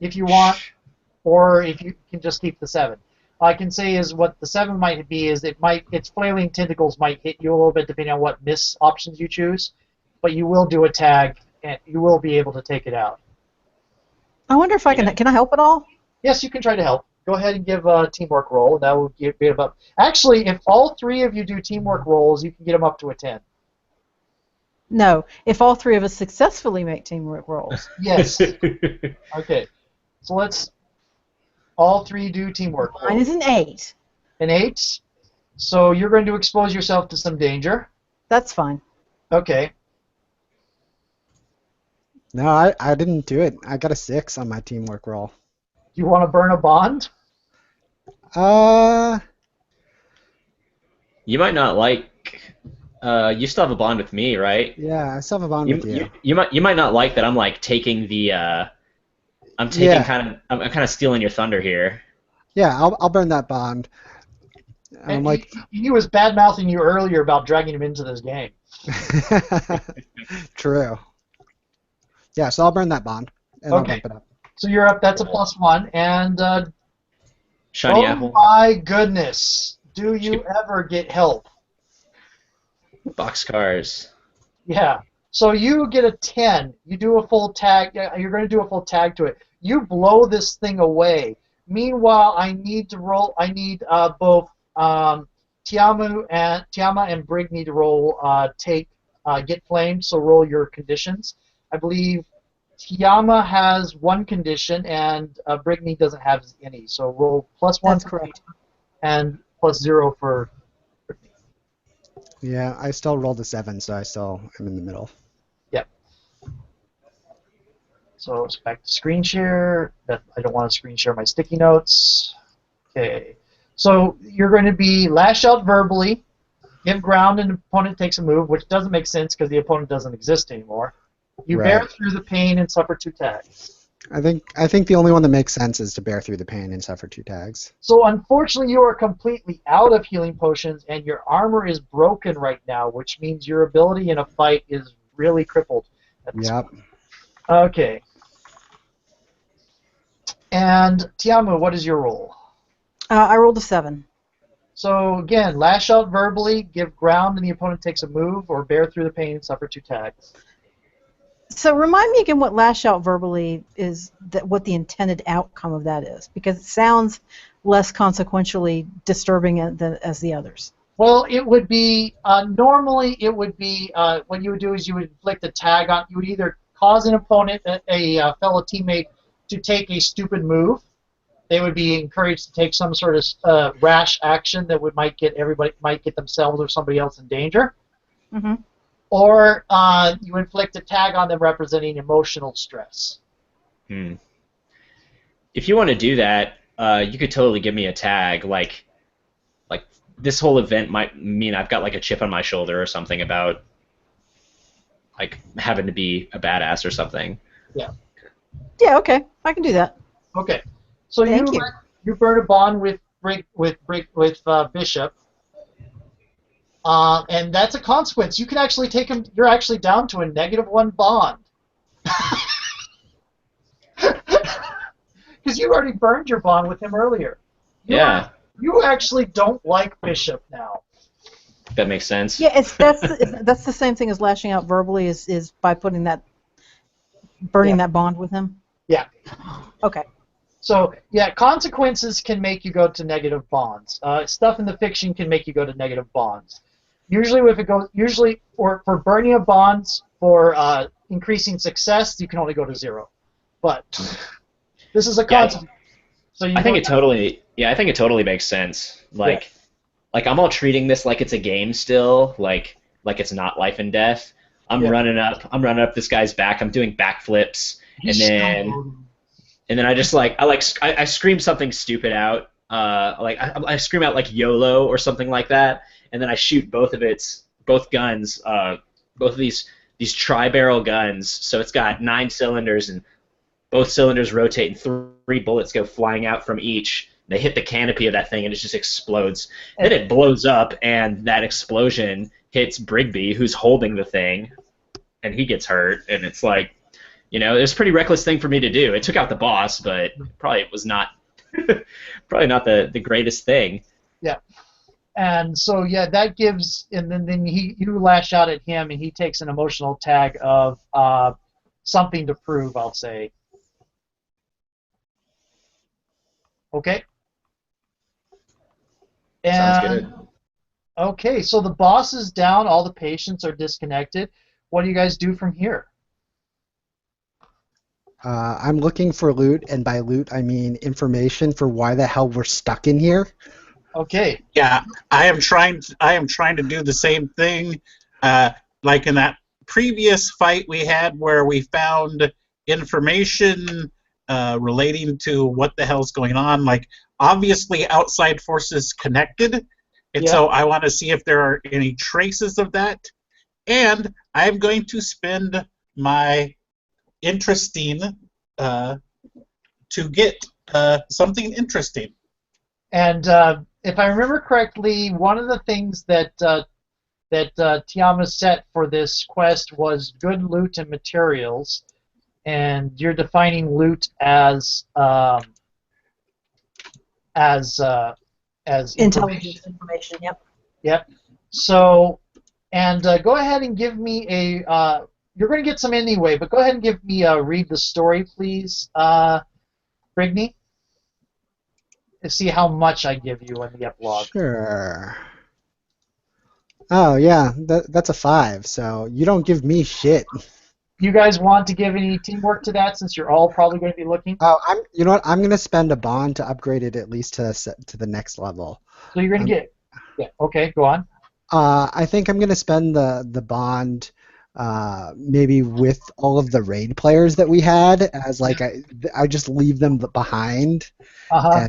If you want, or if you can just keep the 7. All I can say is what the 7 might be is its flailing tentacles might hit you a little bit depending on what miss options you choose, but you will do a tag and you will be able to take it out. I wonder if I can I help at all? Yes, you can try to help. Go ahead and give a teamwork roll. That will get them up. Actually, if all 3 of you do teamwork rolls, you can get them up to a 10. No, if all 3 of us successfully make teamwork rolls. Yes. Okay. So let's all 3 do teamwork. Mine is an 8. An 8. So you're going to expose yourself to some danger. That's fine. Okay. No, I didn't do it. I got a 6 on my teamwork roll. Do you want to burn a bond? You might not you still have a bond with me, right? Yeah, I still have a bond with you. You might not like that I'm taking the I'm kind of stealing your thunder here. Yeah, I'll burn that bond. And he was bad-mouthing you earlier about dragging him into this game. True. Yeah, so I'll burn that bond, and I'll Okay. bump it up. So you're up. That's a +1. And Shiny oh apple. my goodness, do you ever get help? Boxcars. Yeah. So you get a 10. You do a full tag. You're going to do a full tag to it. You blow this thing away. Meanwhile, I need to roll. I need both Tiama and Brig need to roll get flamed. So roll your conditions. I believe Tiama has one condition and Brigney doesn't have any. So roll +1 That's for correct. and +0 for Brigney. Yeah, I still rolled a 7, so I still am in the middle. Yep. So it's back to screen share. That I don't want to screen share my sticky notes. Okay. So you're going to be lash out verbally, give ground, and the opponent takes a move, which doesn't make sense because the opponent doesn't exist anymore. You bear Right. through the pain and suffer 2 tags. I think the only one that makes sense is to bear through the pain and suffer 2 tags. So unfortunately, you are completely out of healing potions, and your armor is broken right now, which means your ability in a fight is really crippled. Yep. Okay. And Tiamu, what is your roll? I rolled a 7. So again, lash out verbally, give ground, and the opponent takes a move, or bear through the pain and suffer 2 tags. So remind me again what lash out verbally is, what the intended outcome of that is, because it sounds less consequentially disturbing as the others. Well, it would be normally it would be what you would do is you would inflict a tag on. You would either cause an opponent, a fellow teammate, to take a stupid move. They would be encouraged to take some sort of rash action that might get themselves or somebody else in danger. Mm-hmm. Or you inflict a tag on them representing emotional stress. If you want to do that, you could totally give me a tag. Like this whole event might mean I've got like a chip on my shoulder or something about like having to be a badass or something. Yeah. Yeah. Okay. I can do that. Okay. So Thank you. you burn a bond with Bishop. And that's a consequence. You can actually take him. You're actually down to a -1 bond. Because you already burned your bond with him earlier. You actually don't like Bishop now. That makes sense. Yeah. That's the same thing as lashing out verbally is by putting burning that bond with him. Yeah. Okay. So yeah, consequences can make you go to negative bonds. Stuff in the fiction can make you go to negative bonds. Usually for burning of bonds for increasing success, you can only go to 0. But this is a consequence. So I think it totally makes sense. Like I'm all treating this like it's a game still, like it's not life and death. I'm running up this guy's back. I'm doing backflips, and then I just I scream something stupid out. I scream out like YOLO or something like that, and then I shoot both guns, both of these tri-barrel guns. So it's got 9 cylinders, and both cylinders rotate, and 3 bullets go flying out from each. They hit the canopy of that thing, and it just explodes. Then it blows up, and that explosion hits Brigby, who's holding the thing, and he gets hurt. And it's like, it was a pretty reckless thing for me to do. It took out the boss, but probably it was not probably not the greatest thing. Yeah. And so that gives, and then you lash out at him, and he takes an emotional tag of something to prove, I'll say. Okay. Sounds good. Okay, so the boss is down, all the patients are disconnected. What do you guys do from here? I'm looking for loot, and by loot I mean information for why the hell we're stuck in here. Okay. Yeah, I am trying to do the same thing, like in that previous fight we had where we found information relating to what the hell's going on. Like, obviously outside forces connected, and so I want to see if there are any traces of that. And I'm going to spend my interesting to get something interesting. And if I remember correctly, one of the things that Tiama set for this quest was good loot and materials. and you're defining loot as information. Intelligence information. Yep. Yep. So, and go ahead and give me a. You're going to get some anyway, but go ahead and give me a read the story, please, Brigney. To see how much I give you on the epilogue. Sure. Oh yeah, that's a 5. So you don't give me shit. You guys want to give any teamwork to that since you're all probably going to be looking? Oh, you know what? I'm gonna spend a bond to upgrade it at least to the next level. So you're going to get. Yeah. Okay. Go on. I think I'm gonna spend the bond, maybe with all of the raid players that we had, as like I just leave them behind, Uh-huh.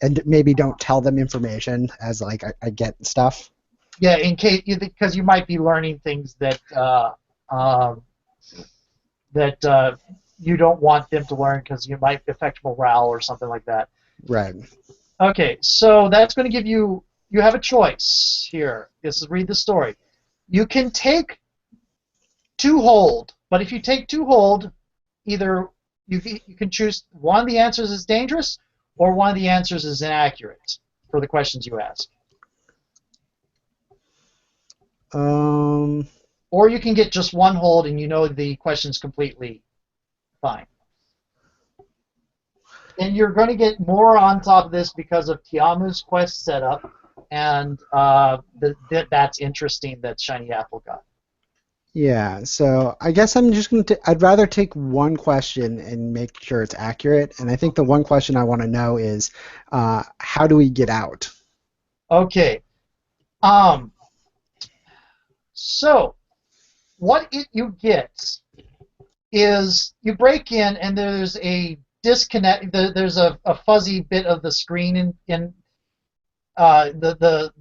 and maybe don't tell them information as like I get stuff. Yeah, in case because you might be learning things that you don't want them to learn because you might affect morale or something like that. Right. Okay, so that's going to give you. You have a choice here. This is read the story. You can take 2 hold, but if you take 2 hold, either you can choose one of the answers is dangerous or one of the answers is inaccurate for the questions you ask. Or you can get just 1 hold and you know the question's completely fine. And you're going to get more on top of this because of Tiamu's quest setup, and that's interesting that Shiny Apple got. Yeah, so I guess I'm just going to. I'd rather take one question and make sure it's accurate. And I think the one question I want to know is, how do we get out? Okay. So, what you get is you break in and there's a disconnect. There's a fuzzy bit of the screen in the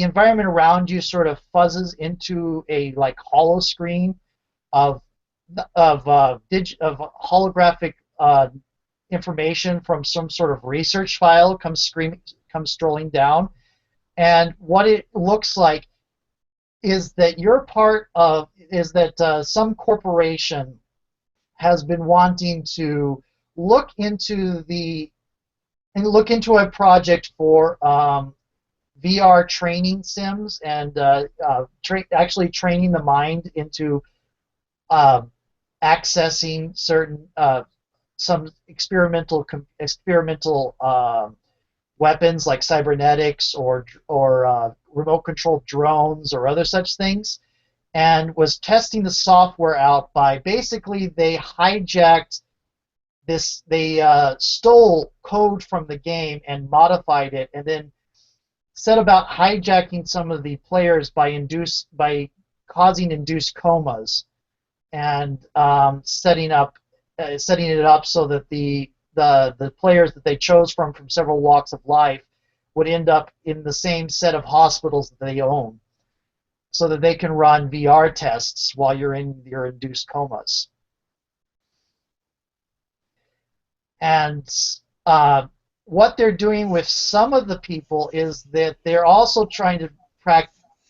environment around you sort of fuzzes into a like hollow screen of holographic information from some sort of research file comes strolling down, and what it looks like is that some corporation has been wanting to look into a project for VR training sims and actually training the mind into accessing certain some experimental weapons like cybernetics or remote controlled drones or other such things, and was testing the software out by basically they hijacked this. They stole code from the game and modified it, and then set about hijacking some of the players by causing induced comas and setting it up so that the players that they chose from several walks of life would end up in the same set of hospitals that they own, so that they can run VR tests while you're in your induced comas. And what they're doing with some of the people is that they're also trying to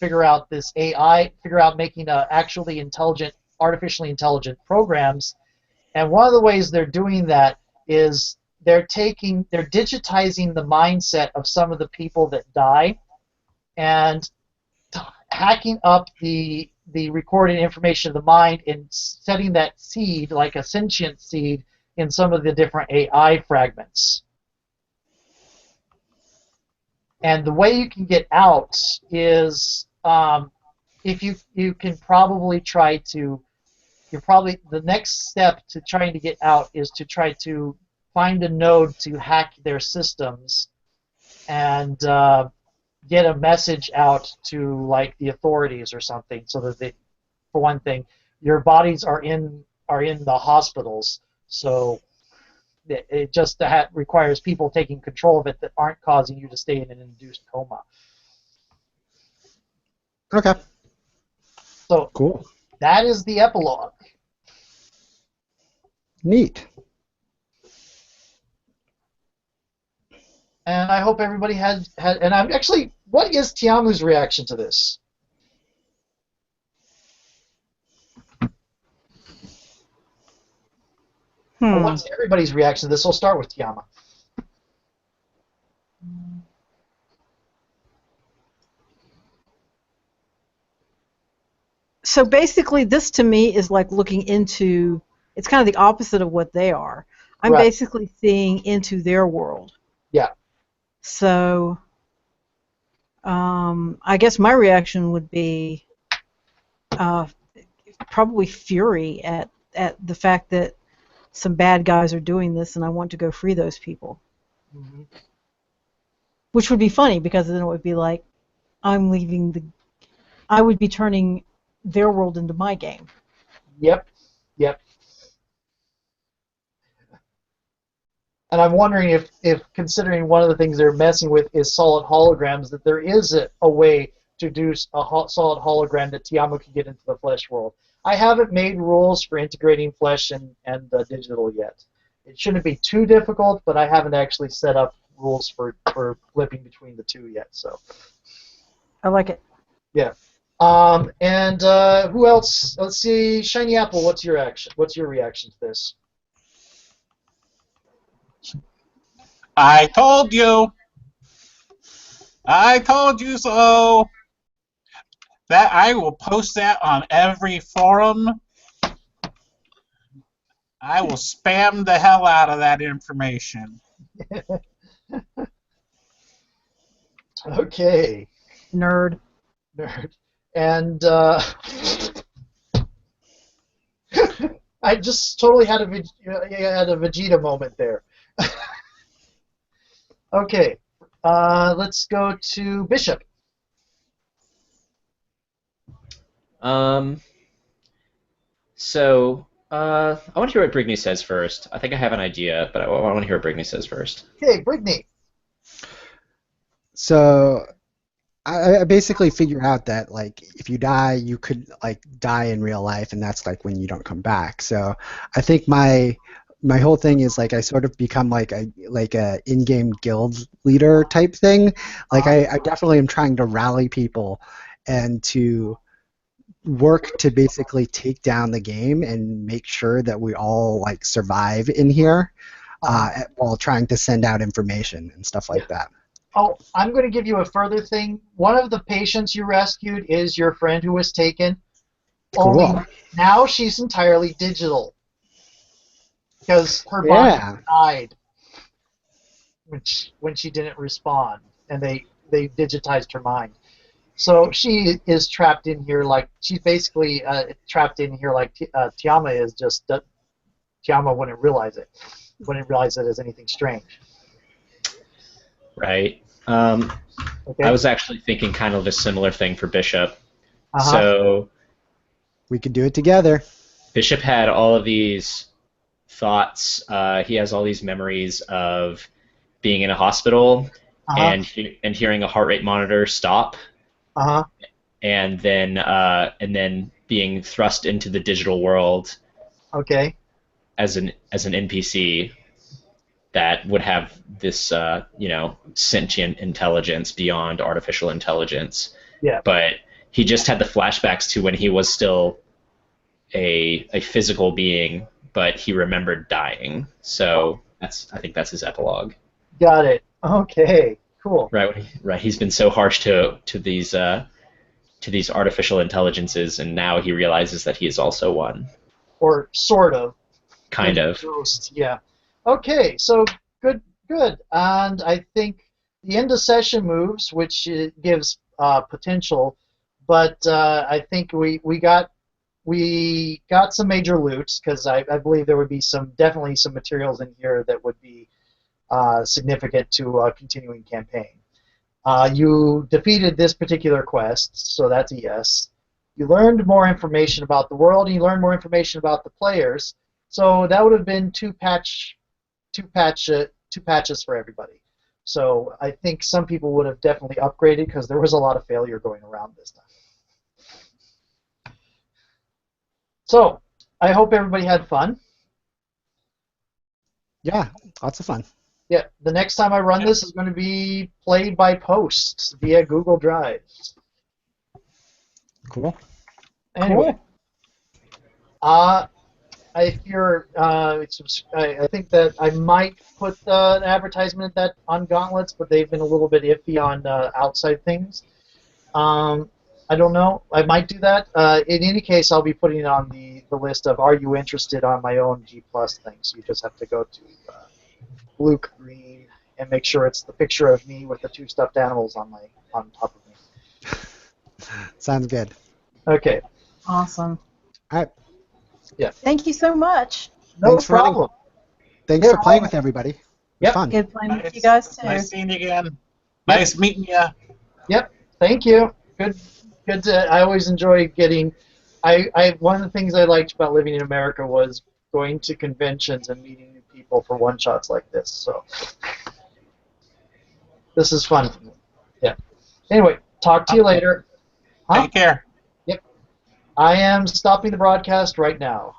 figure out this AI, figure out making actually artificially intelligent programs. And one of the ways they're doing that is they're digitizing the mindset of some of the people that die and hacking up the recorded information of the mind and setting that seed, like a sentient seed, in some of the different AI fragments. And the way you can get out is if you can probably try to. The next step to trying to get out is to try to find a node to hack their systems and get a message out to like the authorities or something, so that for one thing, your bodies are in the hospitals, so it just requires people taking control of it that aren't causing you to stay in an induced coma. Okay. So cool. That is the epilogue. Neat. And I hope everybody had. And I'm actually, what is Tiamu's reaction to this? What's everybody's reaction to this? We'll start with Tiama. So basically, this to me is like looking into. It's kind of the opposite of what they are. I'm Right. basically seeing into their world. Yeah. So, I guess my reaction would be probably fury at the fact that some bad guys are doing this, and I want to go free those people. Mm-hmm. Which would be funny because then it would be like I'm leaving the. I would be turning their world into my game. Yep. And I'm wondering if considering one of the things they're messing with is solid holograms, that there is a way to do solid hologram that Tiamu can get into the flesh world. I haven't made rules for integrating flesh and digital yet. It shouldn't be too difficult, but I haven't actually set up rules for flipping between the two yet. So. I like it. Yeah. And who else? Let's see. Shiny Apple, what's your reaction to this? I told you. I told you so. That I will post that on every forum. I will spam the hell out of that information. Okay. Nerd. And I just totally had a Vegeta moment there. Okay. Let's go to Bishop. So, I want to hear what Brigney says first. I think I have an idea, but I want to hear what Brigney says first. Okay, Brigney. So I basically figure out that like if you die, you could like die in real life, and that's like when you don't come back. So I think my whole thing is like I sort of become like a in-game guild leader type thing. Like I definitely am trying to rally people and to work to basically take down the game and make sure that we all like survive in here while trying to send out information and stuff like that. Oh, I'm going to give you a further thing. One of the patients you rescued is your friend who was taken. Cool. Only now she's entirely digital because her body died when she didn't respond, and they digitized her mind. So she is trapped in here like she's basically trapped in here like Tiama is. Just Tiama wouldn't realize it as anything strange. Right. Okay. I was actually thinking kind of a similar thing for Bishop. Uh-huh. So we could do it together. Bishop had all of these thoughts. He has all these memories of being in a hospital and hearing a heart rate monitor stop. And then being thrust into the digital world. Okay. As an NPC that would have this sentient intelligence beyond artificial intelligence. Yeah. But he just had the flashbacks to when he was still a physical being, but he remembered dying. So I think that's his epilogue. Got it. Okay. Cool. Right. He's been so harsh to these artificial intelligences, and now he realizes that he is also one. Or sort of. Kind of. Ghost. Yeah. Okay. So good. And I think the end of session moves, which gives potential, but I think we got some major loots because I believe there would be definitely some materials in here that would be significant to a continuing campaign. You defeated this particular quest, so that's a yes. You learned more information about the world, and you learned more information about the players. So that would have been two patches for everybody. So I think some people would have definitely upgraded because there was a lot of failure going around this time. So I hope everybody had fun. Yeah, lots of fun. Yeah, the next time I run this is going to be played by posts via Google Drive. Cool. Anyway. if you're, I think that I might put an advertisement that on Gauntlets, but they've been a little bit iffy on outside things. I don't know. I might do that. In any case, I'll be putting it on the list of "Are you interested?" on my own G Plus thing. So you just have to go to Luke Green and make sure it's the picture of me with the two stuffed animals on top of me. Sounds good. Okay. Awesome. All right. Yeah. Thank you so much. No Thanks for running. problem. Thanks Yeah, for playing fine. with everybody. It was Yep. fun. Good playing with you guys too. Nice seeing you again. Nice meeting you. Yep. Thank you. Good. Good. I always enjoy getting. One of the things I liked about living in America was going to conventions and meeting new people for one shots like this. So this is fun for me. Yeah. Anyway, talk to you later. Huh? Take care. Yep. I am stopping the broadcast right now.